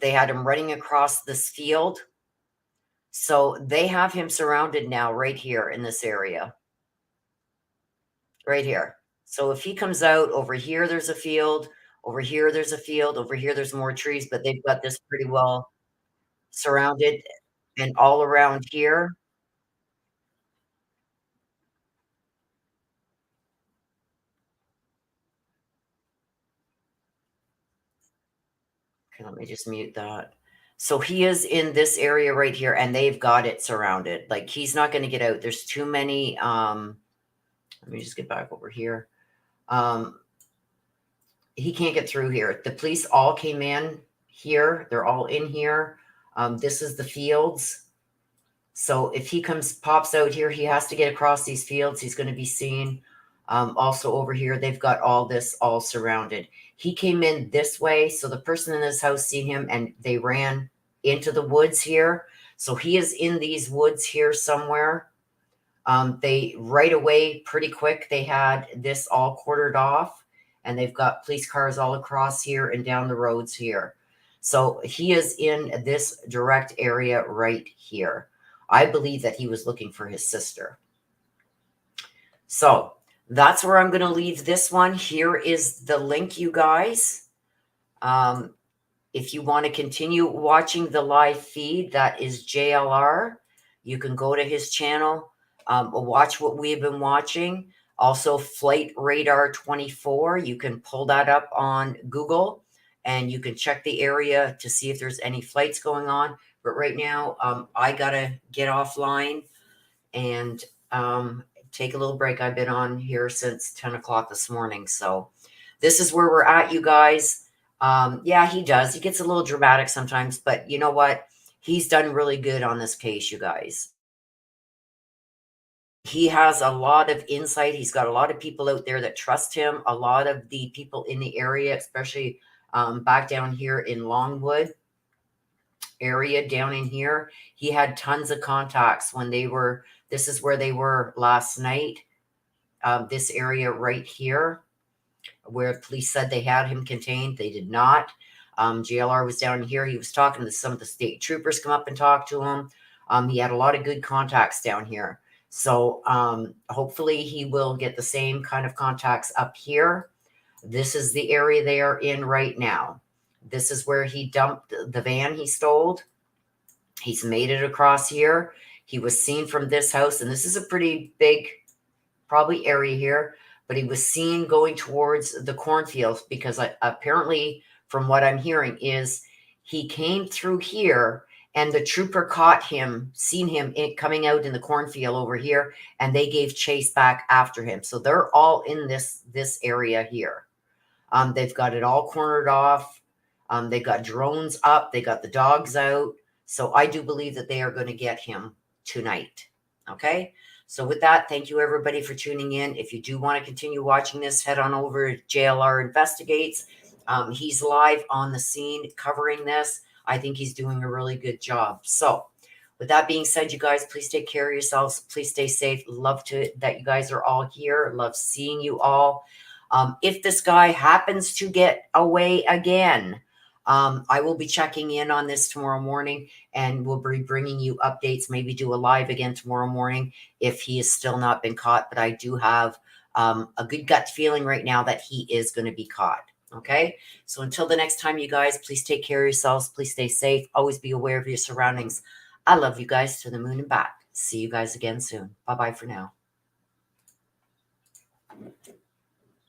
They had him running across this field. So they have him surrounded now right here in this area. Right here. So if he comes out over here, there's a field. Over here, there's a field. Over here, there's more trees, but they've got this pretty well surrounded. And all around here. Okay, let me just mute that. So he is in this area right here, and they've got it surrounded. Like, he's not going to get out. There's too many. Let me just get back over here. He can't get through here. The police all came in here. They're all in here. This is the fields. So if he pops out here, he has to get across these fields. He's going to be seen. Also over here, they've got all this all surrounded. He came in this way. So the person in this house seen him and they ran into the woods here. So he is in these woods here somewhere. They right away, pretty quick, they had this all quartered off and they've got police cars all across here and down the roads here. So he is in this direct area right here. I believe that he was looking for his sister. So that's where I'm going to leave this one. Here is the link, you guys. If you want to continue watching the live feed, that is JLR. You can go to his channel, watch what we've been watching. Also, Flight Radar 24. You can pull that up on Google and you can check the area to see if there's any flights going on. But right now, I got to get offline and take a little break. I've been on here since 10 o'clock this morning. So this is where we're at, you guys. Yeah, he does. He gets a little dramatic sometimes, but you know what? He's done really good on this case, you guys. He has a lot of insight. He's got a lot of people out there that trust him. A lot of the people in the area, especially back down here in Longwood area down in here, he had tons of contacts when they were, this is where they were last night. This area right here, where police said they had him contained. They did not. JLR was down here. He was talking to some of the state troopers, come up and talk to him. He had a lot of good contacts down here. So hopefully he will get the same kind of contacts up here. This is the area they are in right now. This is where he dumped the van he stole. He's made it across here. He was seen from this house, and this is a pretty big, probably area here, but he was seen going towards the cornfields because apparently from what I'm hearing is he came through here and the trooper caught him, seen him coming out in the cornfield over here, and they gave chase back after him. So they're all in this area here. They've got it all cornered off. They've got drones up. They got the dogs out. So I do believe that they are going to get him tonight. Okay. So with that, thank you everybody for tuning in. If you do want to continue watching this, head on over to JLR Investigates. He's live on the scene covering this. I think he's doing a really good job. So with that being said, you guys, please take care of yourselves. Please stay safe. Love that you guys are all here. Love seeing you all. If this guy happens to get away again, I will be checking in on this tomorrow morning and we'll be bringing you updates, maybe do a live again tomorrow morning if he has still not been caught. But I do have a good gut feeling right now that he is going to be caught. Okay. So until the next time, you guys, please take care of yourselves. Please stay safe. Always be aware of your surroundings. I love you guys to the moon and back. See you guys again soon. Bye-bye for now.